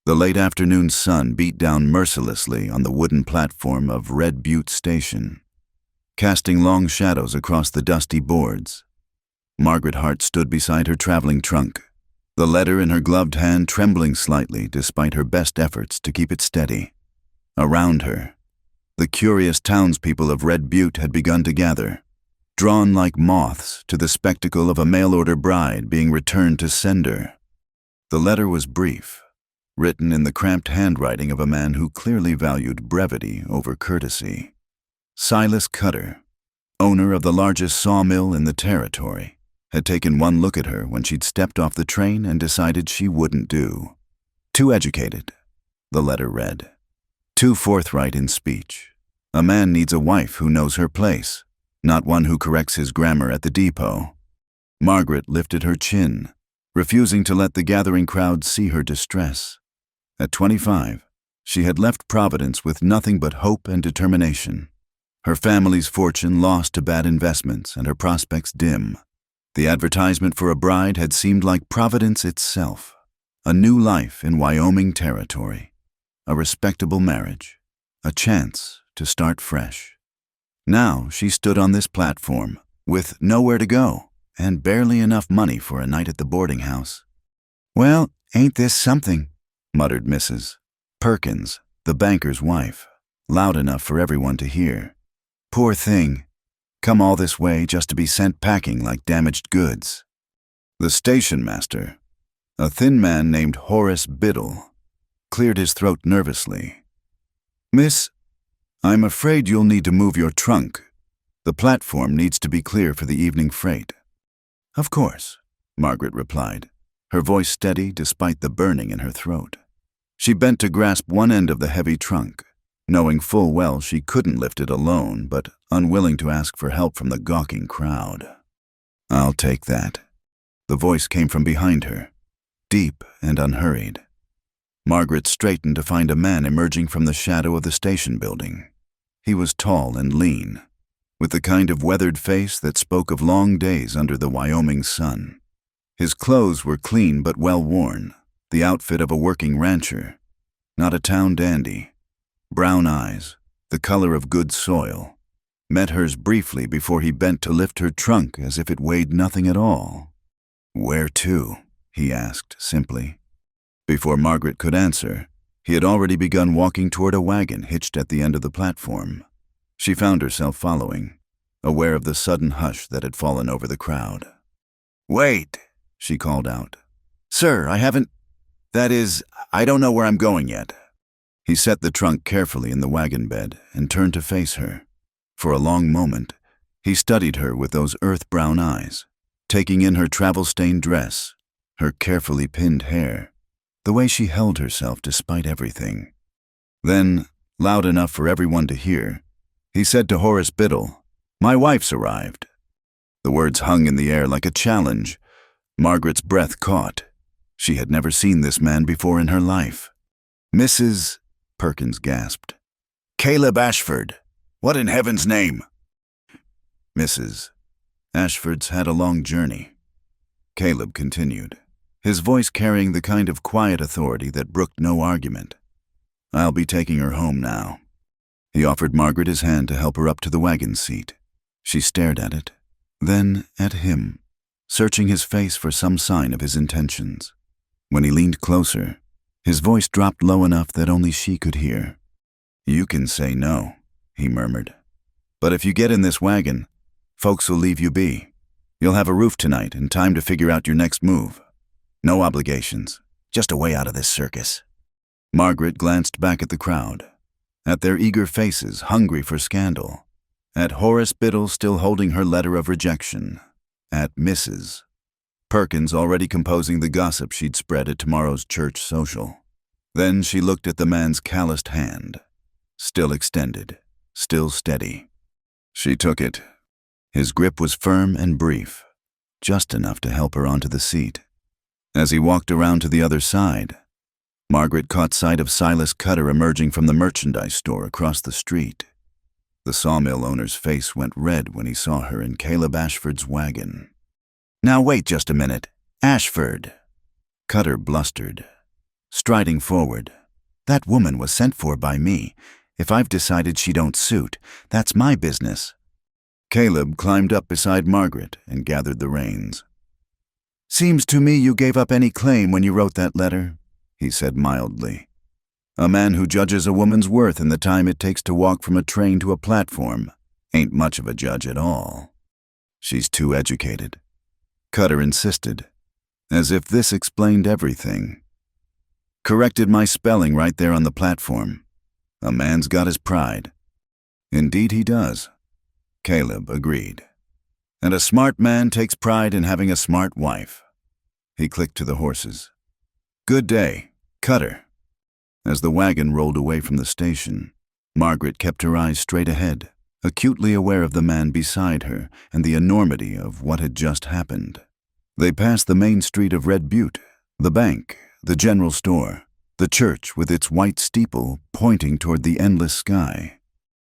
The late afternoon sun beat down mercilessly on the wooden platform of Red Butte Station, casting long shadows across the dusty boards. Margaret Hart stood beside her traveling trunk, the letter in her gloved hand trembling slightly despite her best efforts to keep it steady. Around her, the curious townspeople of Red Butte had begun to gather, drawn like moths to the spectacle of a mail-order bride being returned to sender. The letter was brief, written in the cramped handwriting of a man who clearly valued brevity over courtesy. Silas Cutter, owner of the largest sawmill in the territory, had taken one look at her when she'd stepped off the train and decided she wouldn't do. Too educated, the letter read. Too forthright in speech. A man needs a wife who knows her place, not one who corrects his grammar at the depot. Margaret lifted her chin, refusing to let the gathering crowd see her distress. At 25, she had left Providence with nothing but hope and determination. Her family's fortune lost to bad investments and her prospects dim. The advertisement for a bride had seemed like Providence itself. A new life in Wyoming territory. A respectable marriage. A chance to start fresh. Now she stood on this platform, with nowhere to go, and barely enough money for a night at the boarding house. "Well, ain't this something?" muttered Mrs. Perkins, the banker's wife, loud enough for everyone to hear. "Poor thing. Come all this way just to be sent packing like damaged goods." The station master, a thin man named Horace Biddle, cleared his throat nervously. "Miss, I'm afraid you'll need to move your trunk. The platform needs to be clear for the evening freight." "Of course," Margaret replied, her voice steady despite the burning in her throat. She bent to grasp one end of the heavy trunk, knowing full well she couldn't lift it alone, but unwilling to ask for help from the gawking crowd. "I'll take that." The voice came from behind her, deep and unhurried. Margaret straightened to find a man emerging from the shadow of the station building. He was tall and lean, with the kind of weathered face that spoke of long days under the Wyoming sun. His clothes were clean but well worn, the outfit of a working rancher, not a town dandy. Brown eyes, the color of good soil, met hers briefly before he bent to lift her trunk as if it weighed nothing at all. "Where to?" he asked simply. Before Margaret could answer, he had already begun walking toward a wagon hitched at the end of the platform. She found herself following, aware of the sudden hush that had fallen over the crowd. "Wait," she called out. "Sir, I don't know where I'm going yet." He set the trunk carefully in the wagon bed and turned to face her. For a long moment, he studied her with those earth-brown eyes, taking in her travel-stained dress, her carefully pinned hair, the way she held herself despite everything. Then, loud enough for everyone to hear, he said to Horace Biddle, "My wife's arrived." The words hung in the air like a challenge. Margaret's breath caught. She had never seen this man before in her life. "Mrs. Perkins gasped. "Caleb Ashford. What in heaven's name?" "Mrs. Ashford's had a long journey," Caleb continued, his voice carrying the kind of quiet authority that brooked no argument. "I'll be taking her home now." He offered Margaret his hand to help her up to the wagon seat. She stared at it, then at him, searching his face for some sign of his intentions. When he leaned closer, his voice dropped low enough that only she could hear. "You can say no," he murmured. "But if you get in this wagon, folks will leave you be. You'll have a roof tonight and time to figure out your next move. No obligations, just a way out of this circus." Margaret glanced back at the crowd, at their eager faces hungry for scandal, at Horace Biddle still holding her letter of rejection, at Mrs. Perkins already composing the gossip she'd spread at tomorrow's church social. Then she looked at the man's calloused hand, still extended, still steady. She took it. His grip was firm and brief, just enough to help her onto the seat. As he walked around to the other side, Margaret caught sight of Silas Cutter emerging from the merchandise store across the street. The sawmill owner's face went red when he saw her in Caleb Ashford's wagon. "Now wait just a minute. Ashford," Cutter blustered. striding forward. "That woman was sent for by me. If I've decided she don't suit, that's my business." Caleb climbed up beside Margaret and gathered the reins. "Seems to me you gave up any claim when you wrote that letter," he said mildly. "A man who judges a woman's worth in the time it takes to walk from a train to a platform ain't much of a judge at all. She's too educated." Cutter insisted, as if this explained everything. "Corrected my spelling right there on the platform. A man's got his pride." "Indeed he does," Caleb agreed. "And a smart man takes pride in having a smart wife." He clicked to the horses. "Good day, Cutter." As the wagon rolled away from the station, Margaret kept her eyes straight ahead, acutely aware of the man beside her and the enormity of what had just happened. They passed the main street of Red Butte, the bank, the general store, the church with its white steeple pointing toward the endless sky.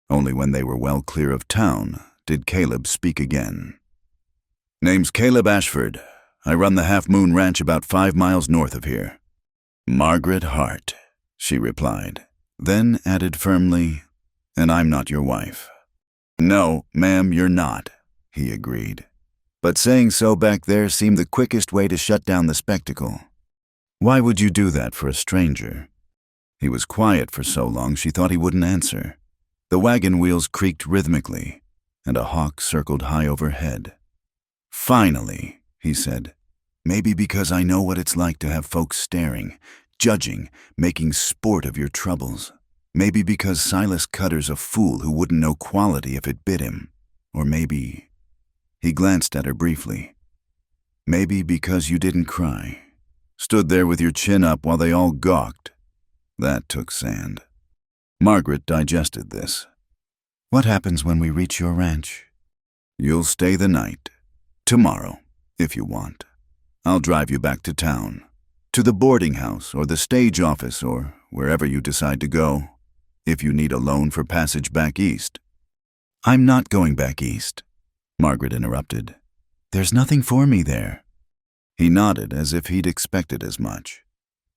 Only when they were well clear of town did Caleb speak again. "Name's Caleb Ashford. I run the Half Moon Ranch about 5 miles north of here." "Margaret Hart," she replied, then added firmly, "And I'm not your wife." "No, ma'am, you're not," he agreed. But saying so back there seemed the quickest way to shut down the spectacle. Why would you do that for a stranger? He was quiet for so long she thought he wouldn't answer. The wagon wheels creaked rhythmically, and a hawk circled high overhead. "Finally," he said, "maybe because I know what it's like to have folks staring, judging, making sport of your troubles. Maybe because Silas Cutter's a fool who wouldn't know quality if it bit him. Or maybe—" He glanced at her briefly. "Maybe because you didn't cry. Stood there with your chin up while they all gawked. That took sand." Margaret digested this. "What happens when we reach your ranch?" "You'll stay the night. Tomorrow, if you want. I'll drive you back to town. To the boarding house or the stage office or wherever you decide to go. If you need a loan for passage back east." "I'm not going back east," Margaret interrupted. "There's nothing for me there." He nodded as if he'd expected as much.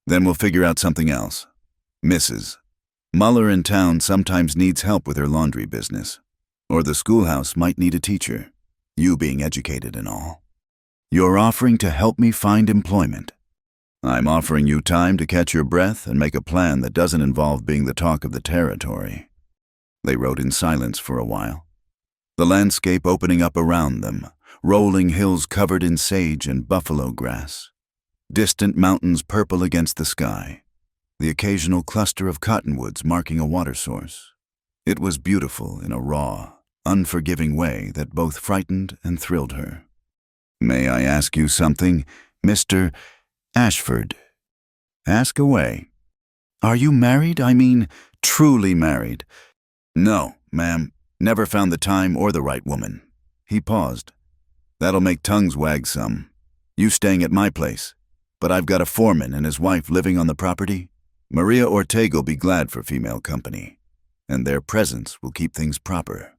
"Then we'll figure out something else. Mrs. Muller in town sometimes needs help with her laundry business. Or the schoolhouse might need a teacher, you being educated and all. You're offering to help me find employment. I'm offering you time to catch your breath and make a plan that doesn't involve being the talk of the territory." They rode in silence for a while, the landscape opening up around them, rolling hills covered in sage and buffalo grass, distant mountains purple against the sky, the occasional cluster of cottonwoods marking a water source. It was beautiful in a raw, unforgiving way that both frightened and thrilled her. "May I ask you something, Mr. Ashford?" "Ask away." "Are you married? I mean, truly married?" "No, ma'am. Never found the time or the right woman." He paused. "That'll make tongues wag some. You staying at my place, but I've got a foreman and his wife living on the property. Maria Ortega'll be glad for female company, and their presence will keep things proper."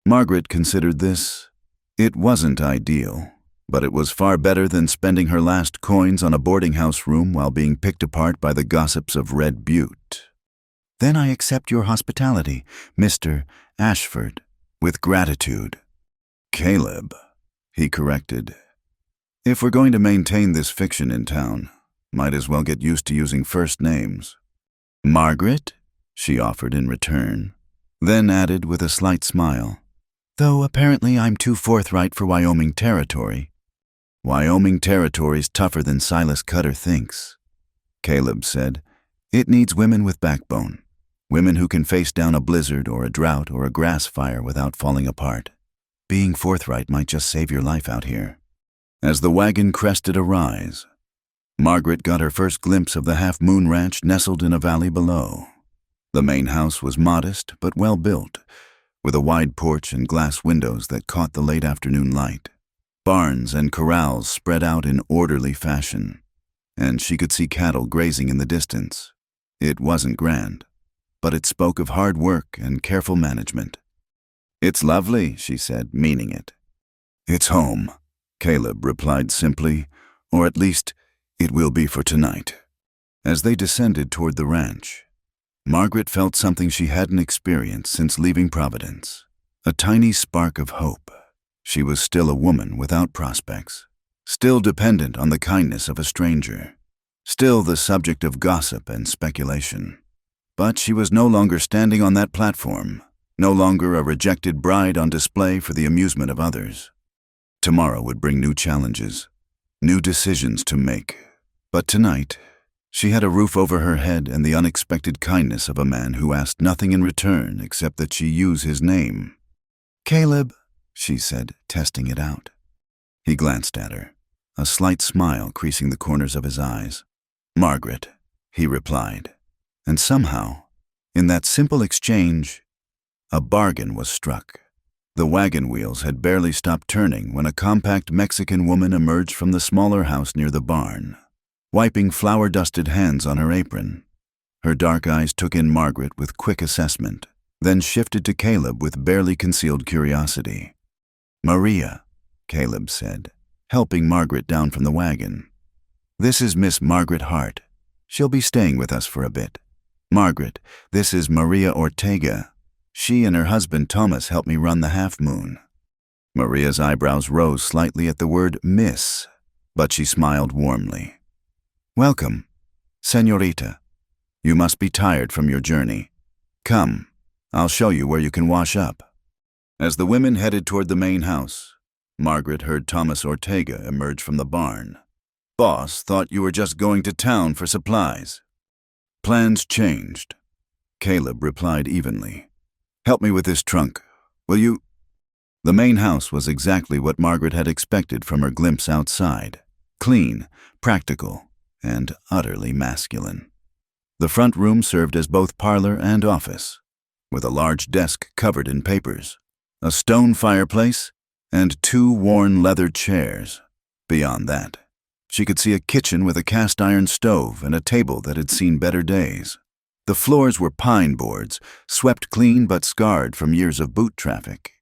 Margaret considered this. It wasn't ideal, but it was far better than spending her last coins on a boarding house room while being picked apart by the gossips of Red Butte. "Then I accept your hospitality, Mr. Ashford, with gratitude." "Caleb," he corrected. "If we're going to maintain this fiction in town, might as well get used to using first names." "Margaret," she offered in return, then added with a slight smile, "though apparently I'm too forthright for Wyoming territory." "Wyoming territory's tougher than Silas Cutter thinks," Caleb said. "It needs women with backbone, women who can face down a blizzard or a drought or a grass fire without falling apart. Being forthright might just save your life out here." As the wagon crested a rise, Margaret got her first glimpse of the Half Moon Ranch nestled in a valley below. The main house was modest but well built, with a wide porch and glass windows that caught the late afternoon light. Barns and corrals spread out in orderly fashion, and she could see cattle grazing in the distance. It wasn't grand, but it spoke of hard work and careful management. "It's lovely," she said, meaning it. "It's home," Caleb replied simply, "or at least it will be for tonight." As they descended toward the ranch, Margaret felt something she hadn't experienced since leaving Providence. A tiny spark of hope. She was still a woman without prospects, still dependent on the kindness of a stranger, still the subject of gossip and speculation. But she was no longer standing on that platform, no longer a rejected bride on display for the amusement of others. Tomorrow would bring new challenges, new decisions to make. But tonight, she had a roof over her head and the unexpected kindness of a man who asked nothing in return except that she use his name. "Caleb," she said, testing it out. He glanced at her, a slight smile creasing the corners of his eyes. "Margaret," he replied. And somehow, in that simple exchange, a bargain was struck. The wagon wheels had barely stopped turning when a compact Mexican woman emerged from the smaller house near the barn, wiping flour-dusted hands on her apron. Her dark eyes took in Margaret with quick assessment, then shifted to Caleb with barely concealed curiosity. "Maria," Caleb said, helping Margaret down from the wagon. "This is Miss Margaret Hart. She'll be staying with us for a bit. Margaret, this is Maria Ortega. She and her husband Thomas help me run the Half Moon." Maria's eyebrows rose slightly at the word "miss," but she smiled warmly. "Welcome, señorita. You must be tired from your journey. Come, I'll show you where you can wash up." As the women headed toward the main house, Margaret heard Thomas Ortega emerge from the barn. "Boss thought you were just going to town for supplies." "Plans changed," Caleb replied evenly. "Help me with this trunk, will you?" The main house was exactly what Margaret had expected from her glimpse outside. Clean, practical, and utterly masculine. The front room served as both parlor and office, with a large desk covered in papers, a stone fireplace, and 2 worn leather chairs. Beyond that, she could see a kitchen with a cast-iron stove and a table that had seen better days. The floors were pine boards, swept clean but scarred from years of boot traffic.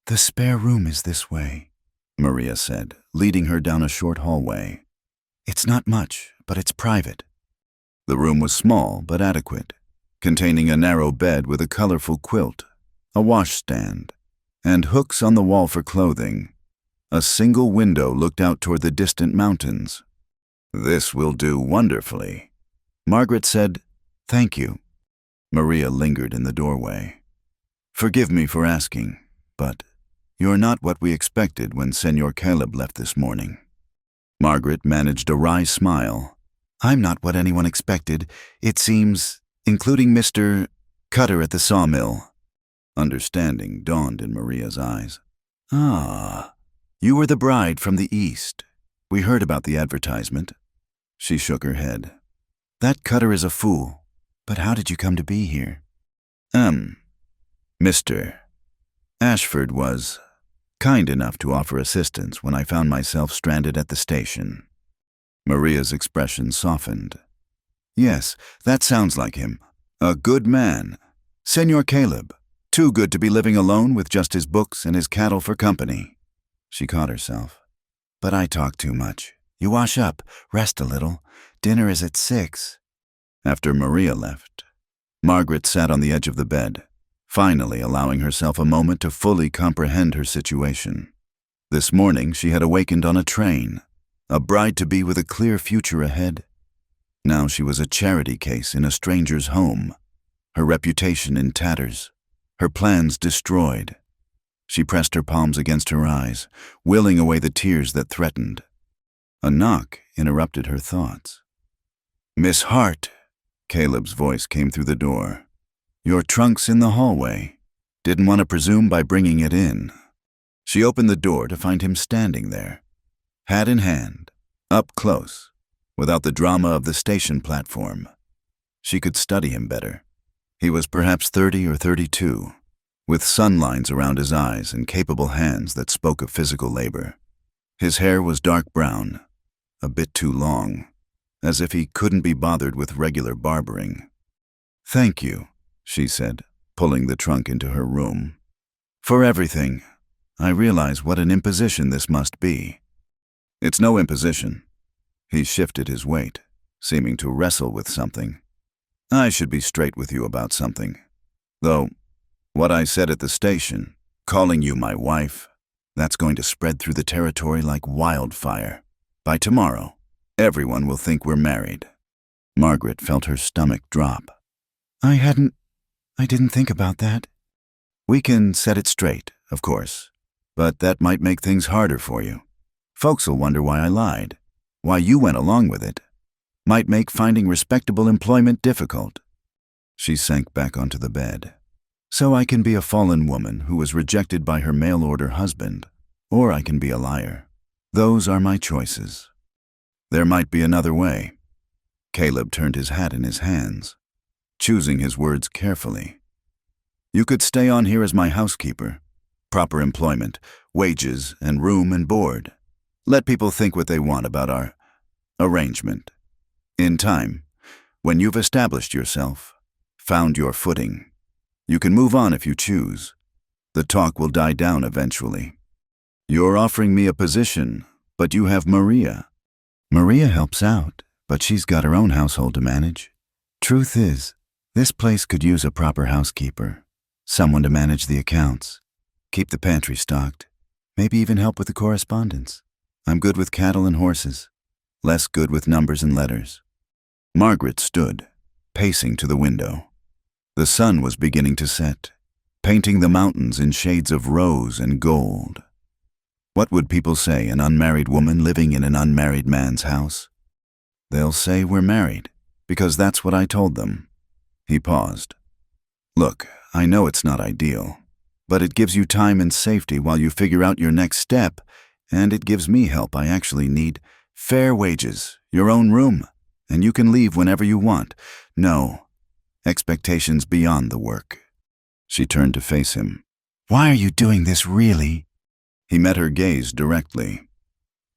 "The spare room is this way," Maria said, leading her down a short hallway. "It's not much, but it's private." The room was small but adequate, containing a narrow bed with a colorful quilt, a washstand, and hooks on the wall for clothing. A single window looked out toward the distant mountains. "This will do wonderfully," Margaret said. "Thank you." Maria lingered in the doorway. "Forgive me for asking, but you're not what we expected when Senor Caleb left this morning." Margaret managed a wry smile. "I'm not what anyone expected, it seems, including Mr. Cutter at the sawmill." Understanding dawned in Maria's eyes. "Ah, you were the bride from the East. We heard about the advertisement." She shook her head. "That Cutter is a fool. But how did you come to be here?" Mr. Ashford was kind enough to offer assistance when I found myself stranded at the station." Maria's expression softened. "Yes, that sounds like him. A good man. Senor Caleb, too good to be living alone with just his books and his cattle for company." She caught herself. "But I talk too much. You wash up, rest a little. Dinner is at 6. After Maria left, Margaret sat on the edge of the bed, finally allowing herself a moment to fully comprehend her situation. This morning she had awakened on a train, a bride-to-be with a clear future ahead. Now she was a charity case in a stranger's home, her reputation in tatters, her plans destroyed. She pressed her palms against her eyes, willing away the tears that threatened. A knock interrupted her thoughts. "Miss Hart," Caleb's voice came through the door. "Your trunk's in the hallway. Didn't want to presume by bringing it in." She opened the door to find him standing there, hat in hand, up close, without the drama of the station platform. She could study him better. He was perhaps 30 or 32, with sun lines around his eyes and capable hands that spoke of physical labor. His hair was dark brown, a bit too long, as if he couldn't be bothered with regular barbering. "Thank you," she said, pulling the trunk into her room. "For everything. I realize what an imposition this must be." "It's no imposition." He shifted his weight, seeming to wrestle with something. I should be straight with you about something. Though, what I said at the station, calling you my wife, that's going to spread through the territory like wildfire. By tomorrow, everyone will think we're married. Margaret felt her stomach drop. I didn't think about that. We can set it straight, of course, but that might make things harder for you. Folks'll wonder why I lied, why you went along with it. Might make finding respectable employment difficult. She sank back onto the bed. So I can be a fallen woman who was rejected by her mail-order husband, or I can be a liar. Those are my choices. There might be another way. Caleb turned his hat in his hands, choosing his words carefully. You could stay on here as my housekeeper. Proper employment, wages, and room and board. Let people think what they want about our arrangement. In time, when you've established yourself, found your footing, you can move on if you choose. The talk will die down eventually. You're offering me a position, but you have Maria. Maria helps out, but she's got her own household to manage. Truth is, this place could use a proper housekeeper, someone to manage the accounts, keep the pantry stocked, maybe even help with the correspondence. I'm good with cattle and horses, less good with numbers and letters. Margaret stood, pacing to the window. The sun was beginning to set, painting the mountains in shades of rose and gold. What would people say, an unmarried woman living in an unmarried man's house? They'll say we're married, because that's what I told them. He paused. Look, I know it's not ideal, but it gives you time and safety while you figure out your next step, and it gives me help I actually need. Fair wages, your own room, and you can leave whenever you want. No, expectations beyond the work. She turned to face him. Why are you doing this, really? He met her gaze directly.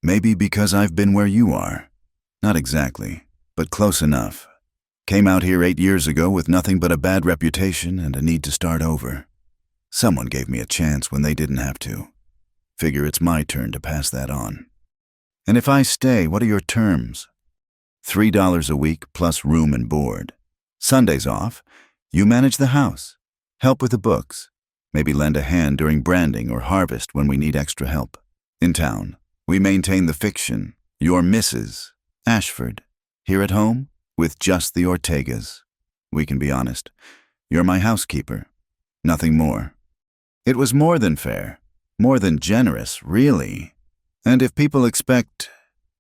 Maybe because I've been where you are. Not exactly, but close enough. Came out here 8 years ago with nothing but a bad reputation and a need to start over. Someone gave me a chance when they didn't have to. Figure it's my turn to pass that on. And if I stay, what are your terms? $3 a week plus room and board. Sundays off. You manage the house. Help with the books. Maybe lend a hand during branding or harvest when we need extra help. In town, we maintain the fiction. Your Mrs. Ashford. Here at home, with just the Ortegas. We can be honest. You're my housekeeper. Nothing more. It was more than fair. More than generous, really. And if people expect,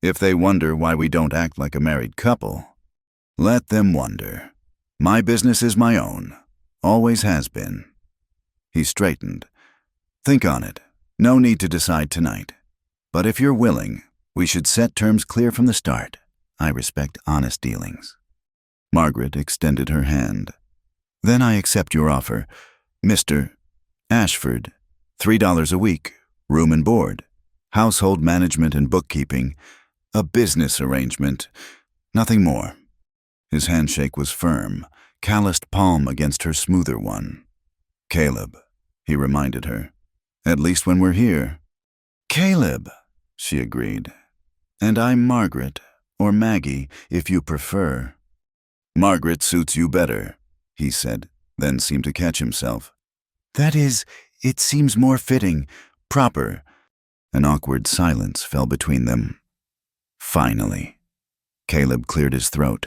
if they wonder why we don't act like a married couple, let them wonder. My business is my own. Always has been. He straightened. Think on it. No need to decide tonight. But if you're willing, we should set terms clear from the start. I respect honest dealings. Margaret extended her hand. Then I accept your offer. Mr. Ashford, $3 a week, room and board, household management and bookkeeping, a business arrangement, nothing more. His handshake was firm, calloused palm against her smoother one. Caleb, he reminded her, at least when we're here. Caleb, she agreed. And I'm Margaret, or Maggie, if you prefer. Margaret suits you better, he said, then seemed to catch himself. That is, it seems more fitting, proper. An awkward silence fell between them. Finally, Caleb cleared his throat.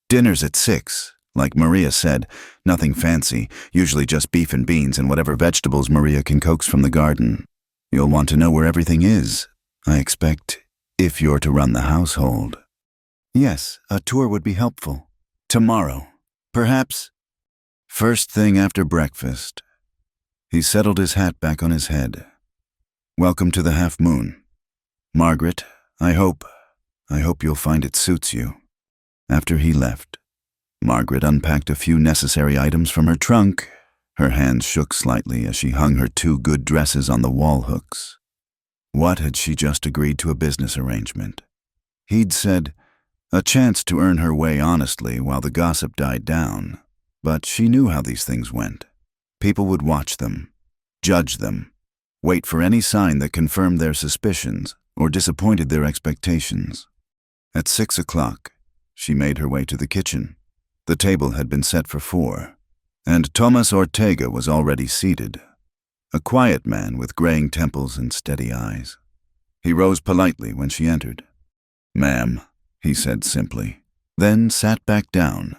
Dinner's at 6, like Maria said, nothing fancy, usually just beef and beans and whatever vegetables Maria can coax from the garden. You'll want to know where everything is, I expect, if you're to run the household. Yes, a tour would be helpful. Tomorrow, perhaps. First thing after breakfast. He settled his hat back on his head. Welcome to the Half Moon. Margaret, I hope you'll find it suits you. After he left, Margaret unpacked a few necessary items from her trunk. Her hands shook slightly as she hung her 2 good dresses on the wall hooks. What had she just agreed to a business arrangement? He'd said, a chance to earn her way honestly while the gossip died down. But she knew how these things went. People would watch them, judge them, wait for any sign that confirmed their suspicions or disappointed their expectations. At 6 o'clock, She made her way to the kitchen. The table had been set for 4, and Tomas Ortega was already seated, a quiet man with graying temples and steady eyes. He rose politely when she entered. "Ma'am," he said simply, then sat back down.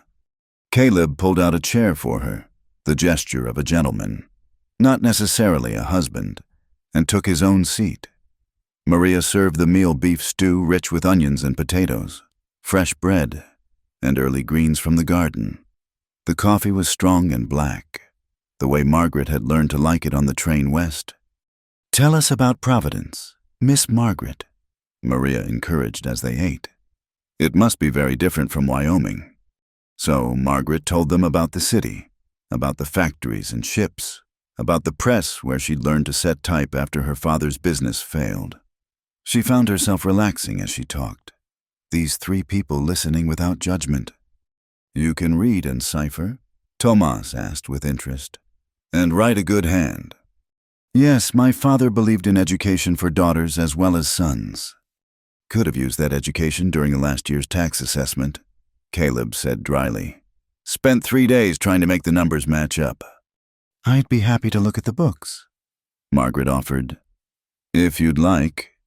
Caleb pulled out a chair for her, the gesture of a gentleman, not necessarily a husband, and took his own seat. Maria served the meal beef stew rich with onions and potatoes, fresh bread, and early greens from the garden. The coffee was strong and black, the way Margaret had learned to like it on the train west. "Tell us about Providence, Miss Margaret," Maria encouraged as they ate. It must be very different from Wyoming. So Margaret told them about the city, about the factories and ships, about the press where she'd learned to set type after her father's business failed. She found herself relaxing as she talked, these 3 people listening without judgment. "You can read and cipher?" Tomas asked with interest. "And write a good hand?" "Yes, my father believed in education for daughters as well as sons." "Could have used that education during last year's tax assessment," Caleb said dryly. "Spent 3 days trying to make the numbers match up." "I'd be happy to look at the books," Margaret offered. "If you'd like."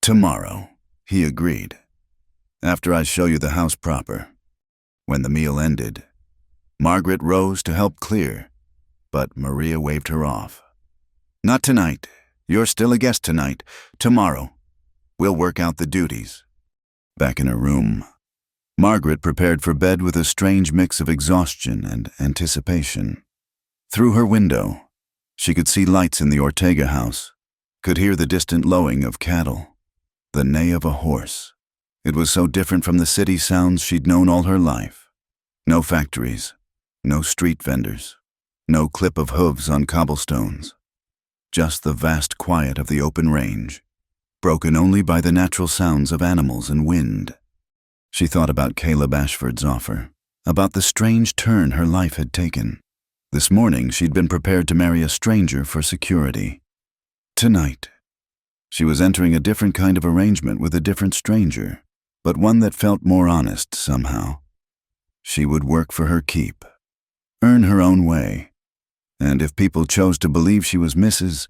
"Tomorrow," he agreed. "After I show you the house proper." When the meal ended, Margaret rose to help clear, but Maria waved her off. "Not tonight. You're still a guest tonight. Tomorrow. We'll work out the duties." Back in her room, Margaret prepared for bed with a strange mix of exhaustion and anticipation. Through her window, she could see lights in the Ortega house, could hear the distant lowing of cattle, the neigh of a horse. It was so different from the city sounds she'd known all her life. No factories, no street vendors, no clip of hooves on cobblestones. Just the vast quiet of the open range, broken only by the natural sounds of animals and wind. She thought about Caleb Ashford's offer, about the strange turn her life had taken. This morning she'd been prepared to marry a stranger for security. Tonight, she was entering a different kind of arrangement with a different stranger, but one that felt more honest somehow. She would work for her keep, earn her own way, and if people chose to believe she was Mrs.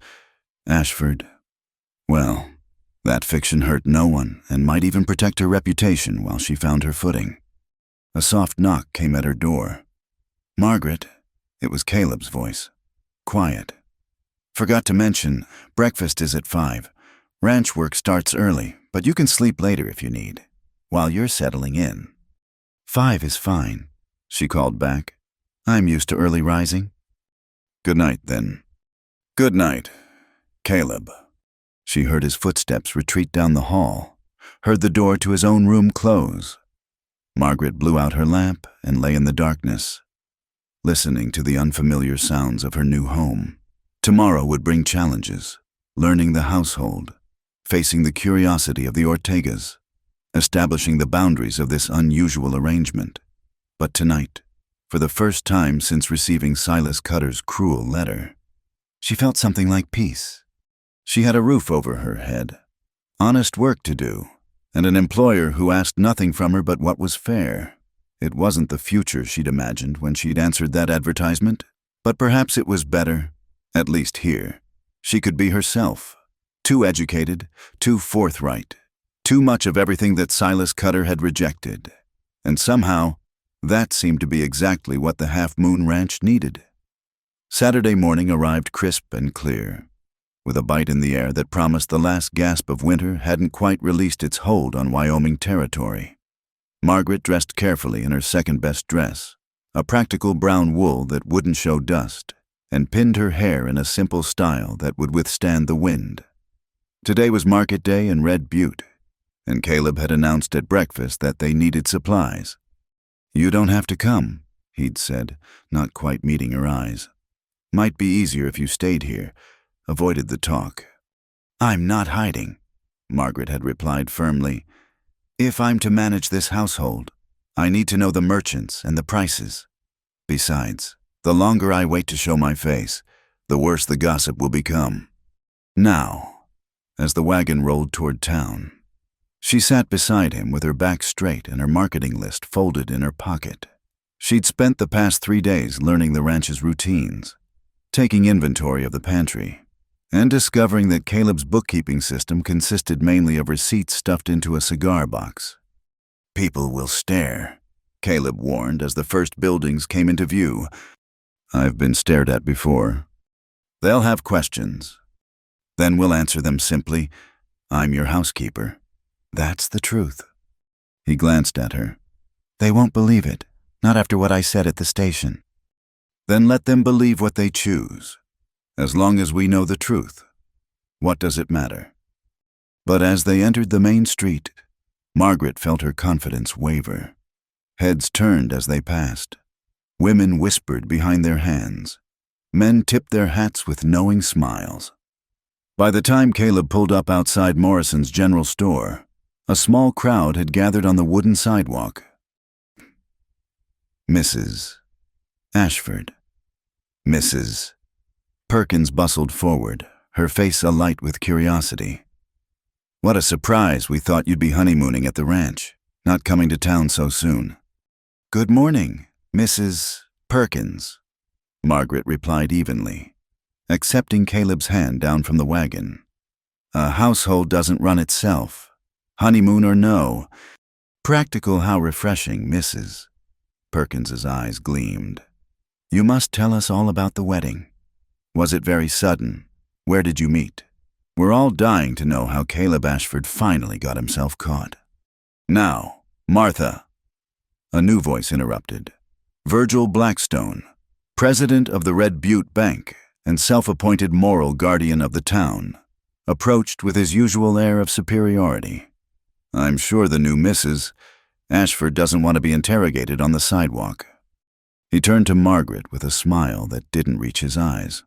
Ashford, well, that fiction hurt no one and might even protect her reputation while she found her footing. A soft knock came at her door. "Margaret," it was Caleb's voice. Quiet. "Forgot to mention, breakfast is at 5. Ranch work starts early, but you can sleep later if you need, while you're settling in." "5 is fine," she called back. "I'm used to early rising." "Good night, then." "Good night, Caleb." She heard his footsteps retreat down the hall, heard the door to his own room close. Margaret blew out her lamp and lay in the darkness, listening to the unfamiliar sounds of her new home. Tomorrow would bring challenges, learning the household, facing the curiosity of the Ortegas, establishing the boundaries of this unusual arrangement. But tonight, for the first time since receiving Silas Cutter's cruel letter, she felt something like peace. She had a roof over her head, honest work to do, and an employer who asked nothing from her but what was fair. It wasn't the future she'd imagined when she'd answered that advertisement, but perhaps it was better, at least here. She could be herself, too educated, too forthright, too much of everything that Silas Cutter had rejected. And somehow, that seemed to be exactly what the Half Moon Ranch needed. Saturday morning arrived crisp and clear, with a bite in the air that promised the last gasp of winter hadn't quite released its hold on Wyoming territory. Margaret dressed carefully in her second-best dress, a practical brown wool that wouldn't show dust, and pinned her hair in a simple style that would withstand the wind. Today was market day in Red Butte, and Caleb had announced at breakfast that they needed supplies. "You don't have to come," he'd said, not quite meeting her eyes. "Might be easier if you stayed here." Avoided the talk. "I'm not hiding," Margaret had replied firmly. "If I'm to manage this household, I need to know the merchants and the prices. Besides, the longer I wait to show my face, the worse the gossip will become." Now, as the wagon rolled toward town, She sat beside him with her back straight and her marketing list folded in her pocket. She'd spent the past 3 days learning the ranch's routines, taking inventory of the pantry, and discovering that Caleb's bookkeeping system consisted mainly of receipts stuffed into a cigar box. "People will stare," Caleb warned as the first buildings came into view. "I've been stared at before. They'll have questions. Then we'll answer them simply. I'm your housekeeper. That's the truth." He glanced at her. "They won't believe it, not after what I said at the station." "Then let them believe what they choose. As long as we know the truth, what does it matter?" But as they entered the main street, Margaret felt her confidence waver. Heads turned as they passed. Women whispered behind their hands. Men tipped their hats with knowing smiles. By the time Caleb pulled up outside Morrison's general store, a small crowd had gathered on the wooden sidewalk. "Mrs. Ashford. Mrs." Perkins bustled forward, her face alight with curiosity. "What a surprise, we thought you'd be honeymooning at the ranch, not coming to town so soon." "Good morning, Mrs. Perkins," Margaret replied evenly, accepting Caleb's hand down from the wagon. "A household doesn't run itself. Honeymoon or no. Practical, how refreshing, Mrs." Perkins's eyes gleamed. "You must tell us all about the wedding. Was it very sudden? Where did you meet? We're all dying to know how Caleb Ashford finally got himself caught." "Now, Martha," a new voice interrupted. Virgil Blackstone, president of the Red Butte Bank and self-appointed moral guardian of the town, approached with his usual air of superiority. "I'm sure the new Mrs. Ashford doesn't want to be interrogated on the sidewalk." He turned to Margaret with a smile that didn't reach his eyes.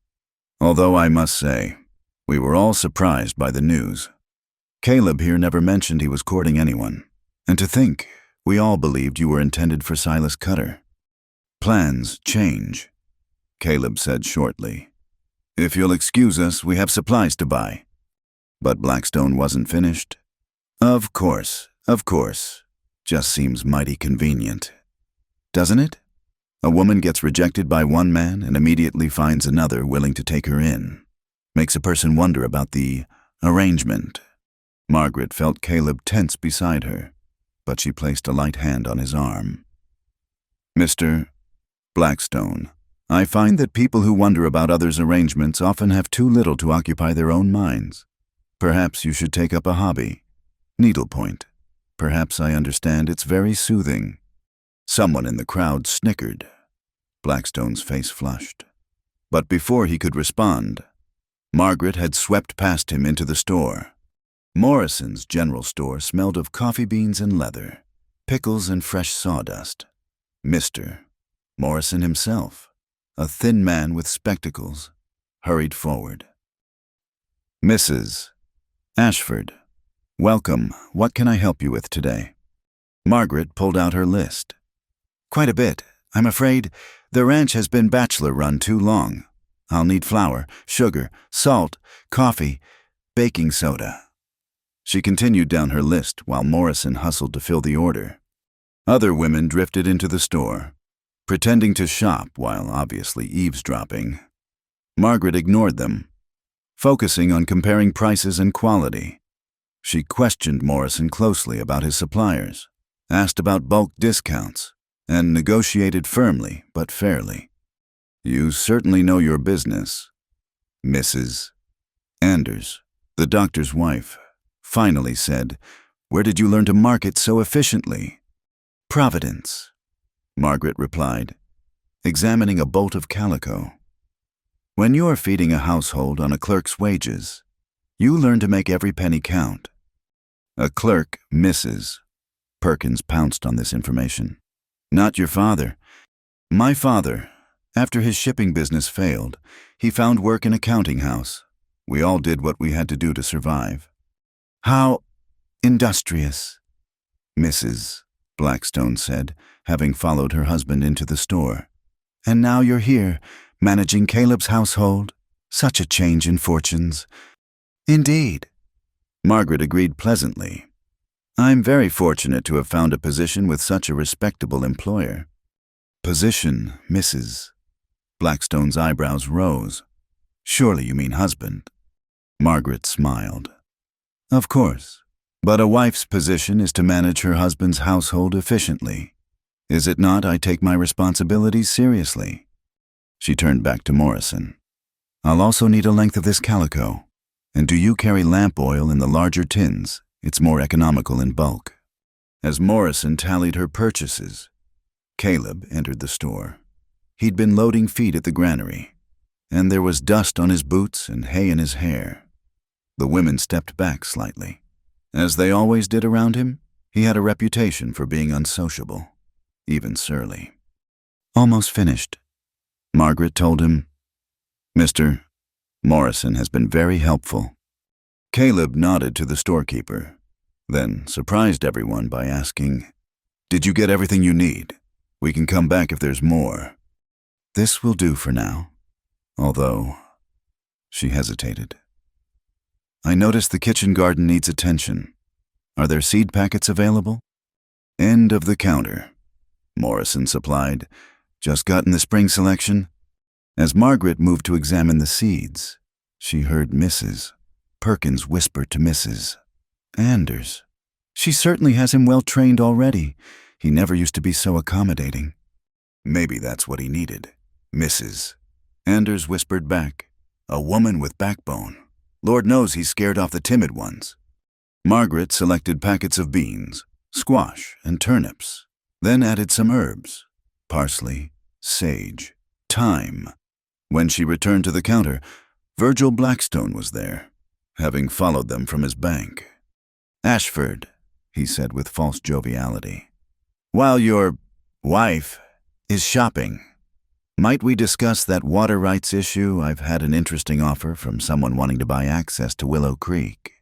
"Although I must say, we were all surprised by the news. Caleb here never mentioned he was courting anyone. And to think, we all believed you were intended for Silas Cutter." "Plans change," Caleb said shortly. "If you'll excuse us, we have supplies to buy." But Blackstone wasn't finished. Of course. Just seems mighty convenient. Doesn't it? A woman gets rejected by one man and immediately finds another willing to take her in. Makes a person wonder about the arrangement." Margaret felt Caleb tense beside her, but she placed a light hand on his arm. "Mr. Blackstone, I find that people who wonder about others' arrangements often have too little to occupy their own minds. Perhaps you should take up a hobby. Needlepoint. Perhaps I understand it's very soothing." Someone in the crowd snickered. Blackstone's face flushed. But before he could respond, Margaret had swept past him into the store. Morrison's general store smelled of coffee beans and leather, pickles and fresh sawdust. Mr. Morrison himself, a thin man with spectacles, hurried forward. "Mrs. Ashford, welcome. What can I help you with today?" Margaret pulled out her list. "Quite a bit. I'm afraid the ranch has been bachelor-run too long. I'll need flour, sugar, salt, coffee, baking soda." She continued down her list while Morrison hustled to fill the order. Other women drifted into the store, pretending to shop while obviously eavesdropping. Margaret ignored them, focusing on comparing prices and quality. She questioned Morrison closely about his suppliers, asked about bulk discounts, and negotiated firmly but fairly. "You certainly know your business." Mrs. Anders, the doctor's wife, finally said, "Where did you learn to market so efficiently?" "Providence," Margaret replied, examining a bolt of calico. "When you're feeding a household on a clerk's wages, you learn to make every penny count." "A clerk, Mrs." Perkins pounced on this information. "Not your father. My father, after his shipping business failed, he found work in a counting house. We all did what we had to do to survive." "How industrious," Mrs. Blackstone said, having followed her husband into the store. "And now you're here, managing Caleb's household. Such a change in fortunes." "Indeed," Margaret agreed pleasantly. I'm very fortunate to have found a position with such a respectable employer. Position, Mrs. Blackstone's eyebrows rose. Surely you mean husband. Margaret smiled. Of course, but a wife's position is to manage her husband's household efficiently. Is it not? I take my responsibilities seriously. She turned back to Morrison. I'll also need a length of this calico. And do you carry lamp oil in the larger tins? It's more economical in bulk. As Morrison tallied her purchases, Caleb entered the store. He'd been loading feed at the granary, and there was dust on his boots and hay in his hair. The women stepped back slightly. As they always did around him, he had a reputation for being unsociable, even surly. Almost finished, Margaret told him. Mr. Morrison has been very helpful. Caleb nodded to the storekeeper, then surprised everyone by asking, Did you get everything you need? We can come back if there's more. This will do for now, although she hesitated. I noticed the kitchen garden needs attention. Are there seed packets available? End of the counter, Morrison supplied. Just gotten the spring selection? As Margaret moved to examine the seeds, she heard Mrs. Perkins whisper to Mrs. Anders. She certainly has him well trained already. He never used to be so accommodating. Maybe that's what he needed. Mrs. Anders whispered back. A woman with backbone. Lord knows he's scared off the timid ones. Margaret selected packets of beans, squash, and turnips, then added some herbs, parsley, sage, thyme. When she returned to the counter, Virgil Blackstone was there, having followed them from his bank. Ashford, he said with false joviality, while your wife is shopping, might we discuss that water rights issue? I've had an interesting offer from someone wanting to buy access to Willow Creek.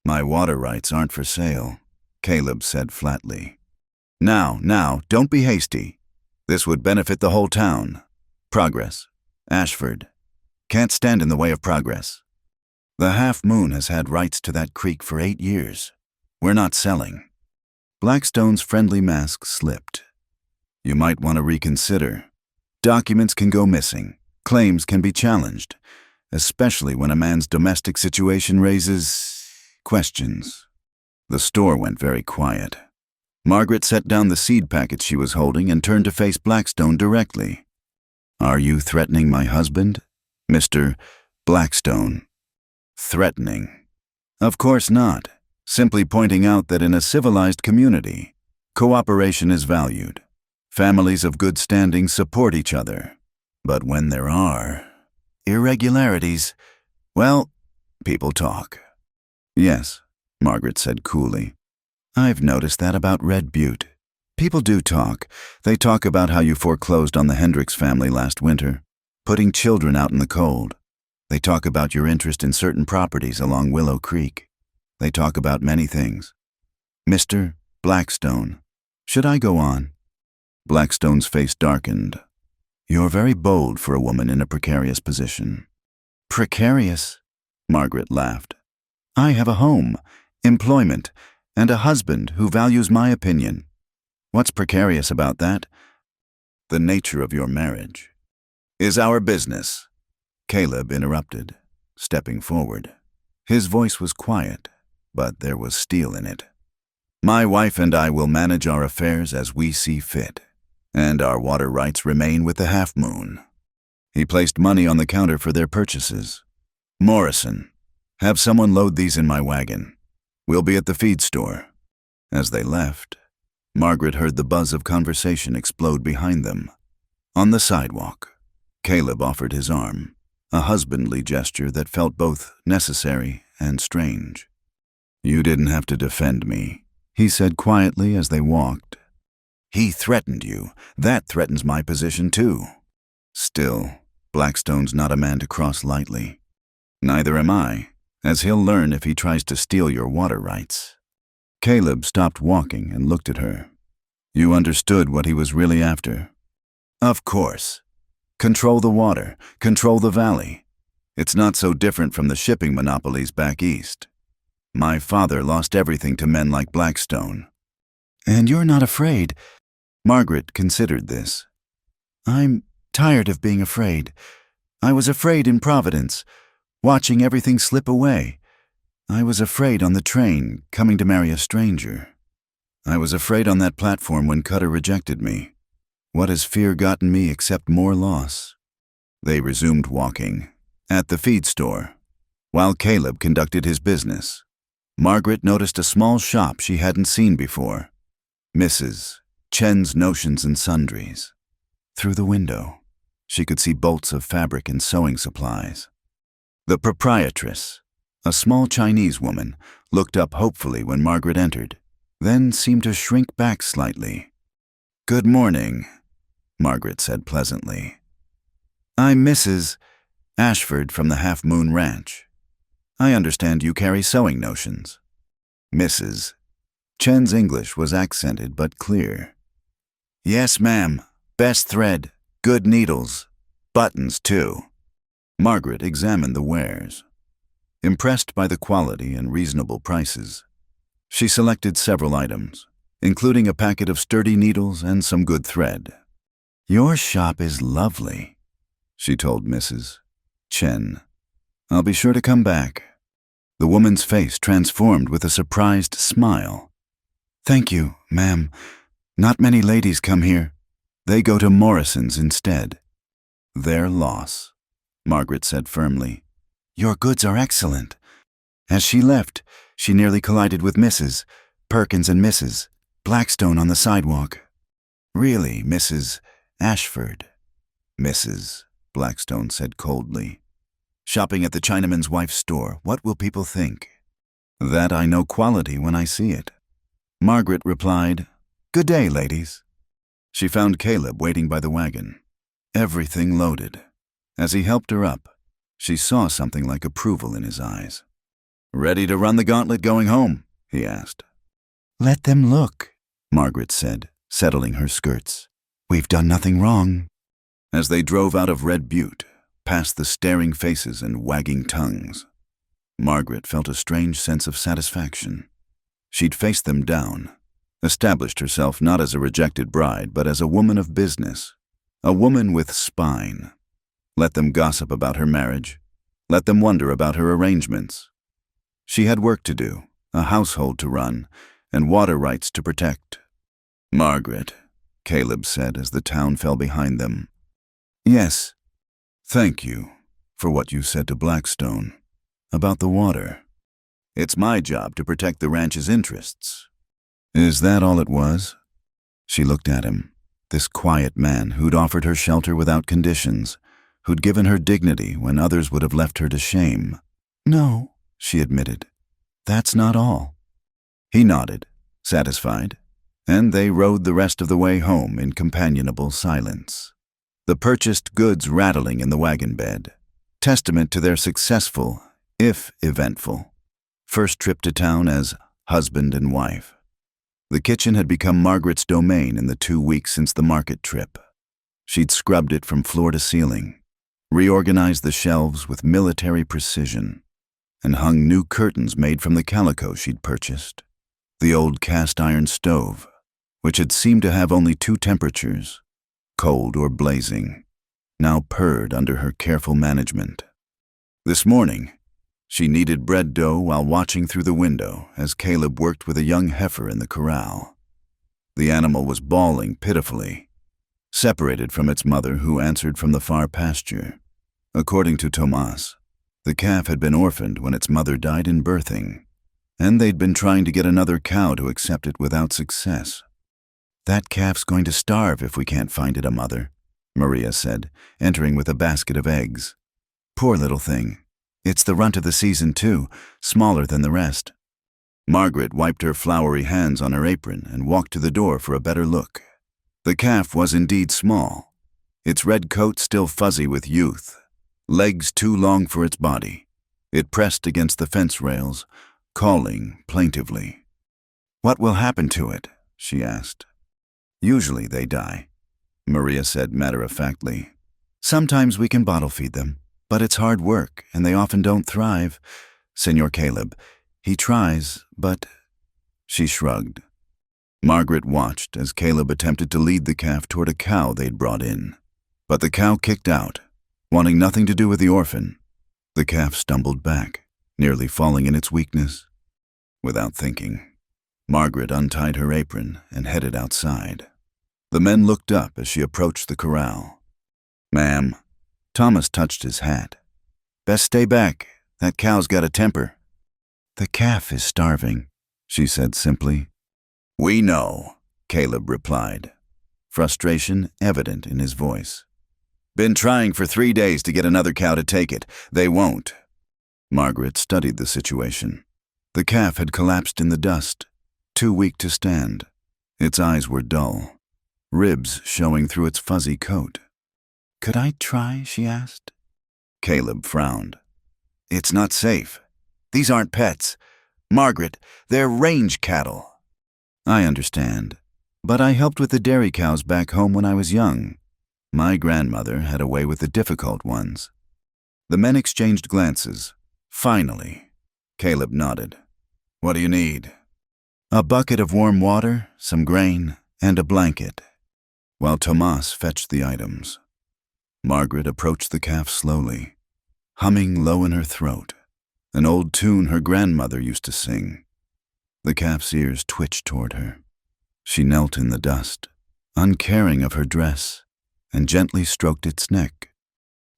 My water rights aren't for sale, Caleb said flatly. Now, don't be hasty. This would benefit the whole town. Progress. Ashford. Can't stand in the way of progress. The Half Moon has had rights to that creek for 8 years. We're not selling. Blackstone's friendly mask slipped. You might want to reconsider. Documents can go missing. Claims can be challenged, especially when a man's domestic situation raises questions. The store went very quiet. Margaret set down the seed packet she was holding and turned to face Blackstone directly. Are you threatening my husband, Mr. Blackstone? Threatening? Of course not. Simply pointing out that in a civilized community, cooperation is valued. Families of good standing support each other. But when there are irregularities, well, people talk. Yes, Margaret said coolly. I've noticed that about Red Butte. People do talk. They talk about how you foreclosed on the Hendricks family last winter, putting children out in the cold. They talk about your interest in certain properties along Willow Creek. They talk about many things. Mr. Blackstone, should I go on? Blackstone's face darkened. You're very bold for a woman in a precarious position. Precarious? Margaret laughed. I have a home, employment, and a husband who values my opinion. What's precarious about that? The nature of your marriage is our business, Caleb interrupted, stepping forward. His voice was quiet, but there was steel in it. My wife and I will manage our affairs as we see fit, and our water rights remain with the Half Moon. He placed money on the counter for their purchases. Morrison, have someone load these in my wagon. We'll be at the feed store. As they left, Margaret heard the buzz of conversation explode behind them. On the sidewalk, Caleb offered his arm, a husbandly gesture that felt both necessary and strange. You didn't have to defend me, he said quietly as they walked. He threatened you. That threatens my position too. Still, Blackstone's not a man to cross lightly. Neither am I, as he'll learn if he tries to steal your water rights. Caleb stopped walking and looked at her. You understood what he was really after. Of course. Control the water, control the valley. It's not so different from the shipping monopolies back east. My father lost everything to men like Blackstone. And you're not afraid. Margaret considered this. I'm tired of being afraid. I was afraid in Providence, watching everything slip away. I was afraid on the train, coming to marry a stranger. I was afraid on that platform when Cutter rejected me. What has fear gotten me except more loss? They resumed walking, at the feed store, while Caleb conducted his business. Margaret noticed a small shop she hadn't seen before. Mrs. Chen's Notions and Sundries. Through the window, she could see bolts of fabric and sewing supplies. The proprietress, a small Chinese woman, looked up hopefully when Margaret entered, then seemed to shrink back slightly. "Good morning," Margaret said pleasantly. "I'm Mrs. Ashford from the Half Moon Ranch. I understand you carry sewing notions." Mrs. Chen's English was accented but clear. "Yes, ma'am. Best thread, good needles, buttons, too." Margaret examined the wares. Impressed by the quality and reasonable prices, she selected several items, including a packet of sturdy needles and some good thread. "Your shop is lovely," she told Mrs. Chen. "I'll be sure to come back." The woman's face transformed with a surprised smile. "Thank you, ma'am. Not many ladies come here. They go to Morrison's instead." "Their loss," Margaret said firmly. "Your goods are excellent." As she left, she nearly collided with Mrs. Perkins and Mrs. Blackstone on the sidewalk. "Really, Mrs. Ashford?" Mrs. Blackstone said coldly. "Shopping at the Chinaman's wife's store, what will people think?" "That I know quality when I see it." Margaret replied, "Good day, ladies." She found Caleb waiting by the wagon, everything loaded. As he helped her up, she saw something like approval in his eyes. "Ready to run the gauntlet going home?" he asked. "Let them look," Margaret said, settling her skirts. "We've done nothing wrong." As they drove out of Red Butte, past the staring faces and wagging tongues, Margaret felt a strange sense of satisfaction. She'd faced them down, established herself not as a rejected bride, but as a woman of business, a woman with spine. Let them gossip about her marriage. Let them wonder about her arrangements. She had work to do, a household to run, and water rights to protect. "Margaret," Caleb said as the town fell behind them. "Yes. Thank you for what you said to Blackstone about the water. It's my job to protect the ranch's interests." "Is that all it was?" She looked at him, this quiet man who'd offered her shelter without conditions, who'd given her dignity when others would have left her to shame. "No," she admitted. "That's not all." He nodded, satisfied, and they rode the rest of the way home in companionable silence. The purchased goods rattling in the wagon bed, testament to their successful, if eventful, first trip to town as husband and wife. The kitchen had become Margaret's domain in the 2 weeks since the market trip. She'd scrubbed it from floor to ceiling, reorganized the shelves with military precision, and hung new curtains made from the calico she'd purchased. The old cast-iron stove, which had seemed to have only 2 temperatures, cold or blazing, now purred under her careful management. This morning, she kneaded bread dough while watching through the window as Caleb worked with a young heifer in the corral. The animal was bawling pitifully, separated from its mother who answered from the far pasture. According to Tomas, the calf had been orphaned when its mother died in birthing, and they'd been trying to get another cow to accept it without success. "That calf's going to starve if we can't find it a mother," Maria said, entering with a basket of eggs. "Poor little thing. It's the runt of the season, too, smaller than the rest." Margaret wiped her floury hands on her apron and walked to the door for a better look. The calf was indeed small, its red coat still fuzzy with youth, legs too long for its body. It pressed against the fence rails, calling plaintively. "What will happen to it?" she asked. "Usually they die," Maria said matter-of-factly. "Sometimes we can bottle feed them, but it's hard work and they often don't thrive. Senor Caleb, He tries, but... She shrugged. Margaret watched as Caleb attempted to lead the calf toward a cow they'd brought in. But the cow kicked out, wanting nothing to do with the orphan. The calf stumbled back, nearly falling in its weakness. Without thinking, Margaret untied her apron and headed outside. The men looked up as she approached the corral. "Ma'am." Thomas touched his hat. "Best stay back. That cow's got a temper." "The calf is starving," she said simply. "We know," Caleb replied, frustration evident in his voice. "Been trying for 3 days to get another cow to take it. They won't." Margaret studied the situation. The calf had collapsed in the dust, too weak to stand. Its eyes were dull, ribs showing through its fuzzy coat. "Could I try?" she asked. Caleb frowned. "It's not safe. These aren't pets. Margaret, they're range cattle." "I understand, but I helped with the dairy cows back home when I was young. My grandmother had a way with the difficult ones." The men exchanged glances. Finally, Caleb nodded. "What do you need?" "A bucket of warm water, some grain, and a blanket," while Tomas fetched the items. Margaret approached the calf slowly, humming low in her throat, an old tune her grandmother used to sing. The calf's ears twitched toward her. She knelt in the dust, uncaring of her dress, and gently stroked its neck.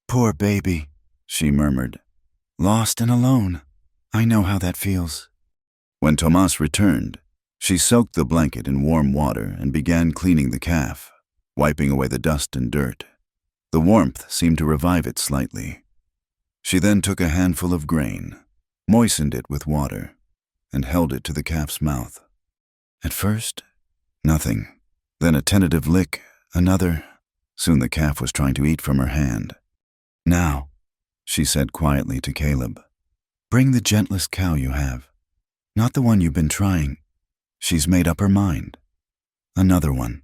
"Poor baby," she murmured. "Lost and alone. I know how that feels." When Tomas returned, she soaked the blanket in warm water and began cleaning the calf, wiping away the dust and dirt. The warmth seemed to revive it slightly. She then took a handful of grain, moistened it with water, and held it to the calf's mouth. At first, nothing. Then a tentative lick, another. Soon the calf was trying to eat from her hand. "Now," she said quietly to Caleb, "bring the gentlest cow you have. Not the one you've been trying. She's made up her mind. Another one."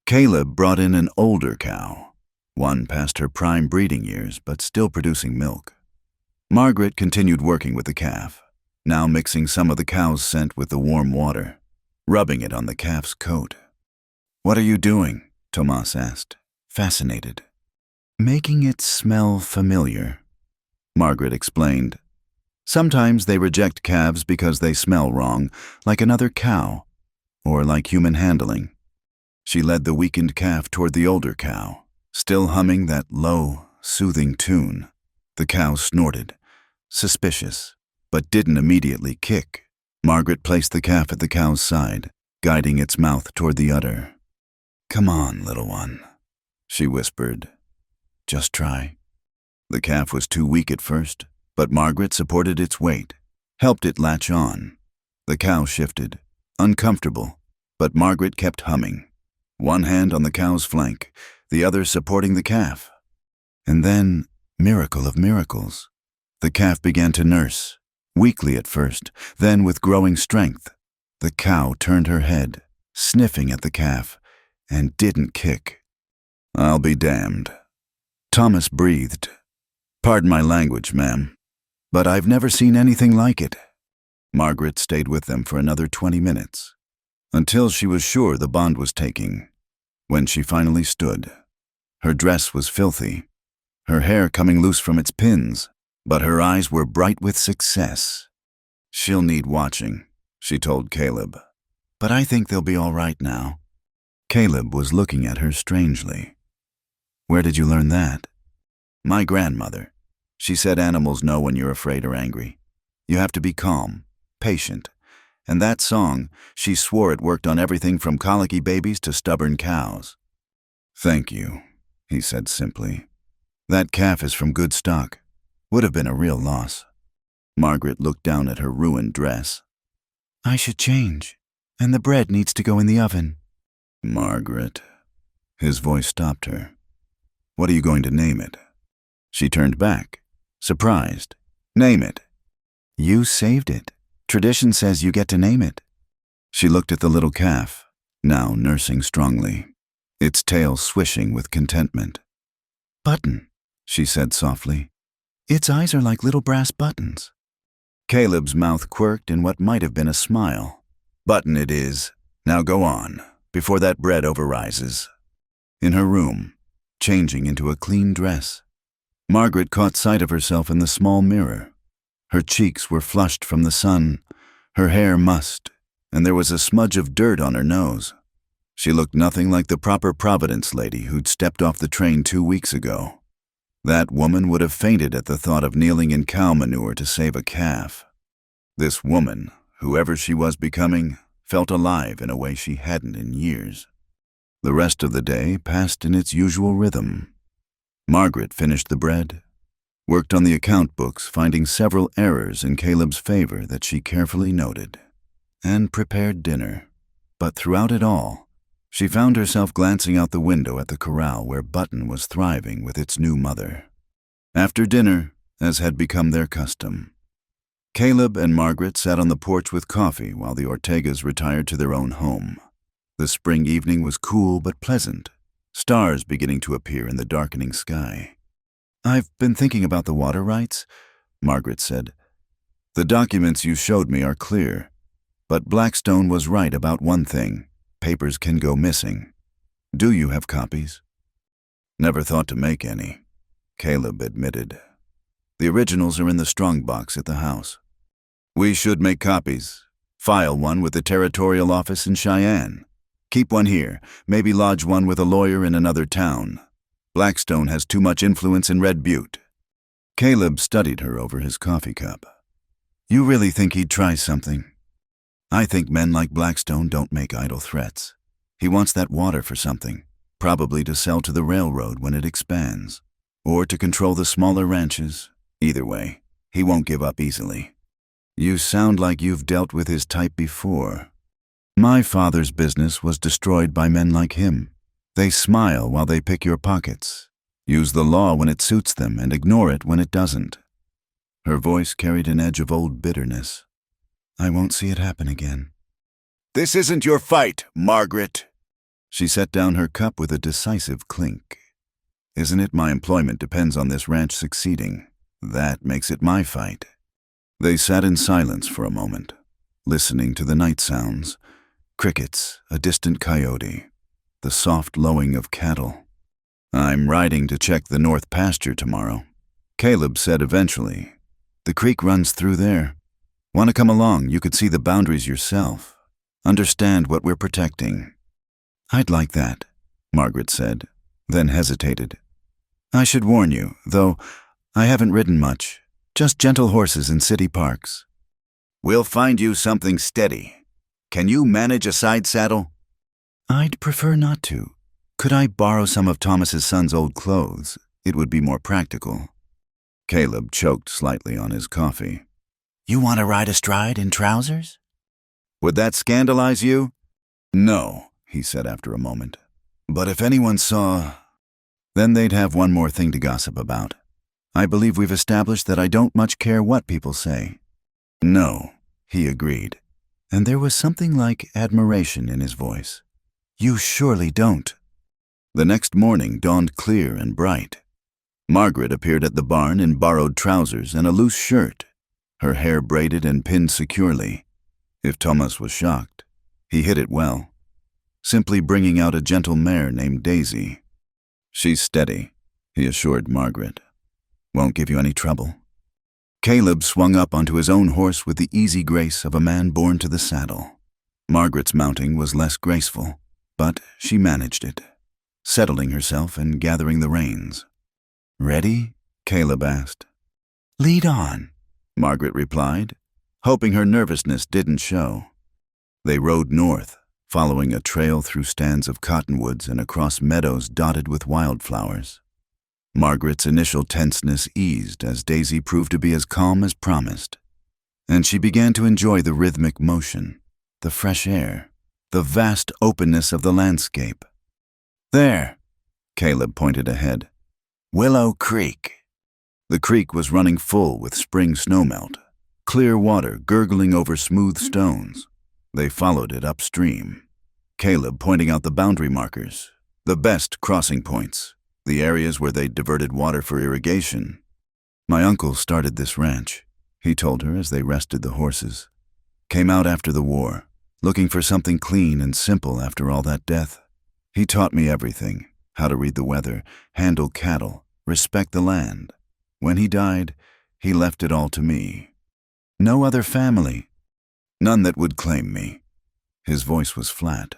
Caleb brought in an older cow, one past her prime breeding years but still producing milk. Margaret continued working with the calf, now mixing some of the cow's scent with the warm water, rubbing it on the calf's coat. "What are you doing?" Tomas asked, fascinated. "Making it smell familiar," Margaret explained. "Sometimes they reject calves because they smell wrong, like another cow, or like human handling." She led the weakened calf toward the older cow, still humming that low, soothing tune. The cow snorted, suspicious, but didn't immediately kick. Margaret placed the calf at the cow's side, guiding its mouth toward the udder. "Come on, little one," she whispered. "Just try." The calf was too weak at first, but Margaret supported its weight, helped it latch on. The cow shifted, uncomfortable, but Margaret kept humming, one hand on the cow's flank, the other supporting the calf. And then, miracle of miracles, the calf began to nurse, weakly at first, then with growing strength. The cow turned her head, sniffing at the calf, and didn't kick. "I'll be damned." Thomas breathed. "Pardon my language, ma'am, but I've never seen anything like it." Margaret stayed with them for another 20 minutes, until she was sure the bond was taking. When she finally stood, her dress was filthy, her hair coming loose from its pins, but her eyes were bright with success. "She'll need watching," she told Caleb, "but I think they'll be all right now." Caleb was looking at her strangely. "Where did you learn that?" "My grandmother. She said animals know when you're afraid or angry. You have to be calm, patient. And that song, she swore it worked on everything from colicky babies to stubborn cows." "Thank you," he said simply. "That calf is from good stock. Would have been a real loss." Margaret looked down at her ruined dress. "I should change, and the bread needs to go in the oven." "Margaret." His voice stopped her. "What are you going to name it?" She turned back, surprised. "Name it." "You saved it. Tradition says you get to name it." She looked at the little calf, now nursing strongly, its tail swishing with contentment. "Button," she said softly. "Its eyes are like little brass buttons." Caleb's mouth quirked in what might have been a smile. "Button it is. Now go on, before that bread overrises." In her room, changing into a clean dress, Margaret caught sight of herself in the small mirror. Her cheeks were flushed from the sun, her hair mussed, and there was a smudge of dirt on her nose. She looked nothing like the proper Providence lady who'd stepped off the train 2 weeks ago. That woman would have fainted at the thought of kneeling in cow manure to save a calf. This woman, whoever she was becoming, felt alive in a way she hadn't in years. The rest of the day passed in its usual rhythm. Margaret finished the bread, worked on the account books, finding several errors in Caleb's favor that she carefully noted, and prepared dinner. But throughout it all, she found herself glancing out the window at the corral where Button was thriving with its new mother. After dinner, as had become their custom, Caleb and Margaret sat on the porch with coffee while the Ortegas retired to their own home. The spring evening was cool but pleasant, stars beginning to appear in the darkening sky. "I've been thinking about the water rights," Margaret said. "The documents you showed me are clear, but Blackstone was right about one thing. Papers can go missing. Do you have copies?" "Never thought to make any," Caleb admitted. "The originals are in the strongbox at the house." "We should make copies. File one with the territorial office in Cheyenne. Keep one here, maybe lodge one with a lawyer in another town. Blackstone has too much influence in Red Butte." Caleb studied her over his coffee cup. "You really think he'd try something?" "I think men like Blackstone don't make idle threats. He wants that water for something, probably to sell to the railroad when it expands, or to control the smaller ranches. Either way, he won't give up easily." "You sound like you've dealt with his type before." "My father's business was destroyed by men like him. They smile while they pick your pockets, use the law when it suits them, and ignore it when it doesn't." Her voice carried an edge of old bitterness. "I won't see it happen again." "This isn't your fight, Margaret." She set down her cup with a decisive clink. "Isn't it? My employment depends on this ranch succeeding. That makes it my fight." They sat in silence for a moment, listening to the night sounds. Crickets, a distant coyote, the soft lowing of cattle. "I'm riding to check the north pasture tomorrow," Caleb said eventually. "The creek runs through there. Want to come along? You could see the boundaries yourself. Understand what we're protecting." "I'd like that," Margaret said, then hesitated. "I should warn you, though, I haven't ridden much. Just gentle horses in city parks." "We'll find you something steady. Can you manage a side saddle?" "I'd prefer not to. Could I borrow some of Thomas's son's old clothes? It would be more practical." Caleb choked slightly on his coffee. "You want to ride astride in trousers?" "Would that scandalize you?" "No," he said after a moment. "But if anyone saw—" "Then they'd have one more thing to gossip about. I believe we've established that I don't much care what people say." "No," he agreed, and there was something like admiration in his voice. "You surely don't." The next morning dawned clear and bright. Margaret appeared at the barn in borrowed trousers and a loose shirt, her hair braided and pinned securely. If Thomas was shocked, he hid it well, simply bringing out a gentle mare named Daisy. "She's steady," he assured Margaret. "Won't give you any trouble." Caleb swung up onto his own horse with the easy grace of a man born to the saddle. Margaret's mounting was less graceful, but she managed it, settling herself and gathering the reins. "Ready?" Caleb asked. "Lead on," Margaret replied, hoping her nervousness didn't show. They rode north, following a trail through stands of cottonwoods and across meadows dotted with wildflowers. Margaret's initial tenseness eased as Daisy proved to be as calm as promised, and she began to enjoy the rhythmic motion, the fresh air, the vast openness of the landscape. "There," Caleb pointed ahead. "Willow Creek." The creek was running full with spring snowmelt, clear water gurgling over smooth stones. They followed it upstream, Caleb pointing out the boundary markers, the best crossing points, the areas where they diverted water for irrigation. "My uncle started this ranch. he told her as they rested the horses. "Came out after the war, looking for something clean and simple after all that death. He taught me everything, how to read the weather, handle cattle, respect the land. When he died, he left it all to me. No other family. None that would claim me." His voice was flat.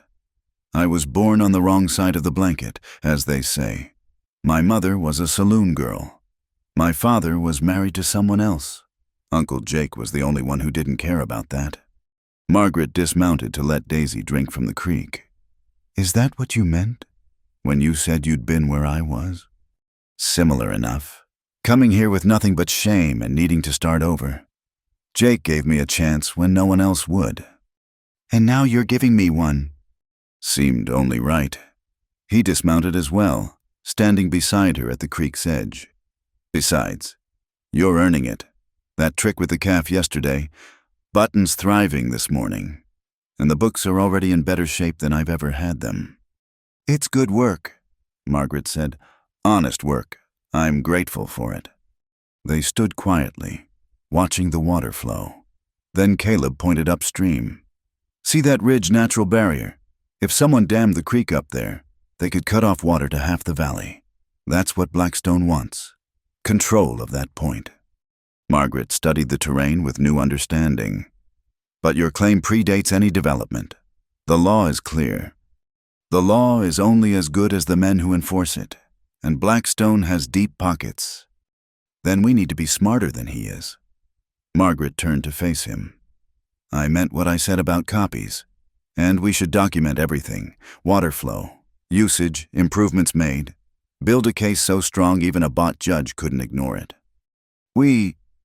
"I was born on the wrong side of the blanket, as they say. My mother was a saloon girl. My father was married to someone else. Uncle Jake was the only one who didn't care about that." Margaret dismounted to let Daisy drink from the creek. "Is that what you meant when you said you'd been where I was?" "Similar enough. Coming here with nothing but shame and needing to start over. Jake gave me a chance when no one else would. And now you're giving me one." Seemed only right. He dismounted as well, standing beside her at the creek's edge. "Besides, you're earning it. That trick with the calf yesterday, Button's thriving this morning, and the books are already in better shape than I've ever had them." "It's good work," Margaret said. "Honest work. I'm grateful for it." They stood quietly, watching the water flow. Then Caleb pointed upstream. "See that ridge natural barrier? If someone dammed the creek up there, they could cut off water to half the valley. That's what Blackstone wants. Control of that point." Margaret studied the terrain with new understanding. "But your claim predates any development. The law is clear. The law is only as good as the men who enforce it, and Blackstone has deep pockets. Then we need to be smarter than he is." Margaret turned to face him. "I meant what I said about copies. And we should document everything. Water flow, usage, improvements made. Build a case so strong even a bought judge couldn't ignore it."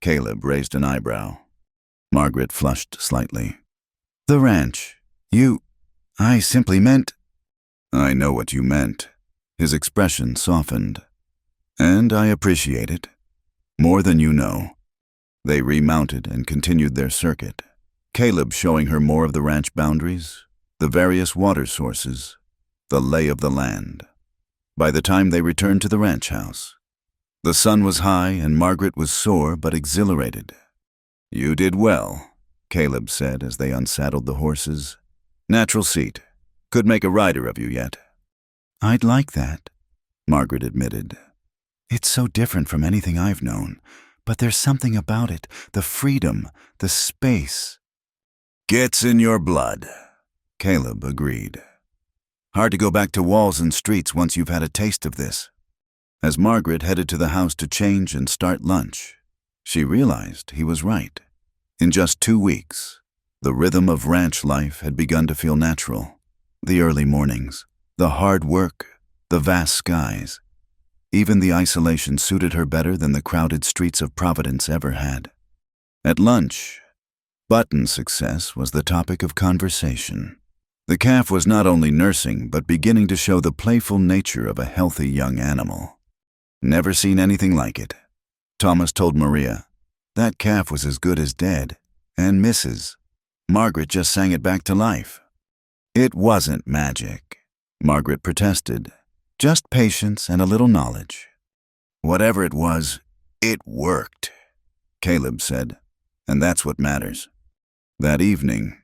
Caleb raised an eyebrow. Margaret flushed slightly. "The ranch. I simply meant—" "I know what you meant." His expression softened. "And I appreciate it. More than you know." They remounted and continued their circuit, Caleb showing her more of the ranch boundaries, the various water sources, the lay of the land. By the time they returned to the ranch house, the sun was high and Margaret was sore but exhilarated. "You did well," Caleb said as they unsaddled the horses. "Natural seat. Could make a rider of you yet." "I'd like that," Margaret admitted. "It's so different from anything I've known, but there's something about it, the freedom, the space." "Gets in your blood," Caleb agreed. "Hard to go back to walls and streets once you've had a taste of this." As Margaret headed to the house to change and start lunch, she realized he was right. In just 2 weeks, the rhythm of ranch life had begun to feel natural. The early mornings, the hard work, the vast skies. Even the isolation suited her better than the crowded streets of Providence ever had. At lunch, Button's success was the topic of conversation. The calf was not only nursing, but beginning to show the playful nature of a healthy young animal. "Never seen anything like it," Thomas told Maria. "That calf was as good as dead, and Margaret just sang it back to life." "It wasn't magic," Margaret protested. "Just patience and a little knowledge." "Whatever it was, it worked," Caleb said, "and that's what matters." That evening,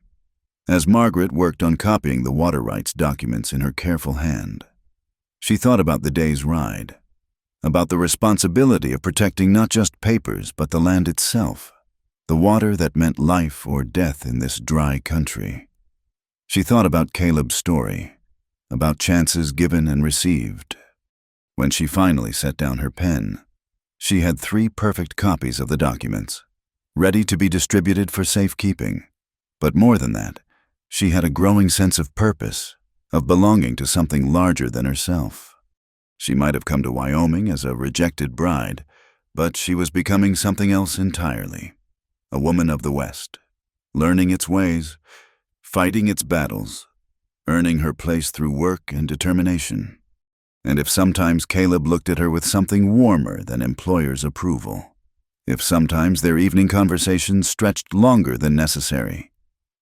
as Margaret worked on copying the water rights documents in her careful hand, she thought about the day's ride, about the responsibility of protecting not just papers but the land itself, the water that meant life or death in this dry country. She thought about Caleb's story, about chances given and received. When she finally set down her pen, she had 3 perfect copies of the documents, ready to be distributed for safekeeping. But more than that, she had a growing sense of purpose, of belonging to something larger than herself. She might have come to Wyoming as a rejected bride, but she was becoming something else entirely. A woman of the West, learning its ways, fighting its battles, earning her place through work and determination. And if sometimes Caleb looked at her with something warmer than employer's approval, if sometimes their evening conversations stretched longer than necessary,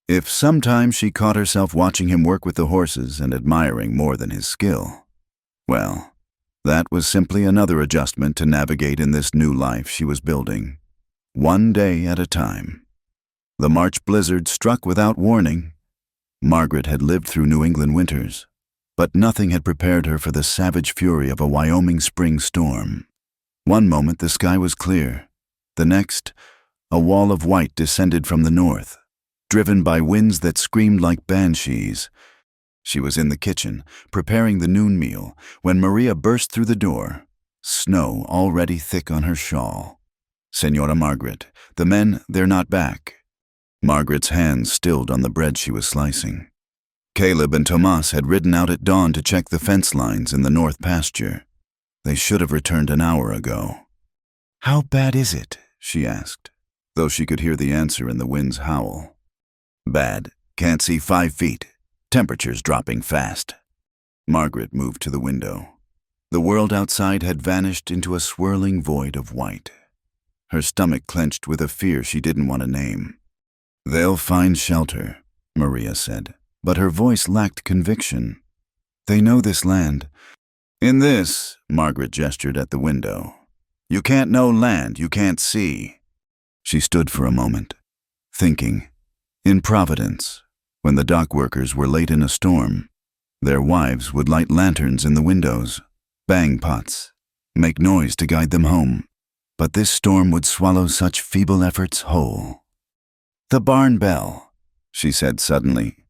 if sometimes she caught herself watching him work with the horses and admiring more than his skill, well, that was simply another adjustment to navigate in this new life she was building. one day at a time. The March blizzard struck without warning. Margaret had lived through New England winters, but nothing had prepared her for the savage fury of a Wyoming spring storm. One moment the sky was clear. The next, a wall of white descended from the north, driven by winds that screamed like banshees. She was in the kitchen, preparing the noon meal, when Maria burst through the door, snow already thick on her shawl. "Senora Margaret, the men, they're not back." Margaret's hands stilled on the bread she was slicing. Caleb and Tomas had ridden out at dawn to check the fence lines in the north pasture. They should have returned an hour ago. "How bad is it?" she asked, though she could hear the answer in the wind's howl. "Bad. Can't see 5 feet. Temperature's dropping fast." Margaret moved to the window. The world outside had vanished into a swirling void of white. Her stomach clenched with a fear she didn't want to name. "They'll find shelter," Maria said, but her voice lacked conviction. "They know this land." "In this," Margaret gestured at the window, "you can't know land you can't see." She stood for a moment, thinking. In Providence, when the dock workers were late in a storm, their wives would light lanterns in the windows, bang pots, make noise to guide them home. But this storm would swallow such feeble efforts whole. "The barn bell," she said suddenly.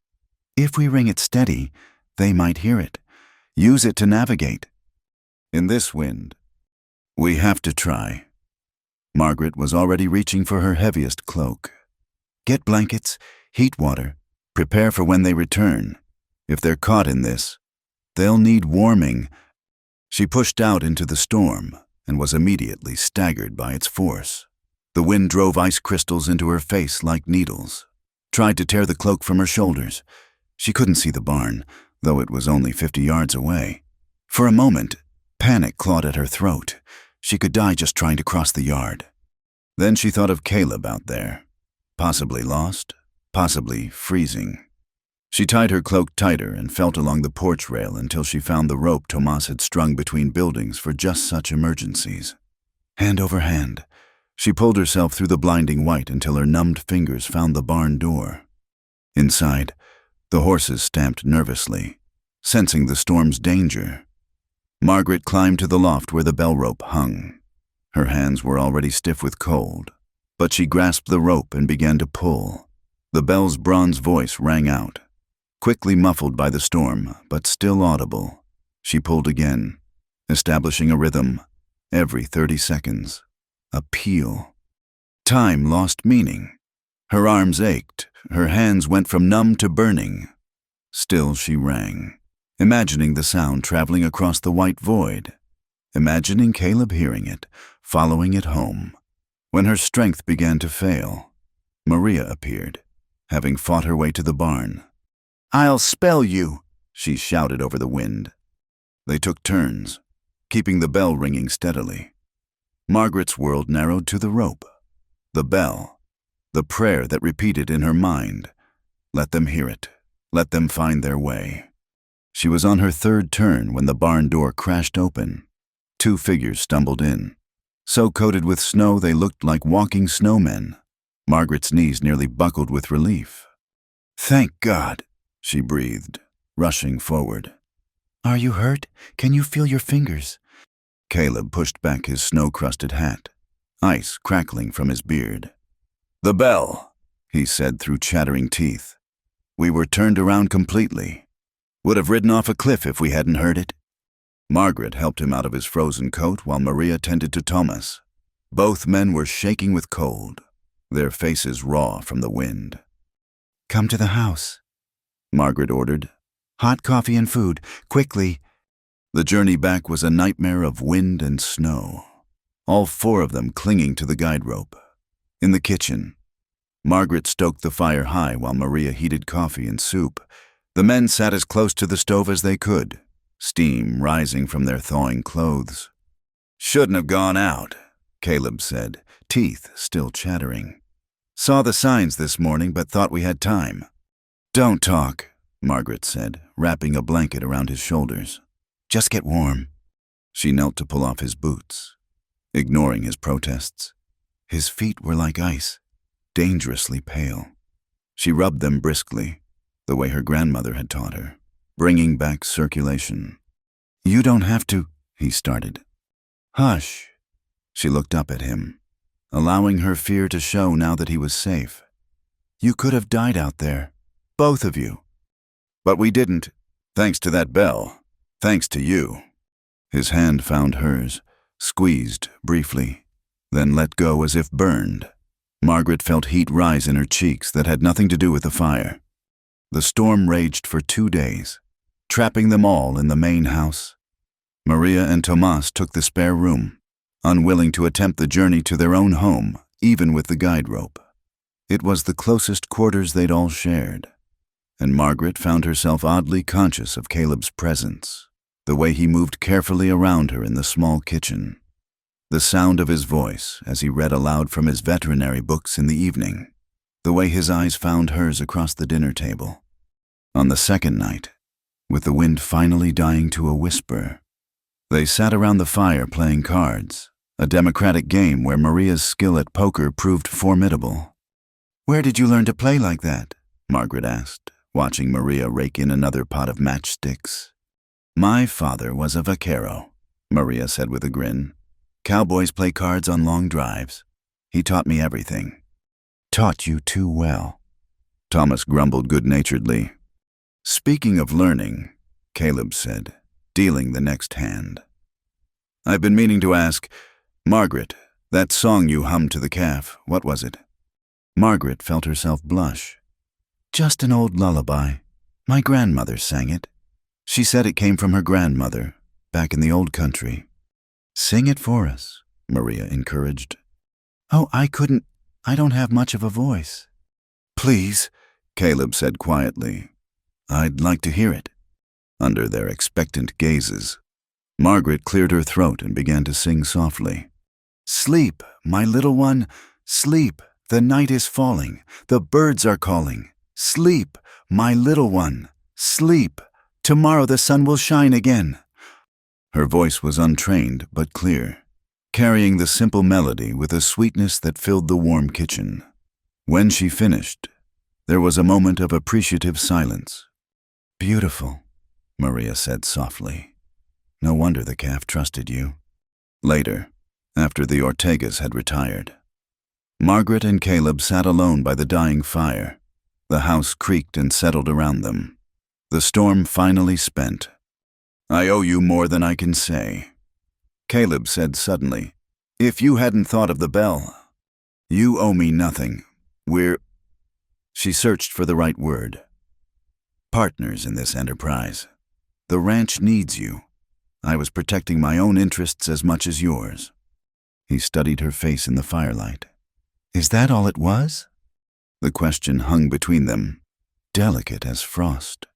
"If we ring it steady, they might hear it. Use it to navigate." "In this wind." "We have to try." Margaret was already reaching for her heaviest cloak. "Get blankets, heat water, prepare for when they return. If they're caught in this, they'll need warming." She pushed out into the storm and was immediately staggered by its force. The wind drove ice crystals into her face like needles, tried to tear the cloak from her shoulders. She couldn't see the barn, though it was only 50 yards away. For a moment, panic clawed at her throat. She could die just trying to cross the yard. Then she thought of Caleb out there, possibly lost, possibly freezing. She tied her cloak tighter and felt along the porch rail until she found the rope Tomas had strung between buildings for just such emergencies. Hand over hand, she pulled herself through the blinding white until her numbed fingers found the barn door. Inside, the horses stamped nervously, sensing the storm's danger. Margaret climbed to the loft where the bell rope hung. Her hands were already stiff with cold, but she grasped the rope and began to pull. The bell's bronze voice rang out, quickly muffled by the storm, but still audible. She pulled again, establishing a rhythm every 30 seconds. A peal. Time lost meaning. Her arms ached, her hands went from numb to burning. Still she rang, imagining the sound traveling across the white void, imagining Caleb hearing it, following it home. When her strength began to fail, Maria appeared, having fought her way to the barn. "I'll spell you," she shouted over the wind. They took turns, keeping the bell ringing steadily. Margaret's world narrowed to the rope, the bell, the prayer that repeated in her mind. Let them hear it. Let them find their way. She was on her third turn when the barn door crashed open. 2 figures stumbled in, so coated with snow they looked like walking snowmen. Margaret's knees nearly buckled with relief. "Thank God," she breathed, rushing forward. "Are you hurt? Can you feel your fingers?" Caleb pushed back his snow-crusted hat, ice crackling from his beard. "The bell," he said through chattering teeth. "We were turned around completely. Would have ridden off a cliff if we hadn't heard it." Margaret helped him out of his frozen coat while Maria tended to Thomas. Both men were shaking with cold, their faces raw from the wind. "Come to the house," Margaret ordered. "Hot coffee and food, quickly." The journey back was a nightmare of wind and snow, all 4 of them clinging to the guide rope. In the kitchen, Margaret stoked the fire high while Maria heated coffee and soup. The men sat as close to the stove as they could, steam rising from their thawing clothes. "Shouldn't have gone out," Caleb said, teeth still chattering. "Saw the signs this morning but thought we had time." "Don't talk," Margaret said, wrapping a blanket around his shoulders. "Just get warm." She knelt to pull off his boots, ignoring his protests. His feet were like ice, dangerously pale. She rubbed them briskly, the way her grandmother had taught her, bringing back circulation. "You don't have to," he started. "Hush." She looked up at him, allowing her fear to show now that he was safe. "You could have died out there, both of you." "But we didn't, thanks to that bell, thanks to you." His hand found hers, squeezed briefly, then let go as if burned. Margaret felt heat rise in her cheeks that had nothing to do with the fire. The storm raged for 2 days, trapping them all in the main house. Maria and Tomas took the spare room, unwilling to attempt the journey to their own home, even with the guide rope. It was the closest quarters they'd all shared, and Margaret found herself oddly conscious of Caleb's presence, the way he moved carefully around her in the small kitchen, the sound of his voice as he read aloud from his veterinary books in the evening, the way his eyes found hers across the dinner table. On the second night, with the wind finally dying to a whisper, they sat around the fire playing cards, a democratic game where Maria's skill at poker proved formidable. "Where did you learn to play like that?" Margaret asked, watching Maria rake in another pot of matchsticks. "My father was a vaquero," Maria said with a grin. "Cowboys play cards on long drives. He taught me everything." "Taught you too well," Thomas grumbled good-naturedly. "Speaking of learning," Caleb said, dealing the next hand, "I've been meaning to ask, Margaret, that song you hummed to the calf, what was it?" Margaret felt herself blush. "Just an old lullaby. My grandmother sang it. She said it came from her grandmother, back in the old country." "Sing it for us," Maria encouraged. "Oh, I don't have much of a voice." "Please," Caleb said quietly. "I'd like to hear it." Under their expectant gazes, Margaret cleared her throat and began to sing softly. "Sleep, my little one, sleep, the night is falling, the birds are calling. Sleep, my little one, sleep, tomorrow the sun will shine again." Her voice was untrained but clear, carrying the simple melody with a sweetness that filled the warm kitchen. When she finished, there was a moment of appreciative silence. "Beautiful," Maria said softly. "No wonder the calf trusted you." Later, after the Ortegas had retired, Margaret and Caleb sat alone by the dying fire. The house creaked and settled around them. The storm finally spent. "I owe you more than I can say," Caleb said suddenly. "If you hadn't thought of the bell, you owe me nothing. We're—" She searched for the right word. "Partners in this enterprise. The ranch needs you. I was protecting my own interests as much as yours." He studied her face in the firelight. "Is that all it was?" The question hung between them, delicate as frost.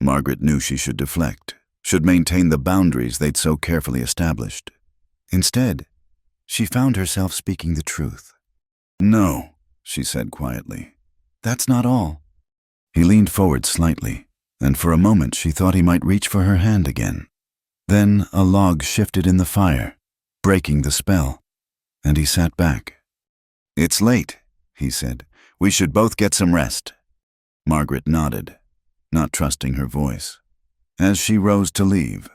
Margaret knew she should deflect, should maintain the boundaries they'd so carefully established. Instead, she found herself speaking the truth. "No," she said quietly. "That's not all." He leaned forward slightly, and for a moment she thought he might reach for her hand again. Then a log shifted in the fire, breaking the spell, and he sat back. "It's late," he said. "We should both get some rest." Margaret nodded, not trusting her voice. As she rose to leave,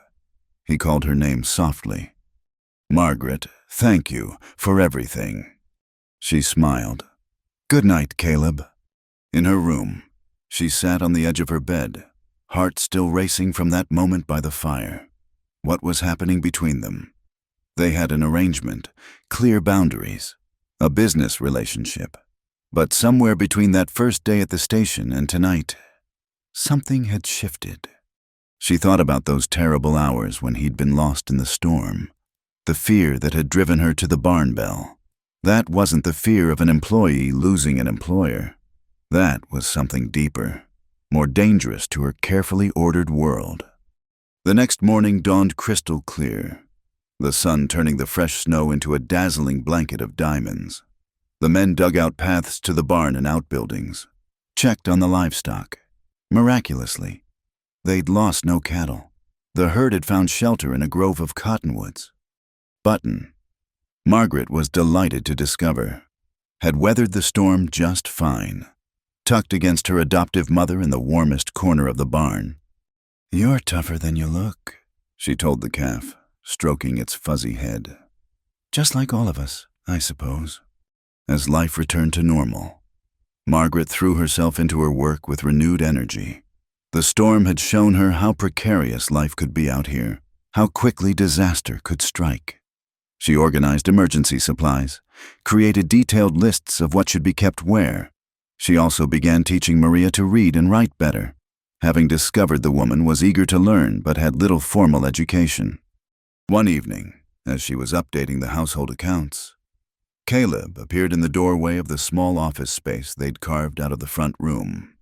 he called her name softly. "Margaret, thank you for everything." She smiled. "Good night, Caleb." In her room, she sat on the edge of her bed, heart still racing from that moment by the fire. What was happening between them? They had an arrangement, clear boundaries, a business relationship. But somewhere between that first day at the station and tonight, something had shifted. She thought about those terrible hours when he'd been lost in the storm, the fear that had driven her to the barn bell. That wasn't the fear of an employee losing an employer. That was something deeper, more dangerous to her carefully ordered world. The next morning dawned crystal clear, the sun turning the fresh snow into a dazzling blanket of diamonds. The men dug out paths to the barn and outbuildings, checked on the livestock. Miraculously, they'd lost no cattle. The herd had found shelter in a grove of cottonwoods. Button, Margaret was delighted to discover, had weathered the storm just fine, tucked against her adoptive mother in the warmest corner of the barn. "You're tougher than you look," she told the calf, stroking its fuzzy head. "Just like all of us, I suppose." As life returned to normal, Margaret threw herself into her work with renewed energy. The storm had shown her how precarious life could be out here, how quickly disaster could strike. She organized emergency supplies, created detailed lists of what should be kept where. She also began teaching Maria to read and write better, having discovered the woman was eager to learn but had little formal education. One evening, as she was updating the household accounts, Caleb appeared in the doorway of the small office space they'd carved out of the front room.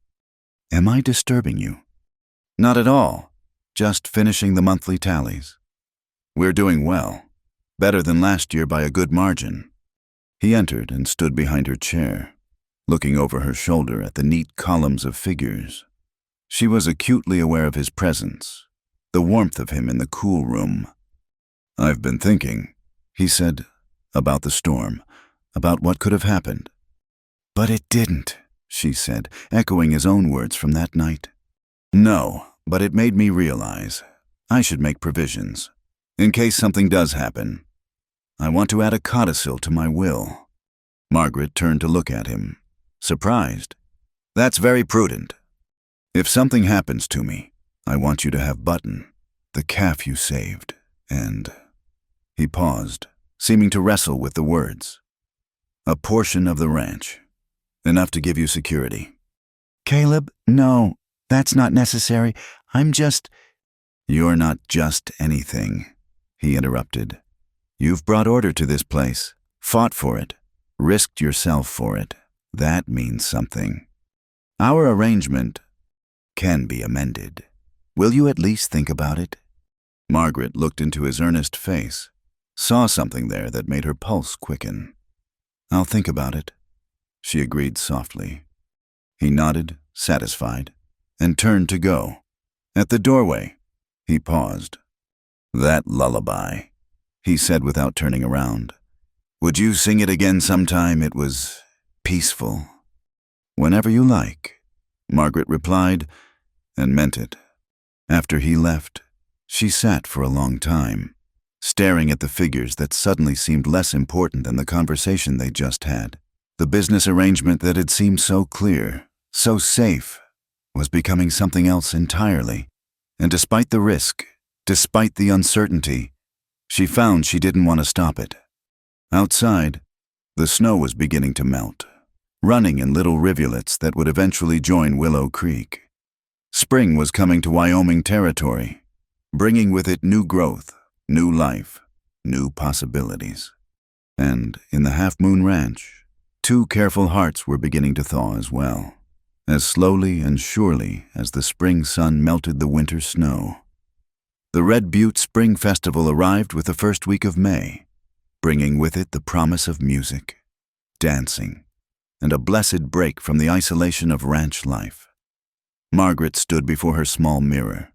"Am I disturbing you?" "Not at all. Just finishing the monthly tallies. We're doing well. Better than last year by a good margin." He entered and stood behind her chair, looking over her shoulder at the neat columns of figures. She was acutely aware of his presence, the warmth of him in the cool room. "I've been thinking," he said, "about the storm, about what could have happened." "But it didn't," she said, echoing his own words from that night. "No, but it made me realize I should make provisions. In case something does happen, I want to add a codicil to my will." Margaret turned to look at him, surprised. "That's very prudent. If something happens to me, I want you to have Button, the calf you saved, and—" He paused, seeming to wrestle with the words. "A portion of the ranch. Enough to give you security." "Caleb, no, that's not necessary. I'm just—" "You're not just anything," he interrupted. "You've brought order to this place, fought for it, risked yourself for it. That means something. Our arrangement can be amended. Will you at least think about it?" Margaret looked into his earnest face, saw something there that made her pulse quicken. "I'll think about it," she agreed softly. He nodded, satisfied, and turned to go. At the doorway, he paused. "That lullaby," he said without turning around. "Would you sing it again sometime? It was peaceful." "Whenever you like," Margaret replied, and meant it. After he left, she sat for a long time, staring at the figures that suddenly seemed less important than the conversation they'd just had. The business arrangement that had seemed so clear, so safe, was becoming something else entirely. And despite the risk, despite the uncertainty, she found she didn't want to stop it. Outside, the snow was beginning to melt, running in little rivulets that would eventually join Willow Creek. Spring was coming to Wyoming territory, bringing with it new growth, new life, new possibilities. And in the Half Moon Ranch, 2 careful hearts were beginning to thaw as well, as slowly and surely as the spring sun melted the winter snow. The Red Butte Spring Festival arrived with the first week of May, bringing with it the promise of music, dancing, and a blessed break from the isolation of ranch life. Margaret stood before her small mirror,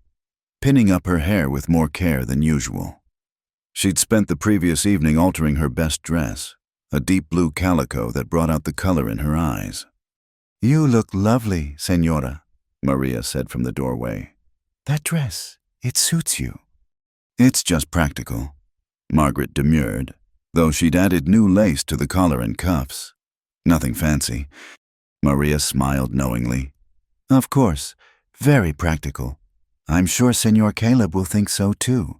pinning up her hair with more care than usual. She'd spent the previous evening altering her best dress, a deep blue calico that brought out the color in her eyes. "You look lovely, Señora," Maria said from the doorway. "That dress, it suits you." "It's just practical," Margaret demurred, though she'd added new lace to the collar and cuffs. "Nothing fancy." Maria smiled knowingly. "Of course, very practical. I'm sure Señor Caleb will think so too."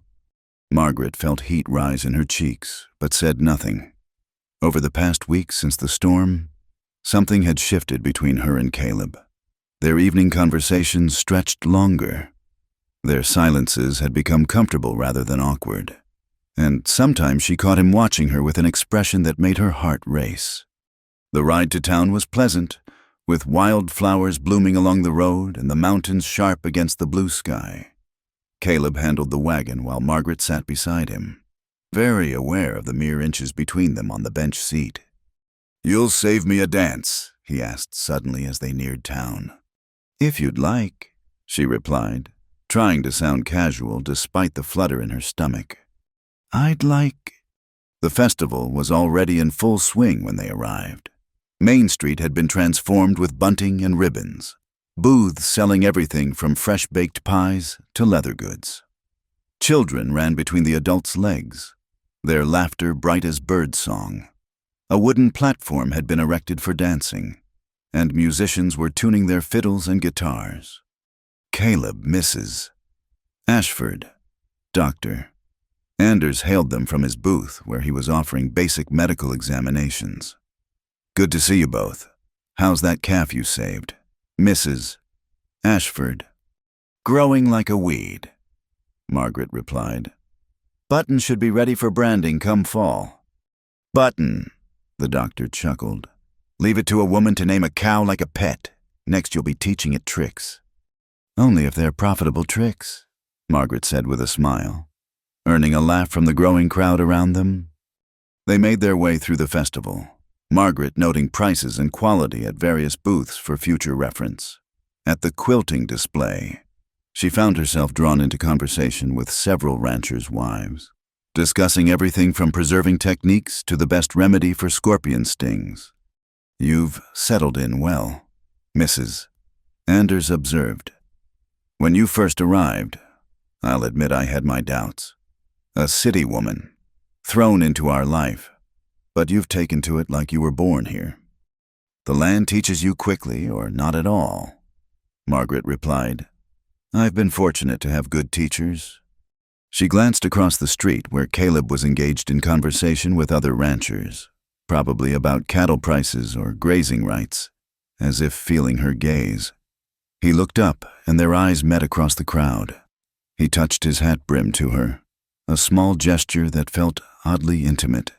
Margaret felt heat rise in her cheeks, but said nothing. Over the past week since the storm, something had shifted between her and Caleb. Their evening conversations stretched longer. Their silences had become comfortable rather than awkward. And sometimes she caught him watching her with an expression that made her heart race. The ride to town was pleasant, with wildflowers blooming along the road and the mountains sharp against the blue sky. Caleb handled the wagon while Margaret sat beside him, very aware of the mere inches between them on the bench seat. "You'll save me a dance?" he asked suddenly as they neared town. "If you'd like," she replied, trying to sound casual despite the flutter in her stomach. "I'd like—" The festival was already in full swing when they arrived. Main Street had been transformed with bunting and ribbons, booths selling everything from fresh-baked pies to leather goods. Children ran between the adults' legs, their laughter bright as bird song. A wooden platform had been erected for dancing, and musicians were tuning their fiddles and guitars. Caleb, Mrs. Ashford, Doctor. Anders hailed them from his booth, where he was offering basic medical examinations. Good to see you both. How's that calf you saved? Mrs. Ashford. Growing like a weed, Margaret replied. Button should be ready for branding come fall. Button, the doctor chuckled. Leave it to a woman to name a cow like a pet. Next you'll be teaching it tricks. Only if they're profitable tricks, Margaret said with a smile, earning a laugh from the growing crowd around them. They made their way through the festival, Margaret noting prices and quality at various booths for future reference. At the quilting display, she found herself drawn into conversation with several ranchers' wives, discussing everything from preserving techniques to the best remedy for scorpion stings. You've settled in well, Mrs. Anders observed. When you first arrived, I'll admit I had my doubts. A city woman, thrown into our life, but you've taken to it like you were born here. The land teaches you quickly or not at all, Margaret replied. I've been fortunate to have good teachers. She glanced across the street where Caleb was engaged in conversation with other ranchers, probably about cattle prices or grazing rights, as if feeling her gaze. He looked up, and their eyes met across the crowd. He touched his hat brim to her, a small gesture that felt oddly intimate.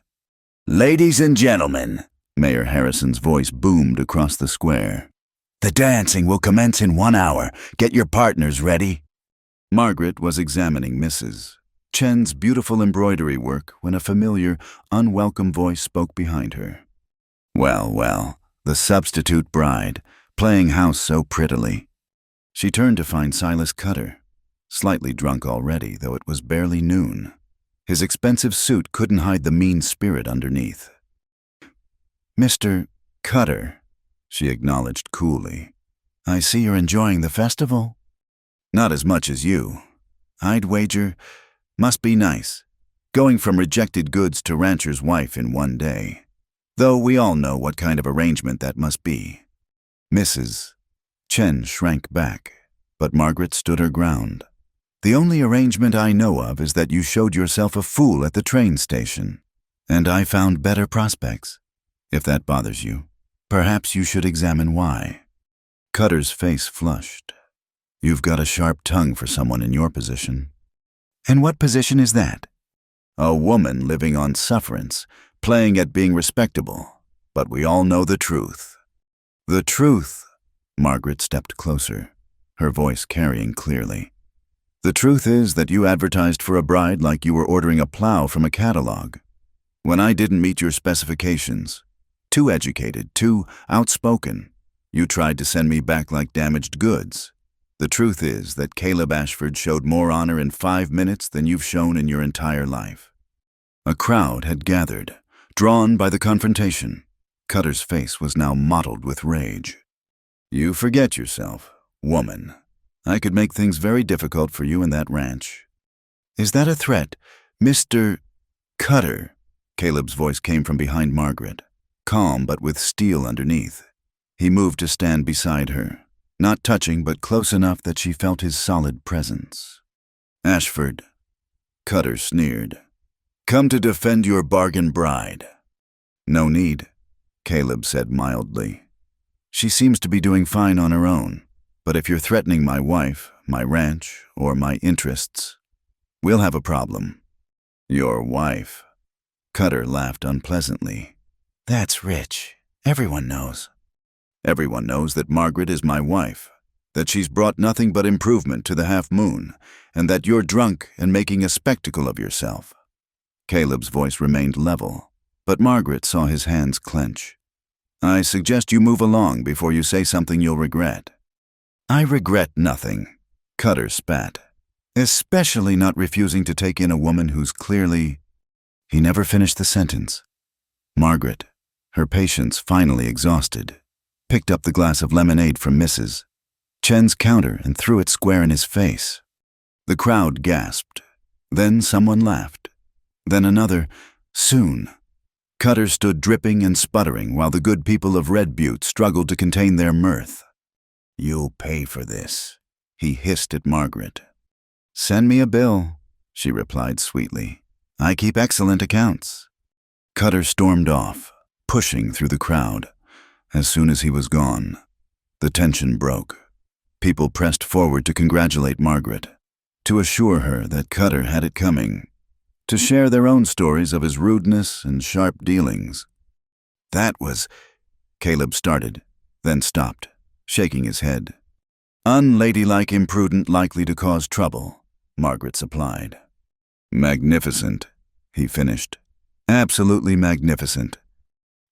Ladies and gentlemen, Mayor Harrison's voice boomed across the square. The dancing will commence in 1 hour. Get your partners ready. Margaret was examining Mrs. Chen's beautiful embroidery work when a familiar, unwelcome voice spoke behind her. Well, well, the substitute bride, playing house so prettily. She turned to find Silas Cutter, slightly drunk already, though it was barely noon. His expensive suit couldn't hide the mean spirit underneath. Mr. Cutter, she acknowledged coolly. I see you're enjoying the festival. Not as much as you. I'd wager, must be nice, going from rejected goods to rancher's wife in 1 day. Though we all know what kind of arrangement that must be. Mrs. Chen shrank back, but Margaret stood her ground. The only arrangement I know of is that you showed yourself a fool at the train station, and I found better prospects. If that bothers you, perhaps you should examine why. Cutter's face flushed. You've got a sharp tongue for someone in your position. And what position is that? A woman living on sufferance, playing at being respectable, but we all know the truth. The truth, Margaret stepped closer, her voice carrying clearly. The truth is that you advertised for a bride like you were ordering a plow from a catalog. When I didn't meet your specifications, too educated, too outspoken, you tried to send me back like damaged goods. The truth is that Caleb Ashford showed more honor in 5 minutes than you've shown in your entire life. A crowd had gathered, drawn by the confrontation. Cutter's face was now mottled with rage. You forget yourself, woman. I could make things very difficult for you in that ranch. Is that a threat, Mr. Cutter? Caleb's voice came from behind Margaret, calm but with steel underneath. He moved to stand beside her, not touching but close enough that she felt his solid presence. Ashford, Cutter sneered. Come to defend your bargain bride. No need, Caleb said mildly. She seems to be doing fine on her own. But if you're threatening my wife, my ranch, or my interests, we'll have a problem. Your wife. Cutter laughed unpleasantly. That's rich. Everyone knows. Everyone knows that Margaret is my wife, that she's brought nothing but improvement to the Half Moon, and that you're drunk and making a spectacle of yourself. Caleb's voice remained level, but Margaret saw his hands clench. I suggest you move along before you say something you'll regret. I regret nothing, Cutter spat, especially not refusing to take in a woman who's clearly... He never finished the sentence. Margaret, her patience finally exhausted, picked up the glass of lemonade from Mrs. Chen's counter and threw it square in his face. The crowd gasped. Then someone laughed. Then another, soon. Cutter stood dripping and sputtering while the good people of Red Butte struggled to contain their mirth. "You'll pay for this," he hissed at Margaret. "Send me a bill," she replied sweetly. "I keep excellent accounts." Cutter stormed off, pushing through the crowd. As soon as he was gone, the tension broke. People pressed forward to congratulate Margaret, to assure her that Cutter had it coming, to share their own stories of his rudeness and sharp dealings. "That was—" Caleb started, then stopped, shaking his head. "Unladylike, imprudent, likely to cause trouble," Margaret supplied. "Magnificent," he finished. "Absolutely magnificent."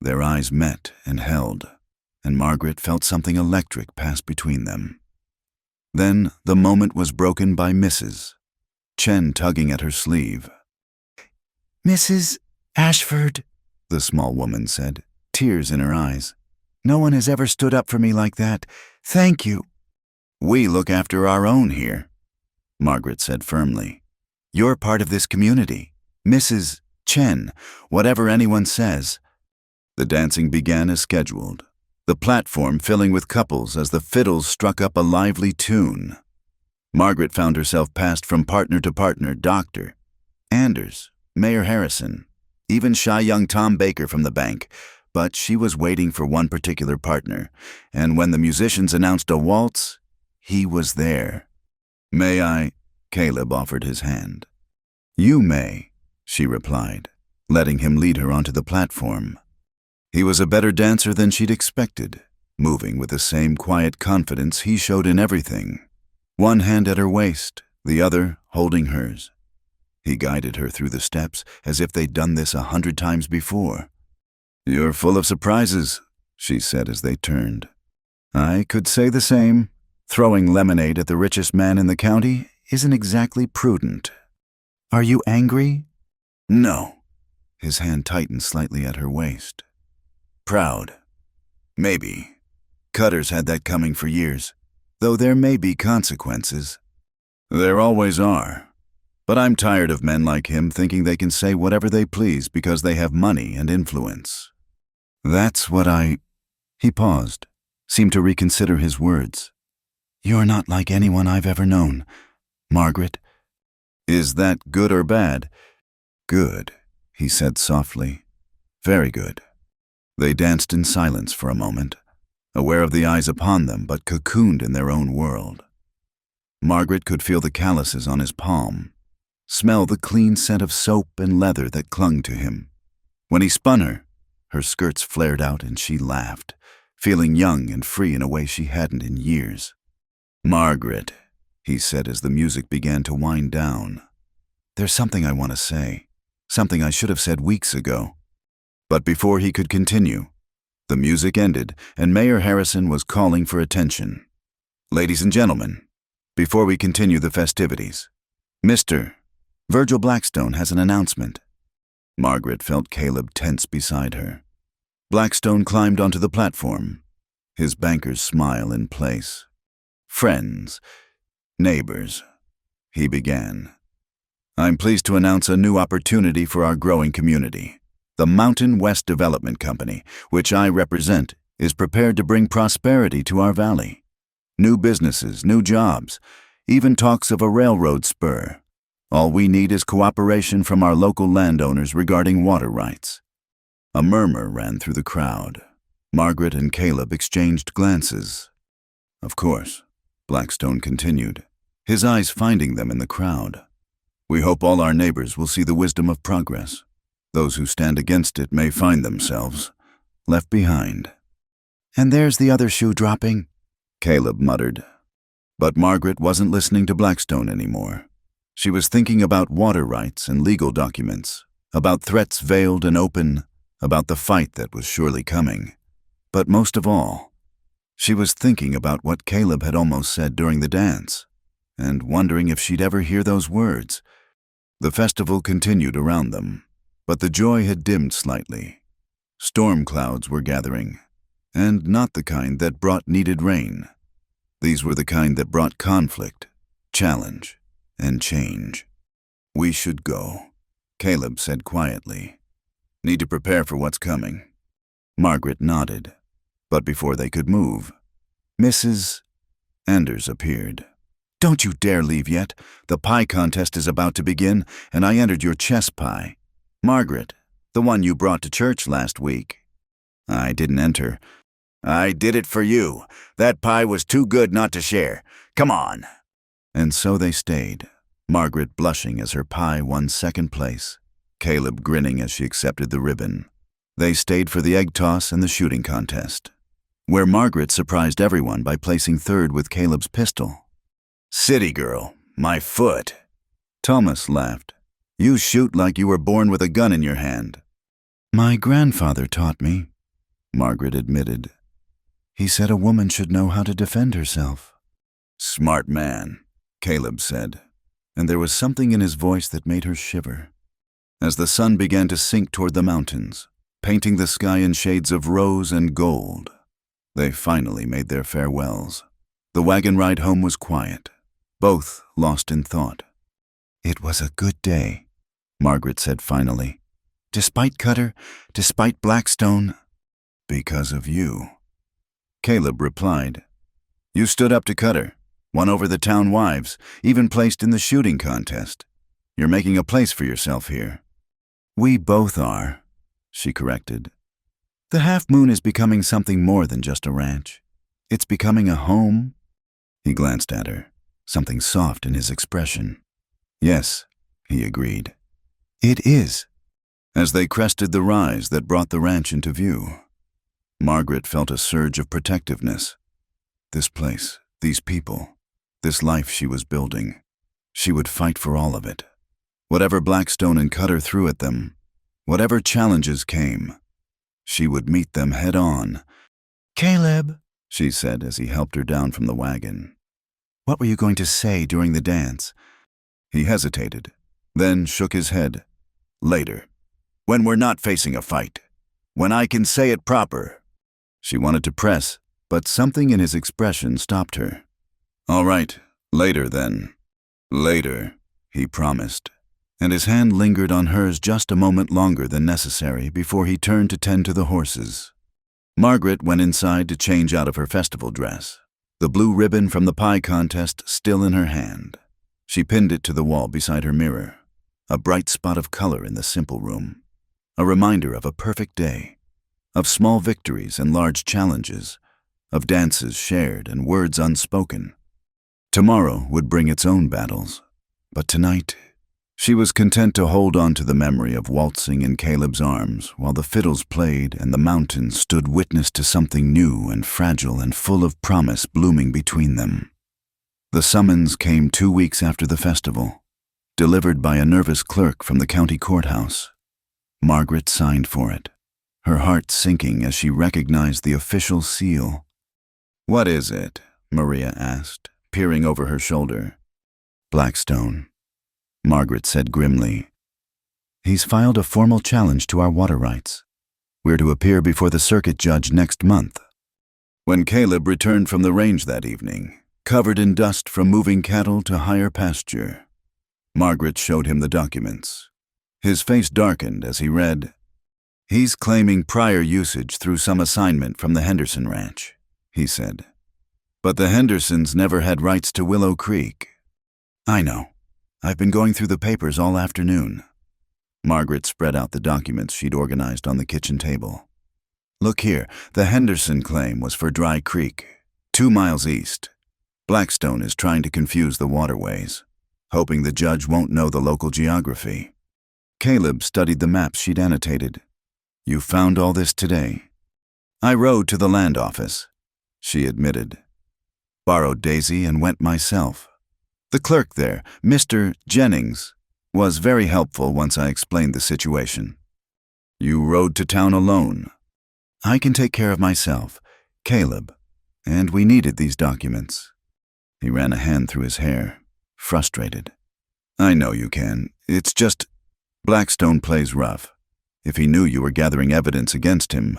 Their eyes met and held, and Margaret felt something electric pass between them. Then the moment was broken by Mrs. Chen tugging at her sleeve. "Mrs. Ashford," the small woman said, tears in her eyes. "No one has ever stood up for me like that. Thank you." "We look after our own here," Margaret said firmly. "You're part of this community. Mrs. Chen, whatever anyone says." The dancing began as scheduled, the platform filling with couples as the fiddles struck up a lively tune. Margaret found herself passed from partner to partner, Dr. Anders, Mayor Harrison, even shy young Tom Baker from the bank, but she was waiting for one particular partner, and when the musicians announced a waltz, he was there. "May I?" Caleb offered his hand. "You may," she replied, letting him lead her onto the platform. He was a better dancer than she'd expected, moving with the same quiet confidence he showed in everything, one hand at her waist, the other holding hers. He guided her through the steps as if they'd done this 100 times before. "You're full of surprises," she said as they turned. "I could say the same. Throwing lemonade at the richest man in the county isn't exactly prudent." "Are you angry?" "No." His hand tightened slightly at her waist. "Proud. Maybe. Cutter's had that coming for years, though there may be consequences." "There always are. But I'm tired of men like him thinking they can say whatever they please because they have money and influence." "That's what I—" He paused, seemed to reconsider his words. "You're not like anyone I've ever known, Margaret." "Is that good or bad?" "Good," he said softly. "Very good." They danced in silence for a moment, aware of the eyes upon them but cocooned in their own world. Margaret could feel the calluses on his palm, smell the clean scent of soap and leather that clung to him. When he spun her, her skirts flared out and she laughed, feeling young and free in a way she hadn't in years. "Margaret," he said as the music began to wind down. "There's something I want to say, something I should have said weeks ago." But before he could continue, the music ended and Mayor Harrison was calling for attention. "Ladies and gentlemen, before we continue the festivities, Mr. Virgil Blackstone has an announcement." Margaret felt Caleb tense beside her. Blackstone climbed onto the platform, his banker's smile in place. "Friends, neighbors," he began. "I'm pleased to announce a new opportunity for our growing community. The Mountain West Development Company, which I represent, is prepared to bring prosperity to our valley. New businesses, new jobs, even talks of a railroad spur. All we need is cooperation from our local landowners regarding water rights." A murmur ran through the crowd. Margaret and Caleb exchanged glances. "Of course," Blackstone continued, his eyes finding them in the crowd. "We hope all our neighbors will see the wisdom of progress. Those who stand against it may find themselves left behind." "And there's the other shoe dropping," Caleb muttered. But Margaret wasn't listening to Blackstone anymore. She was thinking about water rights and legal documents, about threats veiled and open, about the fight that was surely coming. But most of all, she was thinking about what Caleb had almost said during the dance, and wondering if she'd ever hear those words. The festival continued around them. But the joy had dimmed slightly. Storm clouds were gathering, and not the kind that brought needed rain. These were the kind that brought conflict, challenge, and change. "We should go," Caleb said quietly. "Need to prepare for what's coming." Margaret nodded, but before they could move, Mrs. Anders appeared. "Don't you dare leave yet. The pie contest is about to begin, and I entered your chess pie. Margaret, the one you brought to church last week." "I didn't enter." "I did it for you. That pie was too good not to share. Come on." And so they stayed, Margaret blushing as her pie won second place, Caleb grinning as she accepted the ribbon. They stayed for the egg toss and the shooting contest, where Margaret surprised everyone by placing third with Caleb's pistol. "City girl, my foot." Thomas laughed. "You shoot like you were born with a gun in your hand." "My grandfather taught me," Margaret admitted. "He said a woman should know how to defend herself." "Smart man," Caleb said, and there was something in his voice that made her shiver. As the sun began to sink toward the mountains, painting the sky in shades of rose and gold, they finally made their farewells. The wagon ride home was quiet, both lost in thought. "It was a good day," Margaret said finally. "Despite Cutter, despite Blackstone, because of you." Caleb replied, "You stood up to Cutter, won over the town wives, even placed in the shooting contest. You're making a place for yourself here." "We both are," she corrected. "The Half Moon is becoming something more than just a ranch. It's becoming a home." He glanced at her, something soft in his expression. "Yes," he agreed. "It is." As they crested the rise that brought the ranch into view, Margaret felt a surge of protectiveness. This place, these people, this life she was building, she would fight for all of it. Whatever Blackstone and Cutter threw at them, whatever challenges came, she would meet them head on. "Caleb," she said as he helped her down from the wagon, "what were you going to say during the dance?" He hesitated, then shook his head. "Later, when we're not facing a fight, when I can say it proper." She wanted to press, but something in his expression stopped her. "All right, later then." "Later," he promised, and his hand lingered on hers just a moment longer than necessary before he turned to tend to the horses. Margaret went inside to change out of her festival dress, the blue ribbon from the pie contest still in her hand. She pinned it to the wall beside her mirror, a bright spot of color in the simple room, a reminder of a perfect day, of small victories and large challenges, of dances shared and words unspoken. Tomorrow would bring its own battles, but tonight she was content to hold on to the memory of waltzing in Caleb's arms while the fiddles played and the mountains stood witness to something new and fragile and full of promise blooming between them. The summons came 2 weeks after the festival, delivered by a nervous clerk from the county courthouse. Margaret signed for it, her heart sinking as she recognized the official seal. "What is it?" Maria asked, peering over her shoulder. "Blackstone," Margaret said grimly. "He's filed a formal challenge to our water rights. We're to appear before the circuit judge next month." When Caleb returned from the range that evening, covered in dust from moving cattle to higher pasture, Margaret showed him the documents. His face darkened as he read, "He's claiming prior usage through some assignment from the Henderson Ranch," he said. "But the Hendersons never had rights to Willow Creek." "I know. I've been going through the papers all afternoon." Margaret spread out the documents she'd organized on the kitchen table. "Look here, the Henderson claim was for Dry Creek, 2 miles east. Blackstone is trying to confuse the waterways, hoping the judge won't know the local geography." Caleb studied the maps she'd annotated. "You found all this today?" "I rode to the land office," she admitted. "Borrowed Daisy and went myself. The clerk there, Mr. Jennings, was very helpful once I explained the situation." "You rode to town alone?" "I can take care of myself, Caleb, and we needed these documents." He ran a hand through his hair, frustrated. "I know you can. It's just Blackstone plays rough. if he knew you were gathering evidence against him.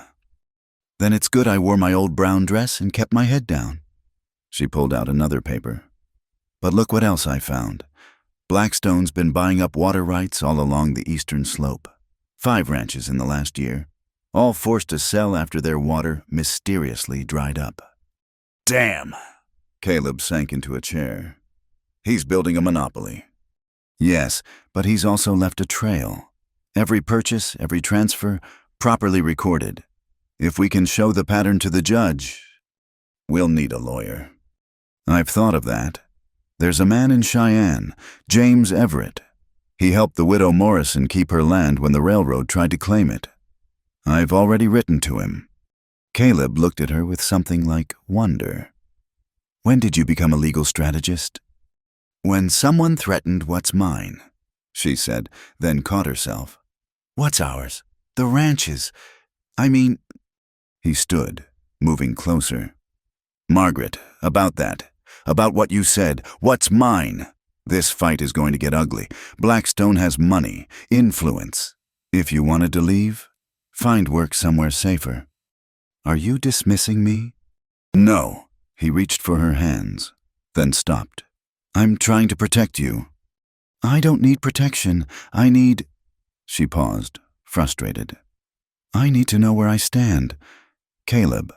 Then it's good I wore my old brown dress and kept my head down. She pulled out another paper. But look what else I found. Blackstone's been buying up water rights all along the eastern slope. 5 ranches in the last year, all forced to sell after their water mysteriously dried up. Damn! Caleb sank into a chair. He's building a monopoly. Yes, but he's also left a trail. Every purchase, every transfer, properly recorded. If we can show the pattern to the judge, we'll need a lawyer. I've thought of that. There's a man in Cheyenne, James Everett. He helped the widow Morrison keep her land when the railroad tried to claim it. I've already written to him. Caleb looked at her with something like wonder. When did you become a legal strategist? When someone threatened what's mine, she said, then caught herself. What's ours? The ranches. I mean... He stood, moving closer. Margaret, about that. About what you said. What's mine? This fight is going to get ugly. Blackstone has money, influence. If you wanted to leave, find work somewhere safer. Are you dismissing me? No. He reached for her hands, then stopped. I'm trying to protect you. I don't need protection. I need... She paused, frustrated. I need to know where I stand. Caleb,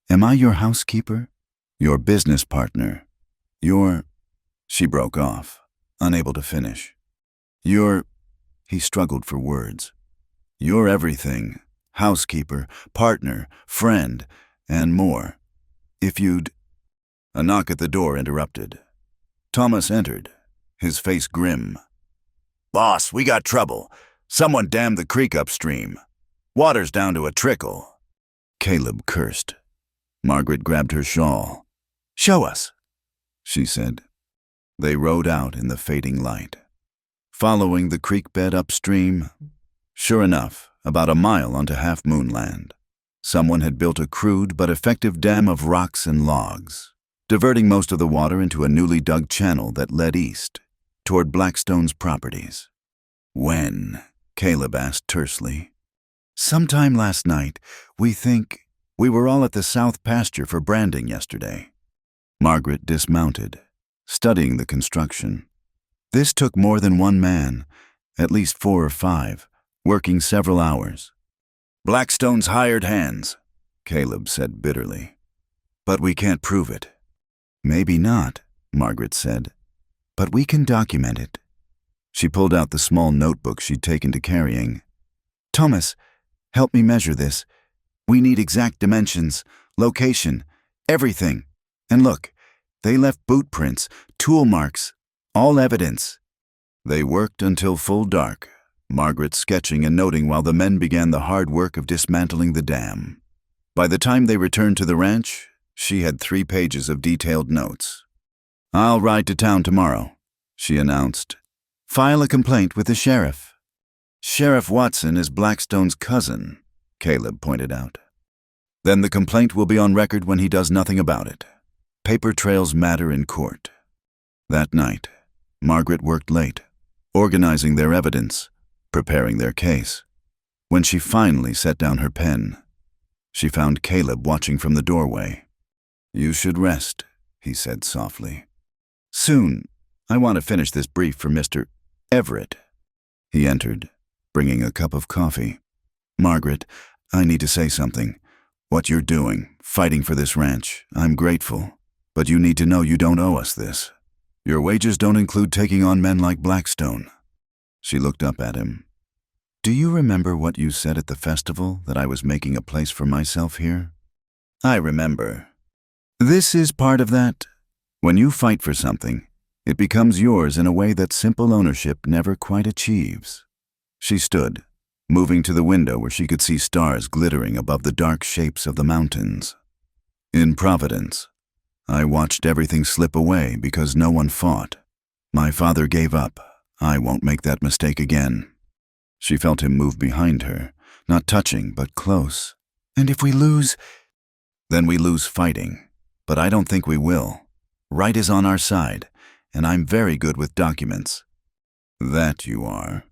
am I your housekeeper? Your business partner. Your... She broke off, unable to finish. He struggled for words. You're everything. Housekeeper, partner, friend, and more. If you'd... A knock at the door interrupted. Thomas entered, his face grim. Boss, we got trouble. Someone dammed the creek upstream. Water's down to a trickle. Caleb cursed. Margaret grabbed her shawl. Show us, she said. They rode out in the fading light. Following the creek bed upstream, sure enough, about a mile onto Half Moon Land, someone had built a crude but effective dam of rocks and logs, diverting most of the water into a newly dug channel that led east, toward Blackstone's properties. When? Caleb asked tersely. Sometime last night. We think... We were all at the south pasture for branding yesterday. Margaret dismounted, studying the construction. This took more than one man, at least 4 or 5, working several hours. Blackstone's hired hands, Caleb said bitterly. But we can't prove it. Maybe not, Margaret said, but we can document it. She pulled out the small notebook she'd taken to carrying. Thomas, help me measure this. We need exact dimensions, location, everything. And look, they left boot prints, tool marks, all evidence. They worked until full dark, Margaret sketching and noting while the men began the hard work of dismantling the dam. By the time they returned to the ranch, she had 3 pages of detailed notes. I'll ride to town tomorrow, she announced. File a complaint with the sheriff. Sheriff Watson is Blackstone's cousin, Caleb pointed out. Then the complaint will be on record when he does nothing about it. Paper trails matter in court. That night, Margaret worked late, organizing their evidence, preparing their case. When she finally set down her pen, she found Caleb watching from the doorway. You should rest, he said softly. Soon, I want to finish this brief for Mr. Everett. He entered, bringing a cup of coffee. Margaret, I need to say something. What you're doing, fighting for this ranch, I'm grateful. But you need to know you don't owe us this. Your wages don't include taking on men like Blackstone. She looked up at him. Do you remember what you said at the festival, that I was making a place for myself here? I remember. This is part of that. When you fight for something, it becomes yours in a way that simple ownership never quite achieves. She stood, moving to the window where she could see stars glittering above the dark shapes of the mountains. In Providence, I watched everything slip away because no one fought. My father gave up. I won't make that mistake again. She felt him move behind her, not touching, but close. And if we lose? Then we lose fighting. But I don't think we will. Right is on our side, and I'm very good with documents. That you are.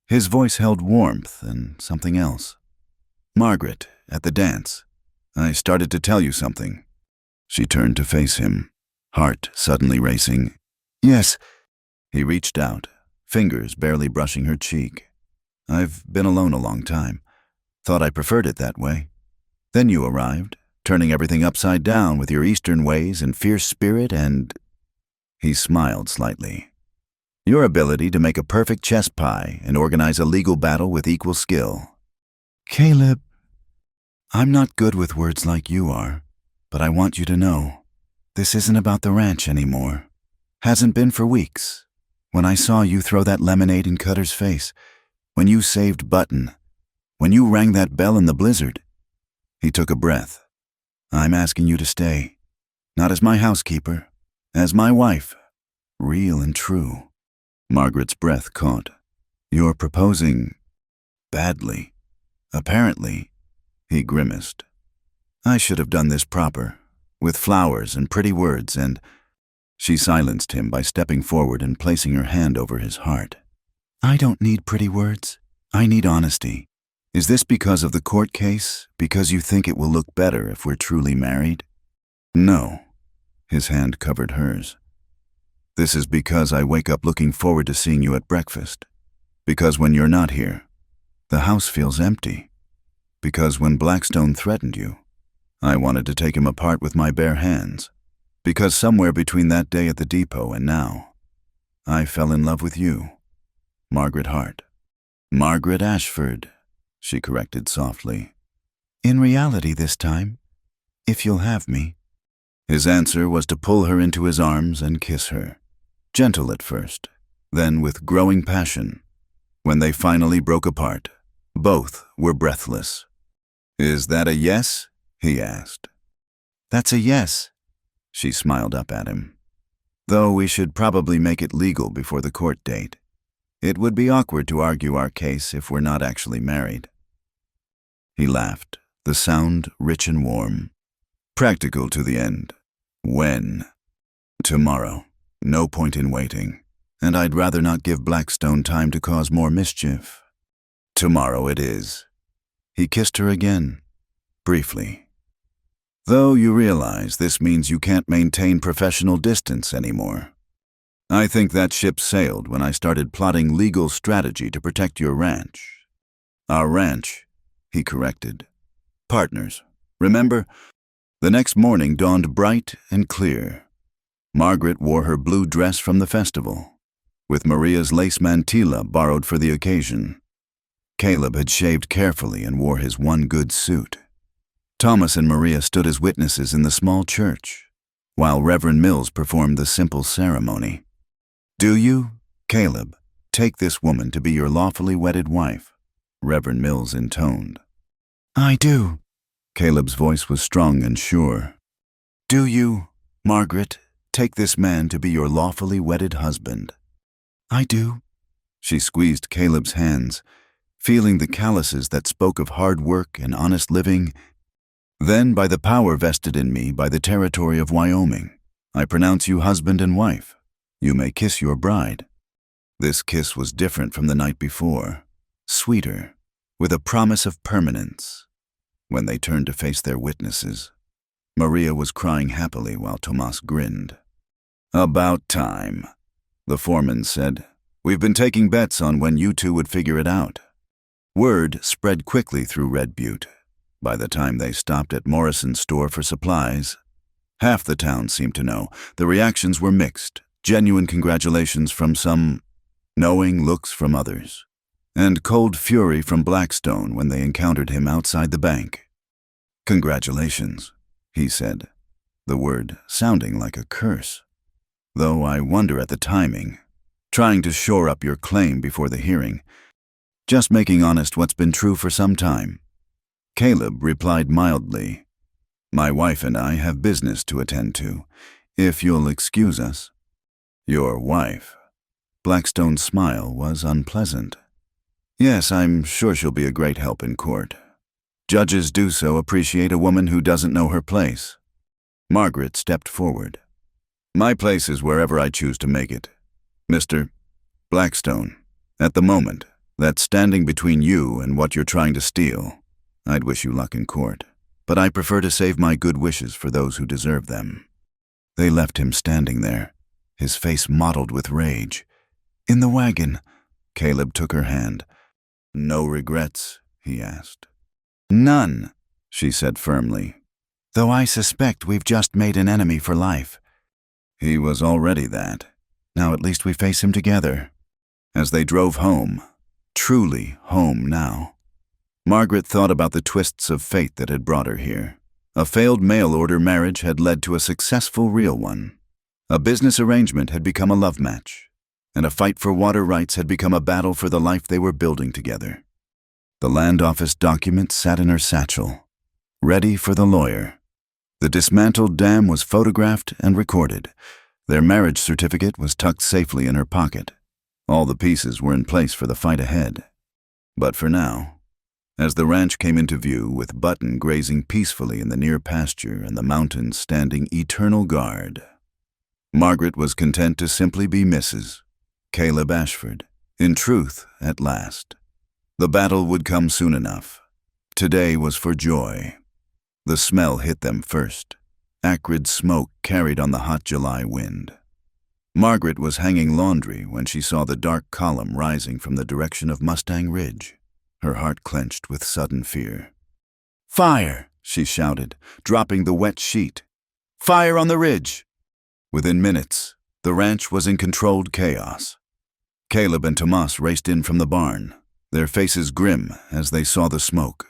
His voice held warmth and something else. "Margaret, at the dance, I started to tell you something." She turned to face him, heart suddenly racing. "Yes." He reached out, fingers barely brushing her cheek. "I've been alone a long time. Thought I preferred it that way. Then you arrived, turning everything upside down with your Eastern ways and fierce spirit and—" He smiled slightly. "Your ability to make a perfect chess pie and organize a legal battle with equal skill." "Caleb, I'm not good with words like you are, but I want you to know, this isn't about the ranch anymore. Hasn't been for weeks. When I saw you throw that lemonade in Cutter's face, when you saved Button, when you rang that bell in the blizzard." He took a breath. "I'm asking you to stay, not as my housekeeper, as my wife, real and true." Margaret's breath caught. "You're proposing badly, apparently." He grimaced. "I should have done this proper, with flowers and pretty words and—" She silenced him by stepping forward and placing her hand over his heart. "I don't need pretty words. I need honesty. Is this because of the court case? Because you think it will look better if we're truly married?" "No." His hand covered hers. "This is because I wake up looking forward to seeing you at breakfast. Because when you're not here, the house feels empty. Because when Blackstone threatened you, I wanted to take him apart with my bare hands. Because somewhere between that day at the depot and now, I fell in love with you, Margaret Hart." "Margaret Ashford," she corrected softly. "In reality this time, if you'll have me." His answer was to pull her into his arms and kiss her, gentle at first, then with growing passion. When they finally broke apart, both were breathless. "Is that a yes?" he asked. "That's a yes." She smiled up at him. "Though we should probably make it legal before the court date. It would be awkward to argue our case if we're not actually married." He laughed, the sound rich and warm. "Practical to the end. When?" "Tomorrow. No point in waiting. And I'd rather not give Blackstone time to cause more mischief." "Tomorrow it is." He kissed her again, briefly. "Though you realize this means you can't maintain professional distance anymore. I think that ship sailed when I started plotting legal strategy to protect your ranch." "Our ranch," he corrected. "Partners. Remember?" The next morning dawned bright and clear. Margaret wore her blue dress from the festival, with Maria's lace mantilla borrowed for the occasion. Caleb had shaved carefully and wore his one good suit. Thomas and Maria stood as witnesses in the small church, while Reverend Mills performed the simple ceremony. "Do you, Caleb, take this woman to be your lawfully wedded wife?" Reverend Mills intoned. "I do." Caleb's voice was strong and sure. "Do you, Margaret, take this man to be your lawfully wedded husband?" "I do." She squeezed Caleb's hands, feeling the calluses that spoke of hard work and honest living. "Then, by the power vested in me by the territory of Wyoming, I pronounce you husband and wife. You may kiss your bride." This kiss was different from the night before, sweeter, with a promise of permanence. When they turned to face their witnesses, Maria was crying happily while Tomas grinned. "About time," the foreman said. "We've been taking bets on when you two would figure it out." Word spread quickly through Red Butte. By the time they stopped at Morrison's store for supplies, half the town seemed to know. The reactions were mixed, genuine congratulations from some, knowing looks from others, and cold fury from Blackstone when they encountered him outside the bank. "Congratulations," he said, the word sounding like a curse. "Though I wonder at the timing, trying to shore up your claim before the hearing. Just making honest what's been true for some time." Caleb replied mildly, "My wife and I have business to attend to, if you'll excuse us." "Your wife?" Blackstone's smile was unpleasant. "Yes, I'm sure she'll be a great help in court. Judges do so appreciate a woman who doesn't know her place." Margaret stepped forward. "My place is wherever I choose to make it. Mr. Blackstone, at the moment, That's standing between you and what you're trying to steal. I'd wish you luck in court, but I prefer to save my good wishes for those who deserve them." They left him standing there, his face mottled with rage. "In the wagon." Caleb took her hand. "No regrets?" he asked. "None," she said firmly. "Though I suspect we've just made an enemy for life." He was already that. Now at least we face him together. As they drove home, truly home now, Margaret thought about the twists of fate that had brought her here. A failed mail-order marriage had led to a successful real one. A business arrangement had become a love match, and a fight for water rights had become a battle for the life they were building together. The land office document sat in her satchel, ready for the lawyer. The dismantled dam was photographed and recorded. Their marriage certificate was tucked safely in her pocket. All the pieces were in place for the fight ahead. But for now, as the ranch came into view with Button grazing peacefully in the near pasture and the mountains standing eternal guard, Margaret was content to simply be Mrs. Caleb Ashford. In truth, at last. The battle would come soon enough. Today was for joy. The smell hit them first. Acrid smoke carried on the hot July wind. Margaret was hanging laundry when she saw the dark column rising from the direction of Mustang Ridge. Her heart clenched with sudden fear. "Fire!" she shouted, dropping the wet sheet. "Fire on the ridge!" Within minutes, the ranch was in controlled chaos. Caleb and Tomas raced in from the barn, their faces grim as they saw the smoke.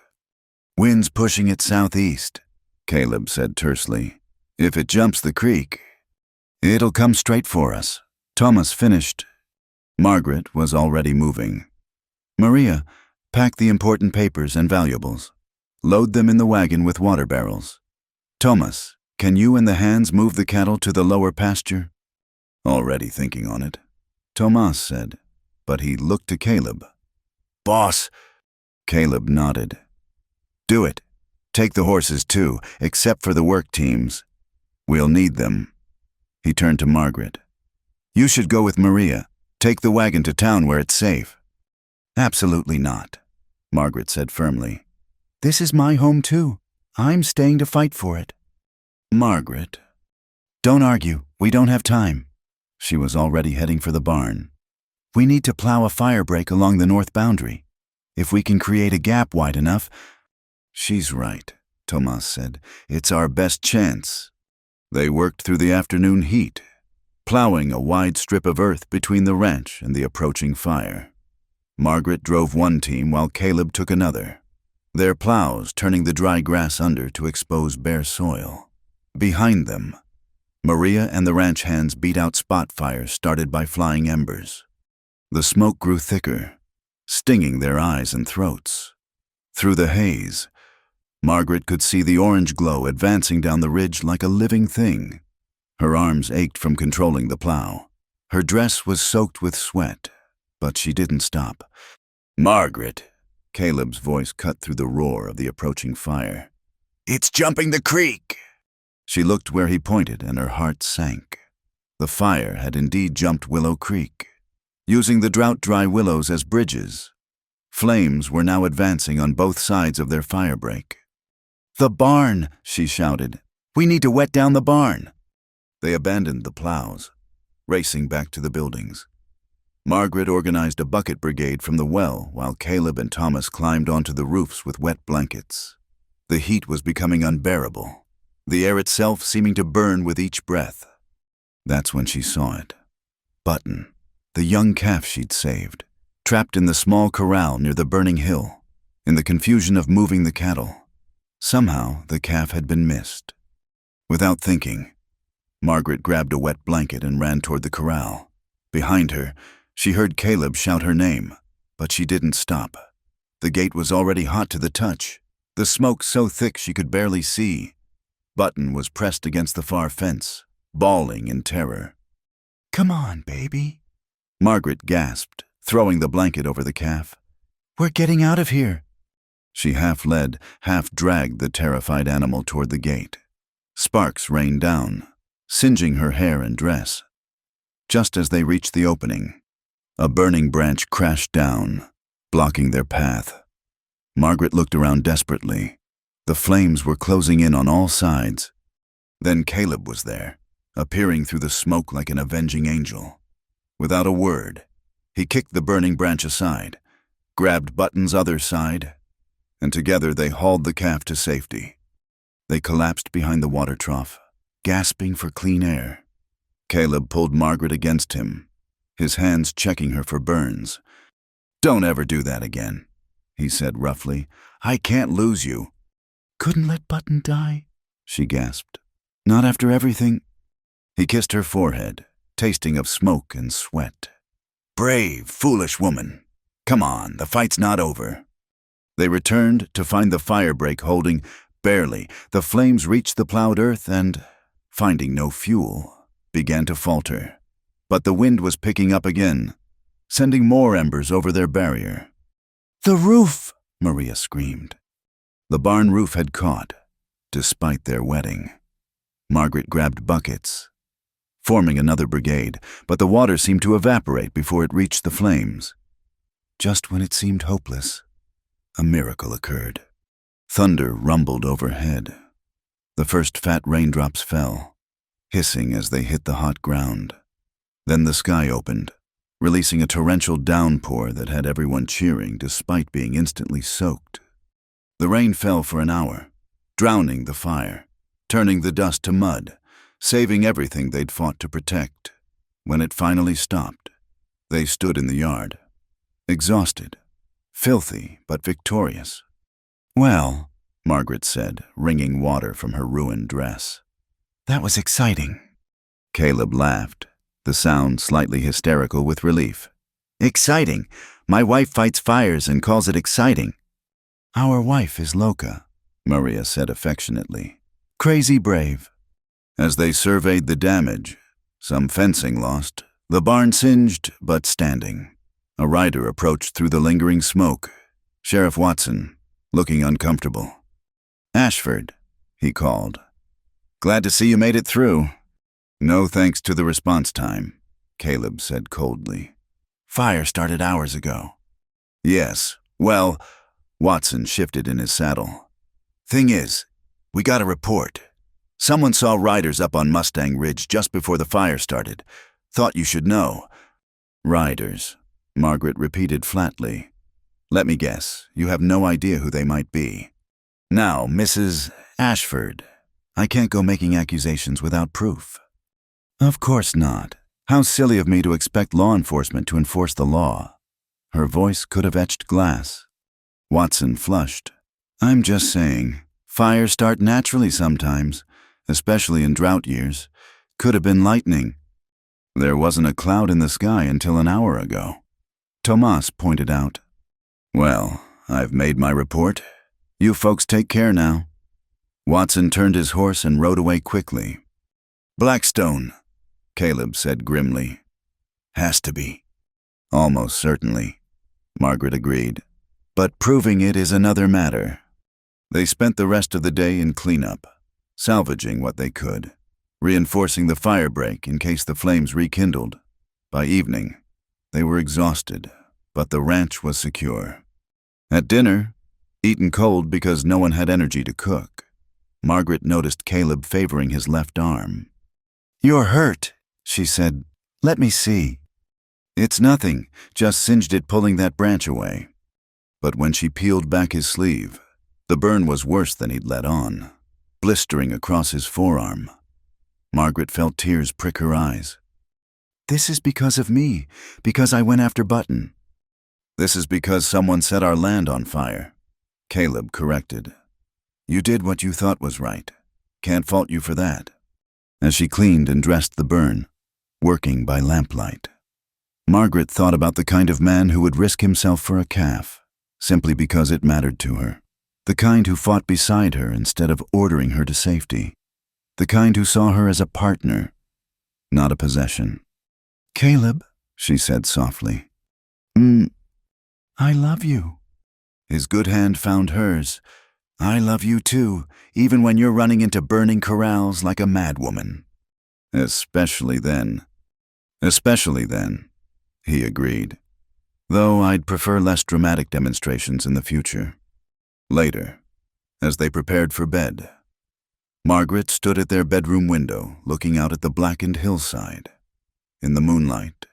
"Wind's pushing it southeast," Caleb said tersely. "If it jumps the creek, it'll come straight for us." Thomas finished. Margaret was already moving. "Maria, pack the important papers and valuables. Load them in the wagon with water barrels. Thomas, can you and the hands move the cattle to the lower pasture?" "Already thinking on it," Tomas said, but he looked to Caleb. "Boss." Caleb nodded. "Do it. Take the horses too, except for the work teams. We'll need them." He turned to Margaret. "You should go with Maria. Take the wagon to town where it's safe." "Absolutely not," Margaret said firmly. "This is my home too. I'm staying to fight for it." "Margaret." "Don't argue. We don't have time." She was already heading for the barn. "We need to plow a fire break along the north boundary. If we can create a gap wide enough—" "She's right," Tomas said. "It's our best chance." They worked through the afternoon heat, plowing a wide strip of earth between the ranch and the approaching fire. Margaret drove one team while Caleb took another, their plows turning the dry grass under to expose bare soil. Behind them, Maria and the ranch hands beat out spot fires started by flying embers. The smoke grew thicker, stinging their eyes and throats. Through the haze, Margaret could see the orange glow advancing down the ridge like a living thing. Her arms ached from controlling the plow. Her dress was soaked with sweat, but she didn't stop. "Margaret," Caleb's voice cut through the roar of the approaching fire. "It's jumping the creek!" She looked where he pointed and her heart sank. The fire had indeed jumped Willow Creek, using the drought-dry willows as bridges. Flames were now advancing on both sides of their fire break. "The barn!" she shouted. "We need to wet down the barn!" They abandoned the plows, racing back to the buildings. Margaret organized a bucket brigade from the well while Caleb and Thomas climbed onto the roofs with wet blankets. The heat was becoming unbearable, the air itself seeming to burn with each breath. That's when she saw it. Button, the young calf she'd saved, trapped in the small corral near the burning hill. In the confusion of moving the cattle, somehow the calf had been missed. Without thinking, Margaret grabbed a wet blanket and ran toward the corral. Behind her, she heard Caleb shout her name, but she didn't stop. The gate was already hot to the touch, the smoke so thick she could barely see. Button was pressed against the far fence, bawling in terror. "Come on, baby," Margaret gasped, throwing the blanket over the calf. "We're getting out of here." She half led, half dragged the terrified animal toward the gate. Sparks rained down, singeing her hair and dress. Just as they reached the opening, a burning branch crashed down, blocking their path. Margaret looked around desperately. The flames were closing in on all sides. Then Caleb was there, appearing through the smoke like an avenging angel. Without a word, he kicked the burning branch aside, grabbed Button's other side, and together they hauled the calf to safety. They collapsed behind the water trough, gasping for clean air. Caleb pulled Margaret against him, his hands checking her for burns. "Don't ever do that again," he said roughly. "I can't lose you." "Couldn't let Button die?" she gasped. "Not after everything." He kissed her forehead, tasting of smoke and sweat. "Brave, foolish woman. Come on, the fight's not over." They returned to find the fire break holding. Barely, the flames reached the plowed earth and, finding no fuel, began to falter. But the wind was picking up again, sending more embers over their barrier. "The roof!" Maria screamed. The barn roof had caught, despite their wetting. Margaret grabbed buckets, forming another brigade, but the water seemed to evaporate before it reached the flames. Just when it seemed hopeless, a miracle occurred. Thunder rumbled overhead. The first fat raindrops fell, hissing as they hit the hot ground. Then the sky opened, releasing a torrential downpour that had everyone cheering despite being instantly soaked. The rain fell for an hour, drowning the fire, turning the dust to mud, saving everything they'd fought to protect. When it finally stopped, they stood in the yard, exhausted, filthy but victorious. "Well," Margaret said, wringing water from her ruined dress. "That was exciting." Caleb laughed, the sound slightly hysterical with relief. "Exciting? My wife fights fires and calls it exciting." "Our wife is Loca," Maria said affectionately. "Crazy brave." As they surveyed the damage, some fencing lost, the barn singed but standing. A rider approached through the lingering smoke. Sheriff Watson, looking uncomfortable. "Ashford," he called. "Glad to see you made it through." "No thanks to the response time," Caleb said coldly. "Fire started hours ago." "Yes, well," Watson shifted in his saddle. "Thing is, we got a report. Someone saw riders up on Mustang Ridge just before the fire started. Thought you should know." "Riders," Margaret repeated flatly. "Let me guess, you have no idea who they might be." "Now, Mrs. Ashford, I can't go making accusations without proof." "Of course not. How silly of me to expect law enforcement to enforce the law." Her voice could have etched glass. Watson flushed. "I'm just saying, fires start naturally sometimes, especially in drought years. Could have been lightning." "There wasn't a cloud in the sky until an hour ago," Tomas pointed out. "Well, I've made my report. You folks take care now." Watson turned his horse and rode away quickly. "Blackstone," Caleb said grimly. "Has to be." "Almost certainly," Margaret agreed. "But proving it is another matter." They spent the rest of the day in cleanup, salvaging what they could, reinforcing the fire break in case the flames rekindled. By evening, they were exhausted, but the ranch was secure. At dinner, eaten cold because no one had energy to cook, Margaret noticed Caleb favoring his left arm. "You're hurt," she said. "Let me see." "It's nothing, just singed it pulling that branch away." But when she peeled back his sleeve, the burn was worse than he'd let on, blistering across his forearm. Margaret felt tears prick her eyes. "This is because of me, because I went after Button." "This is because someone set our land on fire," Caleb corrected. "You did what you thought was right. Can't fault you for that." As she cleaned and dressed the burn, working by lamplight, Margaret thought about the kind of man who would risk himself for a calf, simply because it mattered to her. The kind who fought beside her instead of ordering her to safety. The kind who saw her as a partner, not a possession. "Caleb," she said softly. "I love you." His good hand found hers. "I love you too, even when you're running into burning corrals like a madwoman." Especially then, he agreed. though I'd prefer less dramatic demonstrations in the future. Later, as they prepared for bed, Margaret stood at their bedroom window, looking out at the blackened hillside. In the moonlight,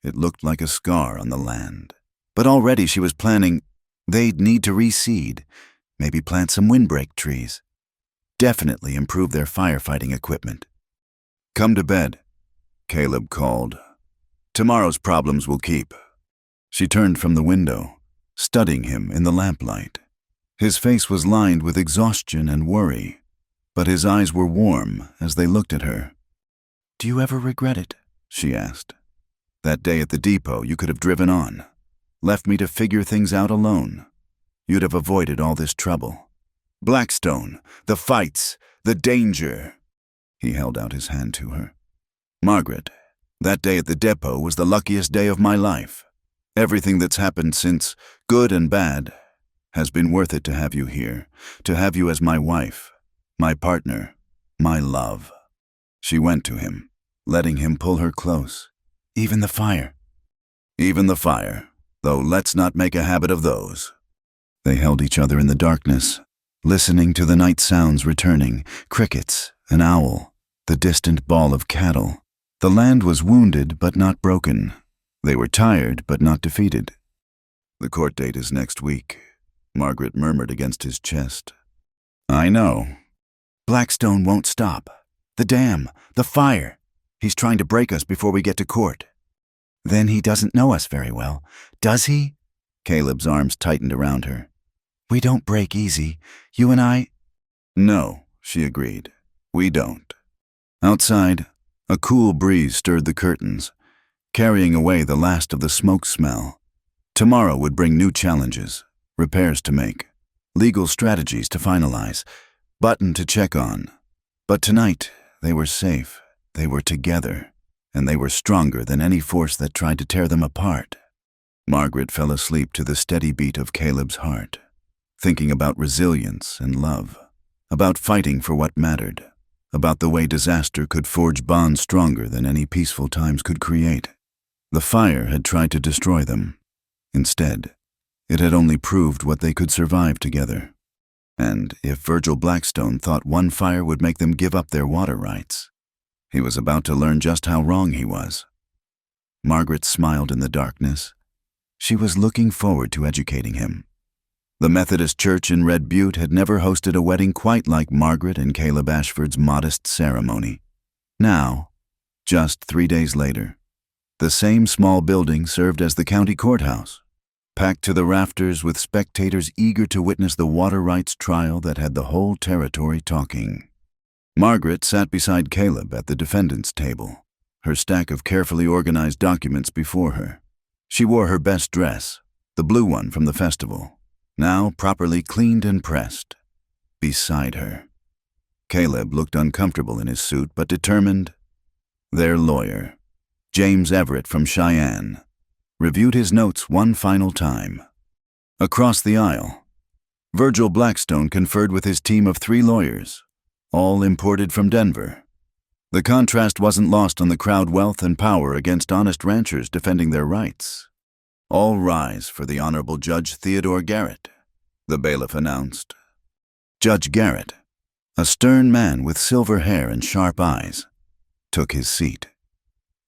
it looked like a scar on the land. But already she was planning they'd need to reseed, maybe plant some windbreak trees. Definitely improve their firefighting equipment. "Come to bed," Caleb called. "Tomorrow's problems will keep." She turned from the window, studying him in the lamplight. His face was lined with exhaustion and worry, but his eyes were warm as they looked at her. "Do you ever regret it?" she asked. "That day at the depot, you could have driven on, left me to figure things out alone. You'd have avoided all this trouble. Blackstone, the fights, the danger." He held out his hand to her. "Margaret, that day at the depot was the luckiest day of my life. Everything that's happened since, good and bad, has been worth it to have you here, to have you as my wife, my partner, my love." She went to him, letting him pull her close. "Even the fire." "Even the fire, though let's not make a habit of those." They held each other in the darkness, listening to the night sounds returning, crickets, an owl, the distant bawl of cattle. The land was wounded but not broken. They were tired but not defeated. "The court date is next week," Margaret murmured against his chest. "I know." "Blackstone won't stop. The dam, the fire. He's trying to break us before we get to court." "Then he doesn't know us very well, does he?" Caleb's arms tightened around her. "We don't break easy. You and I—" "No," she agreed. "We don't." Outside, a cool breeze stirred the curtains, carrying away the last of the smoke smell. Tomorrow would bring new challenges, repairs to make, legal strategies to finalize, Button to check on. But tonight, they were safe, they were together, and they were stronger than any force that tried to tear them apart. Margaret fell asleep to the steady beat of Caleb's heart, thinking about resilience and love, about fighting for what mattered, about the way disaster could forge bonds stronger than any peaceful times could create. The fire had tried to destroy them. Instead, it had only proved what they could survive together. And if Virgil Blackstone thought one fire would make them give up their water rights, he was about to learn just how wrong he was. Margaret smiled in the darkness. She was looking forward to educating him. The Methodist Church in Red Butte had never hosted a wedding quite like Margaret and Caleb Ashford's modest ceremony. Now, just 3 days later, the same small building served as the county courthouse, packed to the rafters with spectators eager to witness the water rights trial that had the whole territory talking. Margaret sat beside Caleb at the defendant's table, her stack of carefully organized documents before her. She wore her best dress, the blue one from the festival, now properly cleaned and pressed. Beside her, Caleb looked uncomfortable in his suit but determined. Their lawyer, James Everett from Cheyenne, reviewed his notes one final time. Across the aisle, Virgil Blackstone conferred with his team of 3 lawyers, all imported from Denver. The contrast wasn't lost on the crowd wealth and power against honest ranchers defending their rights. "All rise for the Honorable Judge Theodore Garrett," the bailiff announced. Judge Garrett, a stern man with silver hair and sharp eyes, took his seat.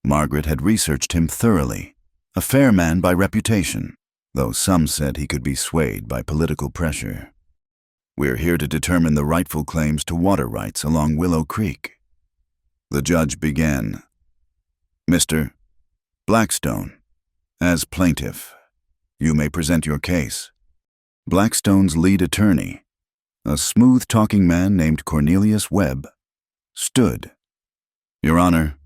Margaret had researched him thoroughly, a fair man by reputation, though some said he could be swayed by political pressure. "We're here to determine the rightful claims to water rights along Willow Creek." The judge began. "Mr. Blackstone, as plaintiff, you may present your case." Blackstone's lead attorney, a smooth-talking man named Cornelius Webb, stood. "Your Honor,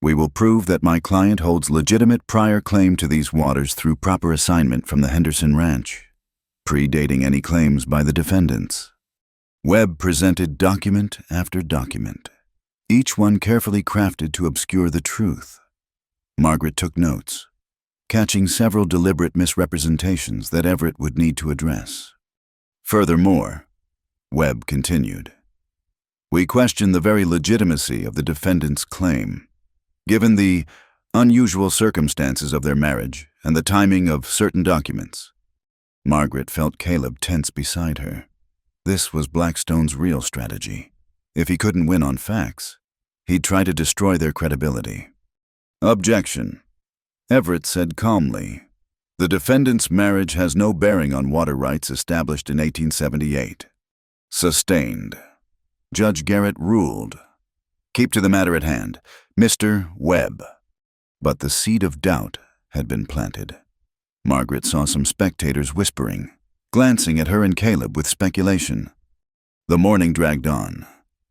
we will prove that my client holds legitimate prior claim to these waters through proper assignment from the Henderson Ranch, predating any claims by the defendants." Webb presented document after document, each one carefully crafted to obscure the truth. Margaret took notes, catching several deliberate misrepresentations that Everett would need to address. Furthermore, Webb continued, "We question the very legitimacy of the defendant's claim. Given the unusual circumstances of their marriage and the timing of certain documents. Margaret felt Caleb tense beside her. This was Blackstone's real strategy. If he couldn't win on facts, he'd try to destroy their credibility. Objection. Everett said calmly, "The defendant's marriage has no bearing on water rights established in 1878. Sustained. Judge Garrett ruled. Keep to the matter at hand, Mr. Webb." But the seed of doubt had been planted. Margaret saw some spectators whispering, glancing at her and Caleb with speculation. The morning dragged on,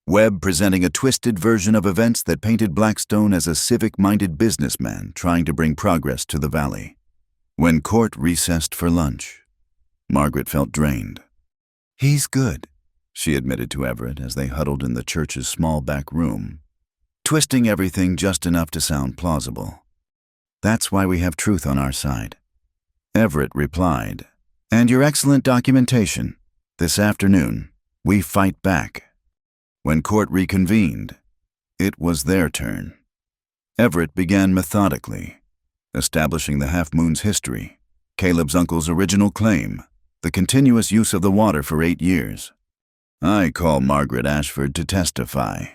Webb presenting a twisted version of events that painted Blackstone as a civic-minded businessman trying to bring progress to the valley. When court recessed for lunch, Margaret felt drained. "He's good," she admitted to Everett as they huddled in the church's small back room, twisting everything just enough to sound plausible. "That's why we have truth on our side." Everett replied, "And your excellent documentation. This afternoon, we fight back." When court reconvened, it was their turn. Everett began methodically, establishing the half-moon's history, Caleb's uncle's original claim, the continuous use of the water for 8 years. "I call Margaret Ashford to testify,"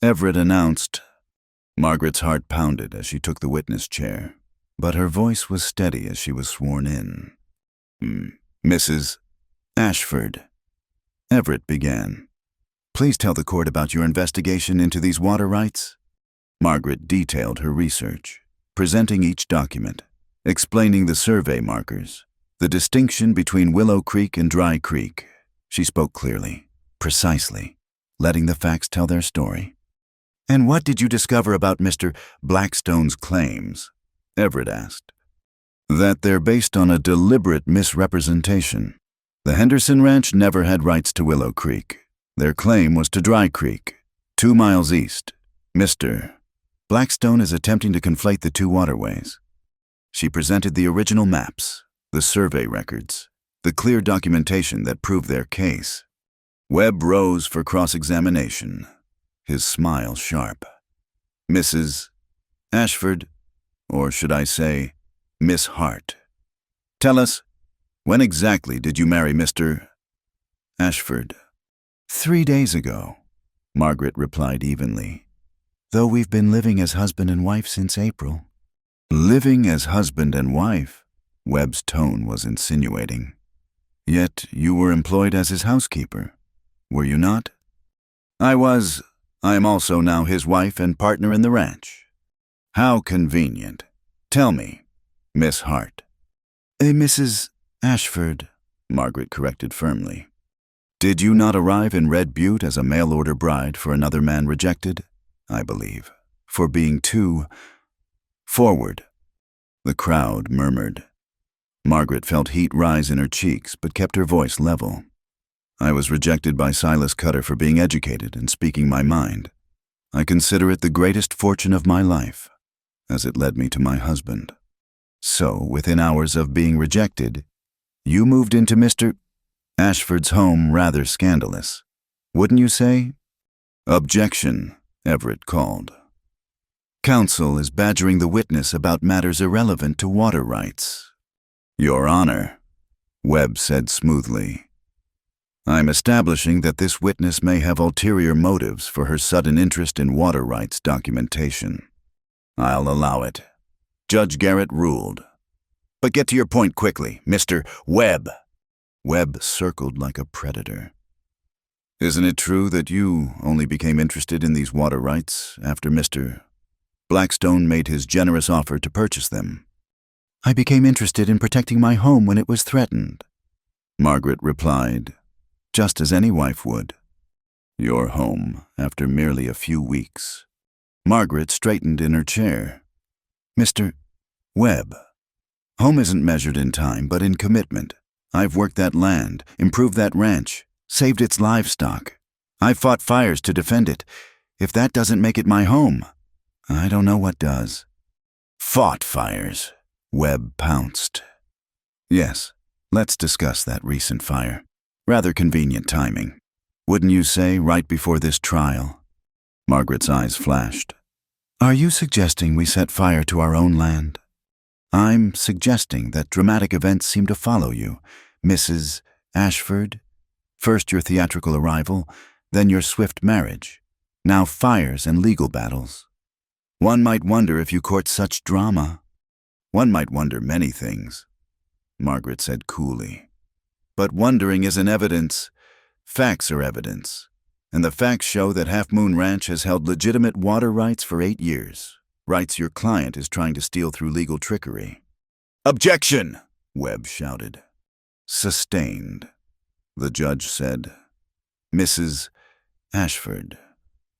Everett announced. Margaret's heart pounded as she took the witness chair, but her voice was steady as she was sworn in. "Mrs. Ashford," Everett began, "please tell the court about your investigation into these water rights." Margaret detailed her research, presenting each document, explaining the survey markers, the distinction between Willow Creek and Dry Creek. She spoke clearly, precisely, letting the facts tell their story. "And what did you discover about Mr. Blackstone's claims?" Everett asked. "That they're based on a deliberate misrepresentation. The Henderson Ranch never had rights to Willow Creek. Their claim was to Dry Creek, 2 miles east. Mr. Blackstone is attempting to conflate the two waterways." She presented the original maps, the survey records, the clear documentation that proved their case. Webb rose for cross-examination, his smile sharp. "Mrs. Ashford, or should I say, Miss Hart, tell us, when exactly did you marry Mr. Ashford?" 3 days ago, Margaret replied evenly, "though we've been living as husband and wife since April." "Living as husband and wife?" Webb's tone was insinuating. "Yet you were employed as his housekeeper, were you not?" "I was. I am also now his wife and partner in the ranch." "How convenient. Tell me, Miss Hart." "Mrs. Ashford," Margaret corrected firmly. "Did you not arrive in Red Butte as a mail-order bride for another man rejected, I believe, for being too forward?" The crowd murmured. Margaret felt heat rise in her cheeks but kept her voice level. "I was rejected by Silas Cutter for being educated and speaking my mind. I consider it the greatest fortune of my life, as it led me to my husband. So, within hours of being rejected, you moved into Mr. Ashford's home, rather scandalous, wouldn't you say?" "Objection," Everett called. "Counsel is badgering the witness about matters irrelevant to water rights." "Your Honor," Webb said smoothly, "I'm establishing that this witness may have ulterior motives for her sudden interest in water rights documentation. I'll allow it. Judge Garrett ruled. But get to your point quickly, Mr. Webb." Webb circled like a predator. "Isn't it true that you only became interested in these water rights after Mr. Blackstone made his generous offer to purchase them?" "I became interested in protecting my home when it was threatened," Margaret replied, just as any wife would. "Your home after merely a few weeks." Margaret straightened in her chair. "Mr. Webb, home isn't measured in time, but in commitment. I've worked that land, improved that ranch, saved its livestock. I've fought fires to defend it. If that doesn't make it my home, I don't know what does." "Fought fires," Webb pounced. "Yes, let's discuss that recent fire. Rather convenient timing. Wouldn't you say, right before this trial?" Margaret's eyes flashed. "Are you suggesting we set fire to our own land?" I'm suggesting that dramatic events seem to follow you, Mrs. Ashford. First your theatrical arrival, then your swift marriage. Now fires and legal battles. One might wonder if you court such drama. One might wonder many things, Margaret said coolly. But wondering isn't evidence. Facts are evidence. And the facts show that Half Moon Ranch has held legitimate water rights for 8 years. Rights your client is trying to steal through legal trickery. Objection! Webb shouted. Sustained, the judge said. Mrs. Ashford,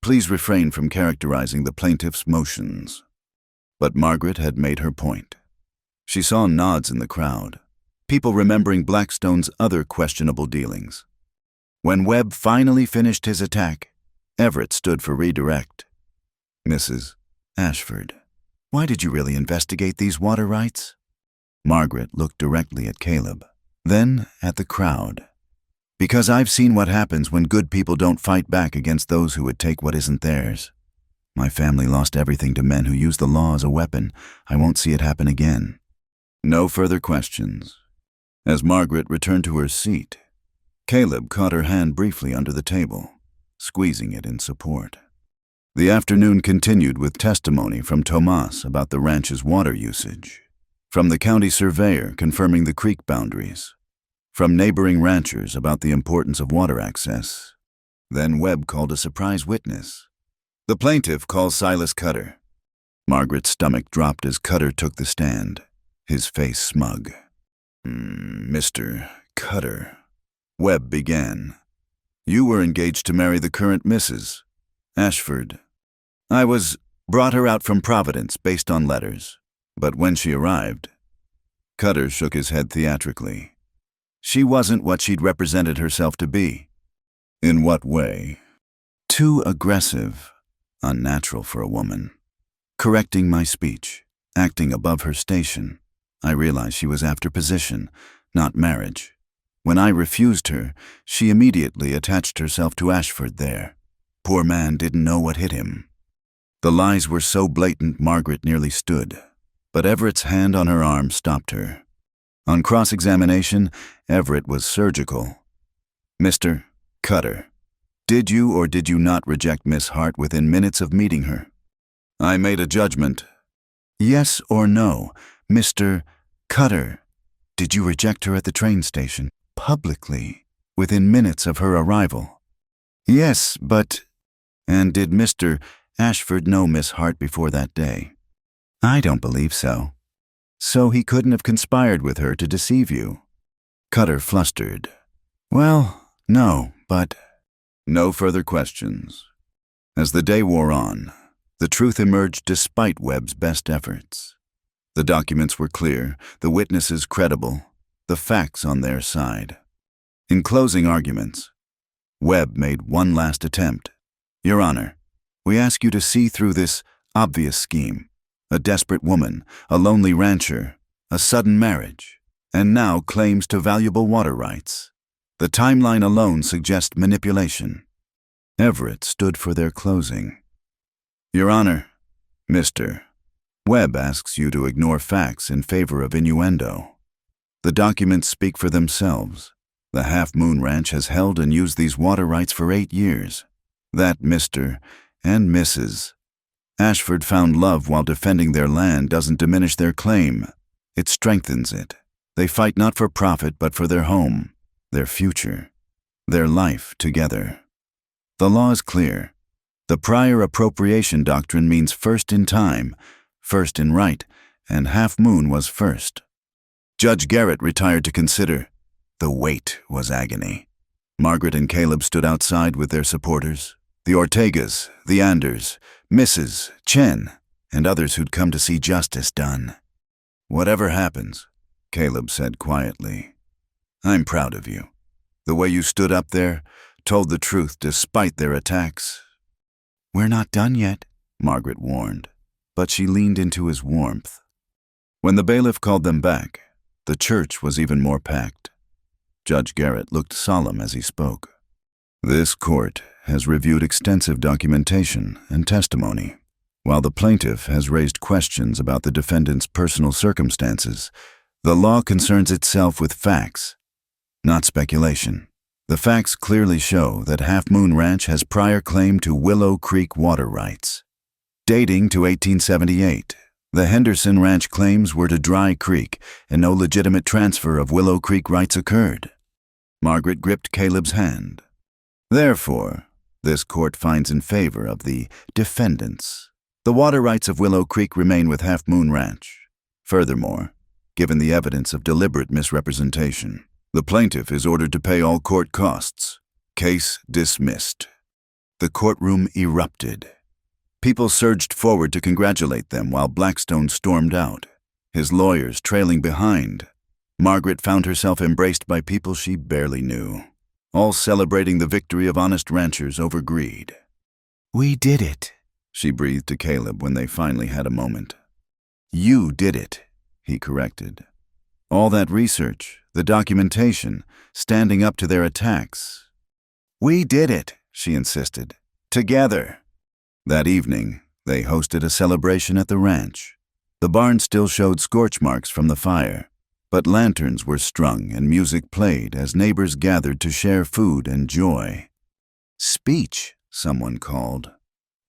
please refrain from characterizing the plaintiff's motions. But Margaret had made her point. She saw nods in the crowd, people remembering Blackstone's other questionable dealings. When Webb finally finished his attack, Everett stood for redirect. Mrs. Ashford, why did you really investigate these water rights? Margaret looked directly at Caleb, then at the crowd. Because I've seen what happens when good people don't fight back against those who would take what isn't theirs. My family lost everything to men who use the law as a weapon. I won't see it happen again. No further questions. As Margaret returned to her seat, Caleb caught her hand briefly under the table, squeezing it in support. The afternoon continued with testimony from Tomas about the ranch's water usage, from the county surveyor confirming the creek boundaries, from neighboring ranchers about the importance of water access. Then Webb called a surprise witness. The plaintiff calls Silas Cutter. Margaret's stomach dropped as Cutter took the stand, his face smug. Mr. Cutter, Webb began. You were engaged to marry the current Mrs. Ashford. I brought her out from Providence based on letters, but when she arrived, Cutter shook his head theatrically. She wasn't what she'd represented herself to be. In what way? Too aggressive, unnatural for a woman. Correcting my speech, acting above her station. I realized she was after position, not marriage. When I refused her, she immediately attached herself to Ashford there. Poor man didn't know what hit him. The lies were so blatant Margaret nearly stood, but Everett's hand on her arm stopped her. On cross-examination, Everett was surgical. Mr. Cutter, did you or did you not reject Miss Hart within minutes of meeting her? I made a judgment. Yes or no, Mr. Cutter, did you reject her at the train station, publicly, within minutes of her arrival? Yes, but... And did Mr. Ashford know Miss Hart before that day? I don't believe so. So he couldn't have conspired with her to deceive you? Cutter flustered. Well, no, but... No further questions. As the day wore on, the truth emerged despite Webb's best efforts. The documents were clear, the witnesses credible, the facts on their side. In closing arguments, Webb made one last attempt. Your Honor, we ask you to see through this obvious scheme. A desperate woman, a lonely rancher, a sudden marriage, and now claims to valuable water rights. The timeline alone suggests manipulation. Everett stood for their closing. Your Honor, Mr. Webb asks you to ignore facts in favor of innuendo. The documents speak for themselves. The Half Moon Ranch has held and used these water rights for 8 years. That Mr. and Mrs. Ashford found love while defending their land doesn't diminish their claim. It strengthens it. They fight not for profit but for their home, their future, their life together. The law is clear. The prior appropriation doctrine means first in time, first in right, and Half Moon was first. Judge Garrett retired to consider. The wait was agony. Margaret and Caleb stood outside with their supporters. The Ortegas, the Anders, Mrs. Chen, and others who'd come to see justice done. Whatever happens, Caleb said quietly, I'm proud of you. The way you stood up there, told the truth despite their attacks. We're not done yet, Margaret warned, but she leaned into his warmth. When the bailiff called them back, the church was even more packed. Judge Garrett looked solemn as he spoke. This court has reviewed extensive documentation and testimony. While the plaintiff has raised questions about the defendant's personal circumstances, the law concerns itself with facts, not speculation. The facts clearly show that Half Moon Ranch has prior claim to Willow Creek water rights. Dating to 1878, the Henderson Ranch claims were to Dry Creek, and no legitimate transfer of Willow Creek rights occurred. Margaret gripped Caleb's hand. Therefore, this court finds in favor of the defendants. The water rights of Willow Creek remain with Half Moon Ranch. Furthermore, given the evidence of deliberate misrepresentation, the plaintiff is ordered to pay all court costs. Case dismissed. The courtroom erupted. People surged forward to congratulate them while Blackstone stormed out, his lawyers trailing behind. Margaret found herself embraced by people she barely knew, all celebrating the victory of honest ranchers over greed. "We did it," she breathed to Caleb when they finally had a moment. "You did it," he corrected. All that research, the documentation, standing up to their attacks. "We did it," she insisted. "Together." That evening, they hosted a celebration at the ranch. The barn still showed scorch marks from the fire, but lanterns were strung and music played as neighbors gathered to share food and joy. "Speech," someone called.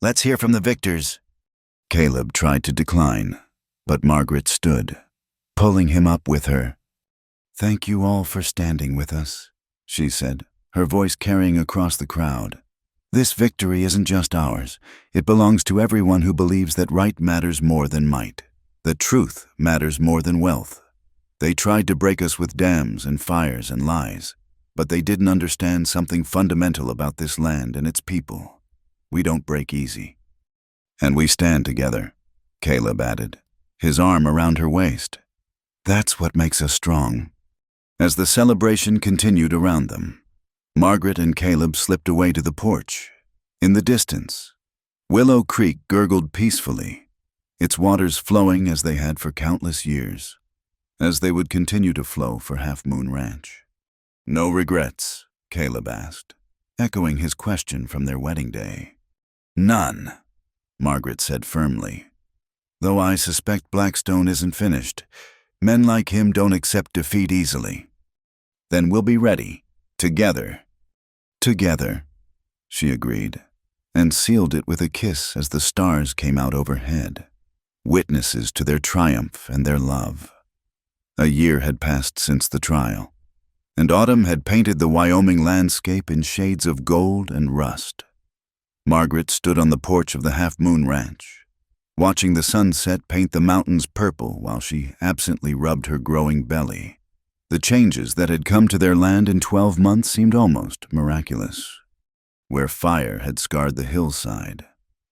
"Let's hear from the victors." Caleb tried to decline, but Margaret stood, pulling him up with her. "Thank you all for standing with us," she said, her voice carrying across the crowd. "This victory isn't just ours. It belongs to everyone who believes that right matters more than might, that truth matters more than wealth. They tried to break us with dams and fires and lies, but they didn't understand something fundamental about this land and its people. We don't break easy." "And we stand together," Caleb added, his arm around her waist. "That's what makes us strong." As the celebration continued around them, Margaret and Caleb slipped away to the porch. In the distance, Willow Creek gurgled peacefully, its waters flowing as they had for countless years, as they would continue to flow for Half Moon Ranch. "No regrets?" Caleb asked, echoing his question from their wedding day. "None," Margaret said firmly. "Though I suspect Blackstone isn't finished. Men like him don't accept defeat easily." "Then we'll be ready. Together." "Together," she agreed, and sealed it with a kiss as the stars came out overhead, witnesses to their triumph and their love. A year had passed since the trial, and autumn had painted the Wyoming landscape in shades of gold and rust. Margaret stood on the porch of the Half Moon Ranch, watching the sunset paint the mountains purple while she absently rubbed her growing belly. The changes that had come to their land in 12 months seemed almost miraculous. Where fire had scarred the hillside,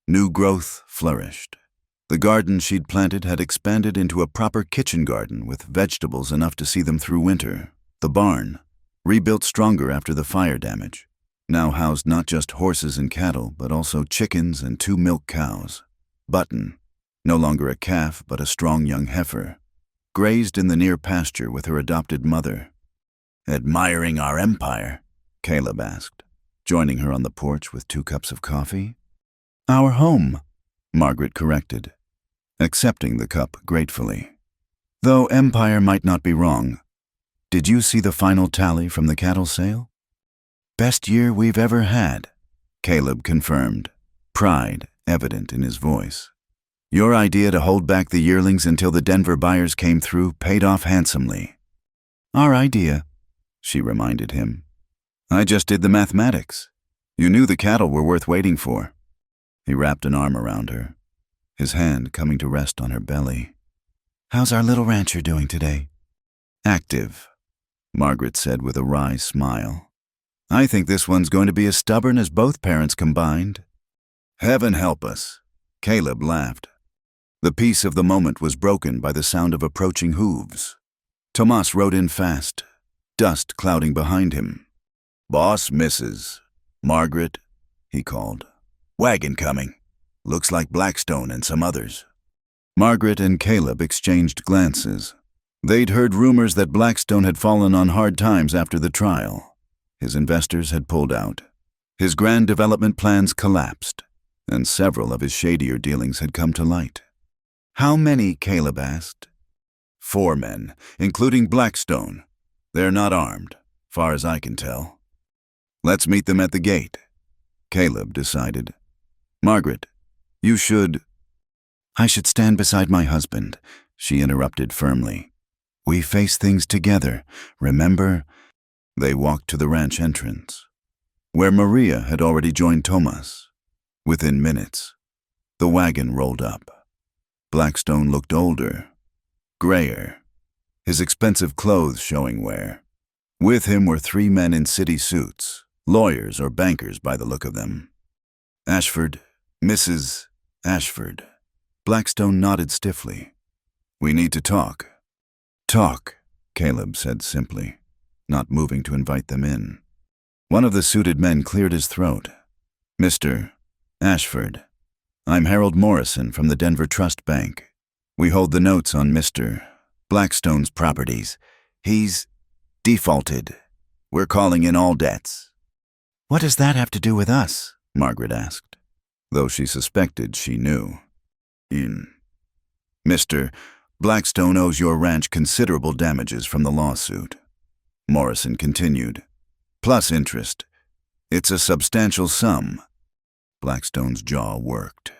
new growth flourished. The garden she'd planted had expanded into a proper kitchen garden with vegetables enough to see them through winter. The barn, rebuilt stronger after the fire damage, now housed not just horses and cattle, but also chickens and 2 milk cows. Button, no longer a calf but a strong young heifer, grazed in the near pasture with her adopted mother. "Admiring our empire?" Caleb asked, joining her on the porch with 2 cups of coffee. "Our home," Margaret corrected, accepting the cup gratefully. "Though empire might not be wrong. Did you see the final tally from the cattle sale?" "Best year we've ever had," Caleb confirmed, pride evident in his voice. "Your idea to hold back the yearlings until the Denver buyers came through paid off handsomely." "Our idea," she reminded him. "I just did the mathematics. You knew the cattle were worth waiting for." He wrapped an arm around her, his hand coming to rest on her belly. "How's our little rancher doing today?" "Active," Margaret said with a wry smile. "I think this one's going to be as stubborn as both parents combined." "Heaven help us," Caleb laughed. The peace of the moment was broken by the sound of approaching hooves. Tomas rode in fast, dust clouding behind him. "Boss, Mrs. Margaret," he called. "Wagon coming. Looks like Blackstone and some others." Margaret and Caleb exchanged glances. They'd heard rumors that Blackstone had fallen on hard times after the trial. His investors had pulled out. His grand development plans collapsed. and several of his shadier dealings had come to light. "How many?" Caleb asked. "4 men, including Blackstone. They're not armed, far as I can tell." "Let's meet them at the gate," Caleb decided. "Margaret, you should—" "I should stand beside my husband," she interrupted firmly. "We face things together, remember?" They walked to the ranch entrance, where Maria had already joined Tomas. Within minutes, the wagon rolled up. Blackstone looked older, grayer, his expensive clothes showing wear. With him were 3 men in city suits, lawyers or bankers by the look of them. "Ashford, Mrs. Ashford." Blackstone nodded stiffly. "We need to talk." "Talk," Caleb said simply, not moving to invite them in. One of the suited men cleared his throat. "Mr. Ashford, I'm Harold Morrison from the Denver Trust Bank. We hold the notes on Mr. Blackstone's properties. He's defaulted. We're calling in all debts." "What does that have to do with us?" Margaret asked, though she suspected she knew. "Mr. Blackstone owes your ranch considerable damages from the lawsuit," Morrison continued, "plus interest. It's a substantial sum." Blackstone's jaw worked.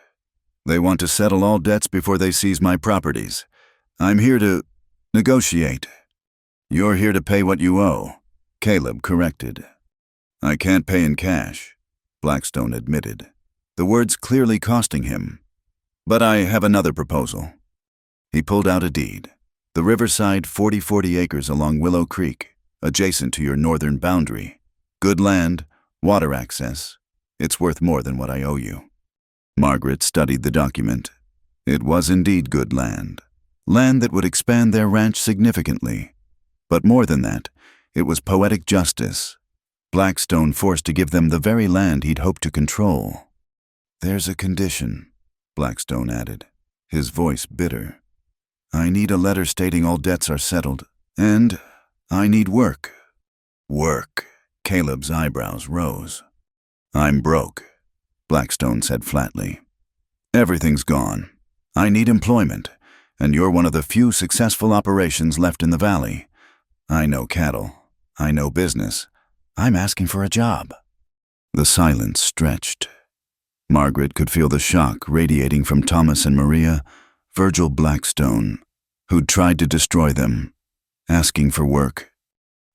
"They want to settle all debts before they seize my properties. I'm here to negotiate." "You're here to pay what you owe," Caleb corrected. "I can't pay in cash," Blackstone admitted, the words clearly costing him. "But I have another proposal." He pulled out a deed. "The riverside 40 acres along Willow Creek, adjacent to your northern boundary. Good land, water access. It's worth more than what I owe you." Margaret studied the document. It was indeed good land that would expand their ranch significantly. But more than that, it was poetic justice. Blackstone forced to give them the very land he'd hoped to control. "There's a condition," Blackstone added, his voice bitter. "I need a letter stating all debts are settled, and I need work." "Work?" Caleb's eyebrows rose. "I'm broke," Blackstone said flatly. "Everything's gone. I need employment, and you're one of the few successful operations left in the valley. I know cattle. I know business. I'm asking for a job." The silence stretched. Margaret could feel the shock radiating from Thomas and Maria, Virgil Blackstone, who'd tried to destroy them, asking for work.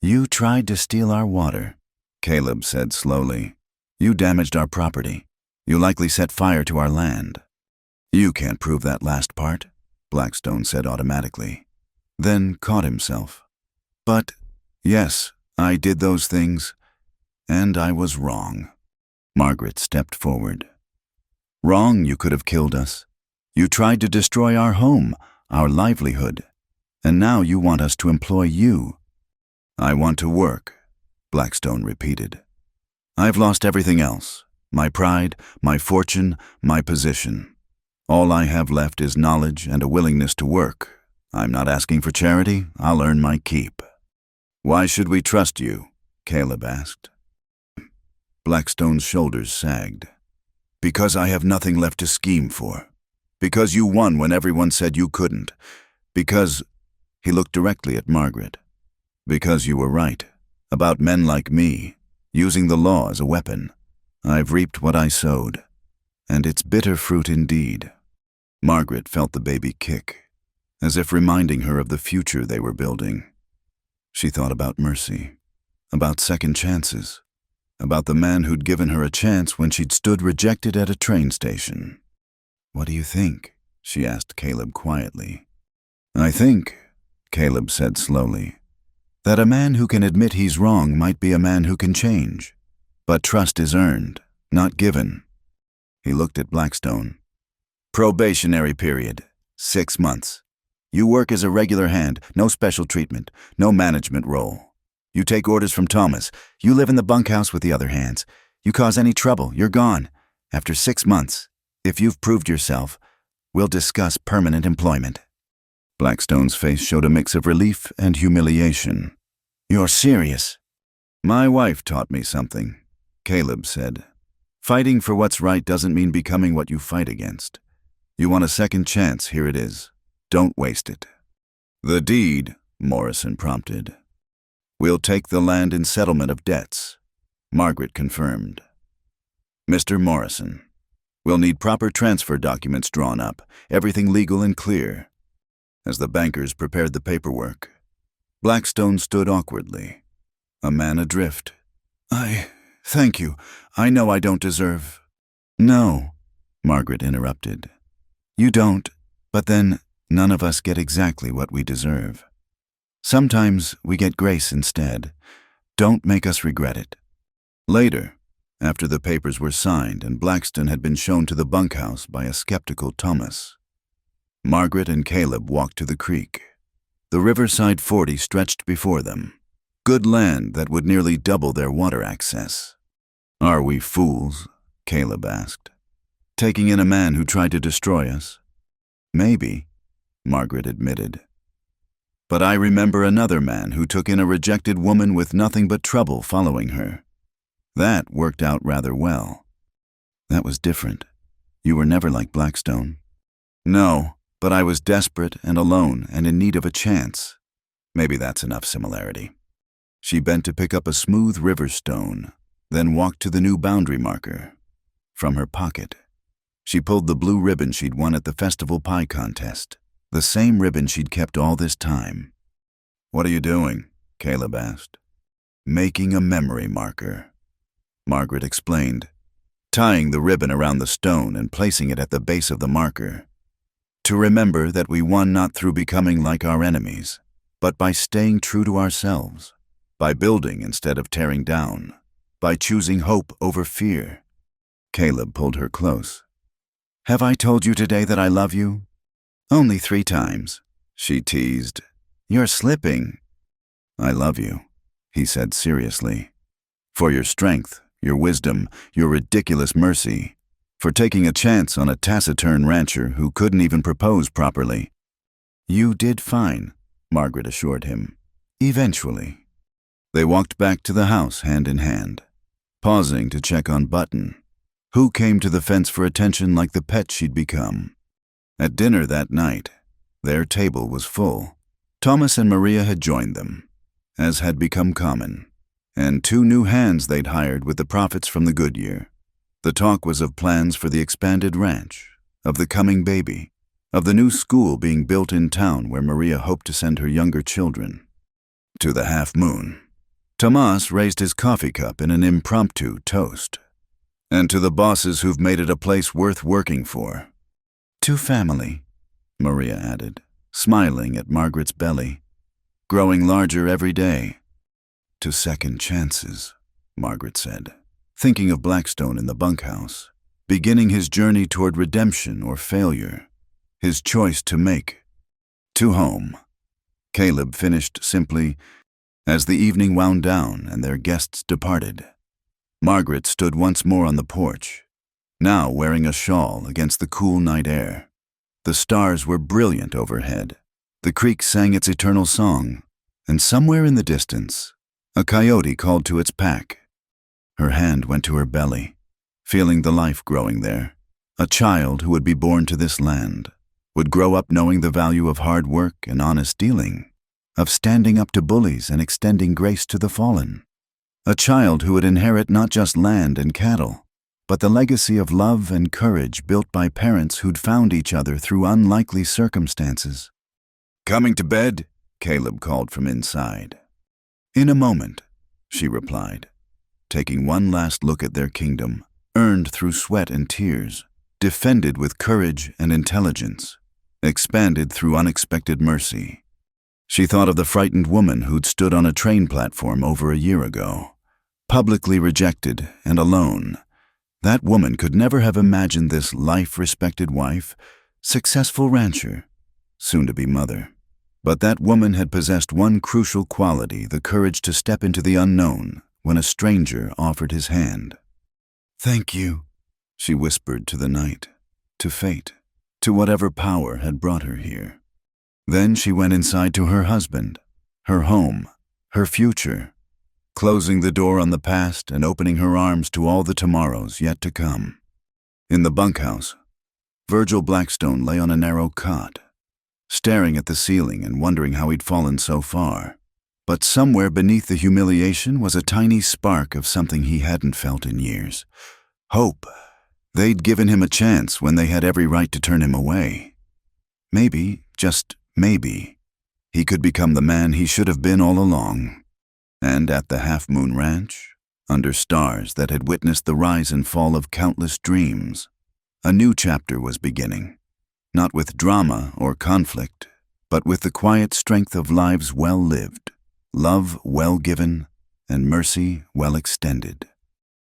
"You tried to steal our water," Caleb said slowly. "You damaged our property. You likely set fire to our land." "You can't prove that last part," Blackstone said automatically, then caught himself. "But, yes, I did those things, and I was wrong." Margaret stepped forward. "Wrong, you could have killed us. You tried to destroy our home, our livelihood, and now you want us to employ you." "I want to work," Blackstone repeated. "I've lost everything else, my pride, my fortune, my position. All I have left is knowledge and a willingness to work. I'm not asking for charity, I'll earn my keep." "Why should we trust you?" Caleb asked. Blackstone's shoulders sagged. "Because I have nothing left to scheme for. Because you won when everyone said you couldn't. Because—" he looked directly at Margaret. "Because you were right, about men like me, using the law as a weapon. I've reaped what I sowed, and it's bitter fruit indeed." Margaret felt the baby kick, as if reminding her of the future they were building. She thought about mercy, about second chances, about the man who'd given her a chance when she'd stood rejected at a train station. "What do you think?" she asked Caleb quietly. "I think," Caleb said slowly, "that a man who can admit he's wrong might be a man who can change. But trust is earned, not given." He looked at Blackstone. "Probationary period, 6 months. You work as a regular hand, no special treatment, no management role. You take orders from Thomas. You live in the bunkhouse with the other hands. You cause any trouble, you're gone. After 6 months, if you've proved yourself, we'll discuss permanent employment." Blackstone's face showed a mix of relief and humiliation. "You're serious?" "My wife taught me something," Caleb said. Fighting for what's right doesn't mean becoming what you fight against. You want a second chance, here it is. Don't waste it. The deed, Morrison prompted. We'll take the land in settlement of debts, Margaret confirmed. Mr. Morrison, we'll need proper transfer documents drawn up, everything legal and clear. As the bankers prepared the paperwork, Blackstone stood awkwardly, a man adrift. Thank you. I know I don't deserve. No, Margaret interrupted. You don't, but then none of us get exactly what we deserve. Sometimes we get grace instead. Don't make us regret it. Later, after the papers were signed and Blackstone had been shown to the bunkhouse by a skeptical Thomas, Margaret and Caleb walked to the creek. The Riverside 40 stretched before them, good land that would nearly double their water access. Are we fools? Caleb asked. Taking in a man who tried to destroy us? Maybe, Margaret admitted. But I remember another man who took in a rejected woman with nothing but trouble following her. That worked out rather well. That was different. You were never like Blackstone. No, but I was desperate and alone and in need of a chance. Maybe that's enough similarity. She bent to pick up a smooth river stone, then walked to the new boundary marker. From her pocket, she pulled the blue ribbon she'd won at the festival pie contest, the same ribbon she'd kept all this time. What are you doing? Caleb asked. Making a memory marker, Margaret explained, tying the ribbon around the stone and placing it at the base of the marker. To remember that we won not through becoming like our enemies, but by staying true to ourselves, by building instead of tearing down, by choosing hope over fear. Caleb pulled her close. Have I told you today that I love you? Only 3 times, she teased. You're slipping. I love you, he said seriously. For your strength, your wisdom, your ridiculous mercy, for taking a chance on a taciturn rancher who couldn't even propose properly. You did fine, Margaret assured him. Eventually. They walked back to the house hand in hand, pausing to check on Button, who came to the fence for attention like the pet she'd become. At dinner that night, their table was full. Thomas and Maria had joined them, as had become common, and 2 new hands they'd hired with the profits from the good year. The talk was of plans for the expanded ranch, of the coming baby, of the new school being built in town where Maria hoped to send her younger children. To the half moon, Tomas raised his coffee cup in an impromptu toast. And to the bosses who've made it a place worth working for. To family, Maria added, smiling at Margaret's belly, growing larger every day. To second chances, Margaret said, thinking of Blackstone in the bunkhouse, beginning his journey toward redemption or failure, his choice to make. To home, Caleb finished simply, as the evening wound down and their guests departed. Margaret stood once more on the porch, now wearing a shawl against the cool night air. The stars were brilliant overhead. The creek sang its eternal song, and somewhere in the distance, a coyote called to its pack. Her hand went to her belly, feeling the life growing there. A child who would be born to this land, would grow up knowing the value of hard work and honest dealing, of standing up to bullies and extending grace to the fallen. A child who would inherit not just land and cattle, but the legacy of love and courage built by parents who'd found each other through unlikely circumstances. Coming to bed? Caleb called from inside. In a moment, she replied, taking one last look at their kingdom, earned through sweat and tears, defended with courage and intelligence, expanded through unexpected mercy. She thought of the frightened woman who'd stood on a train platform over a year ago, publicly rejected and alone. That woman could never have imagined this life-respected wife, successful rancher, soon-to-be mother. But that woman had possessed one crucial quality, the courage to step into the unknown when a stranger offered his hand. Thank you, she whispered to the night, to fate, to whatever power had brought her here. Then she went inside to her husband, her home, her future, closing the door on the past and opening her arms to all the tomorrows yet to come. In the bunkhouse, Virgil Blackstone lay on a narrow cot, staring at the ceiling and wondering how he'd fallen so far. But somewhere beneath the humiliation was a tiny spark of something he hadn't felt in years. Hope. They'd given him a chance when they had every right to turn him away. Maybe, just maybe, he could become the man he should have been all along. And at the Half Moon Ranch, under stars that had witnessed the rise and fall of countless dreams, a new chapter was beginning. Not with drama or conflict, but with the quiet strength of lives well lived, love well given, and mercy well extended.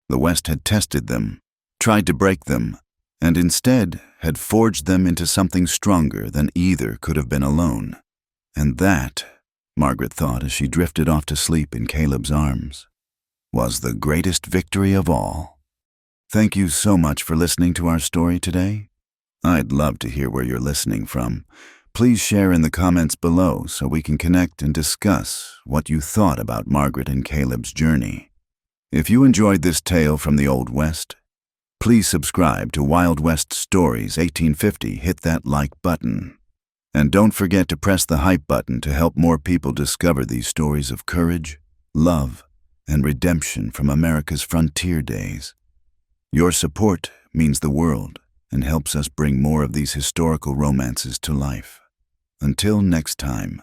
The West had tested them, tried to break them, and instead had forged them into something stronger than either could have been alone. And that, Margaret thought as she drifted off to sleep in Caleb's arms, was the greatest victory of all. Thank you so much for listening to our story today. I'd love to hear where you're listening from. Please share in the comments below so we can connect and discuss what you thought about Margaret and Caleb's journey. If you enjoyed this tale from the Old West, please subscribe to Wild West Stories 1850. Hit that like button. And don't forget to press the hype button to help more people discover these stories of courage, love, and redemption from America's frontier days. Your support means the world and helps us bring more of these historical romances to life. Until next time,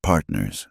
partners.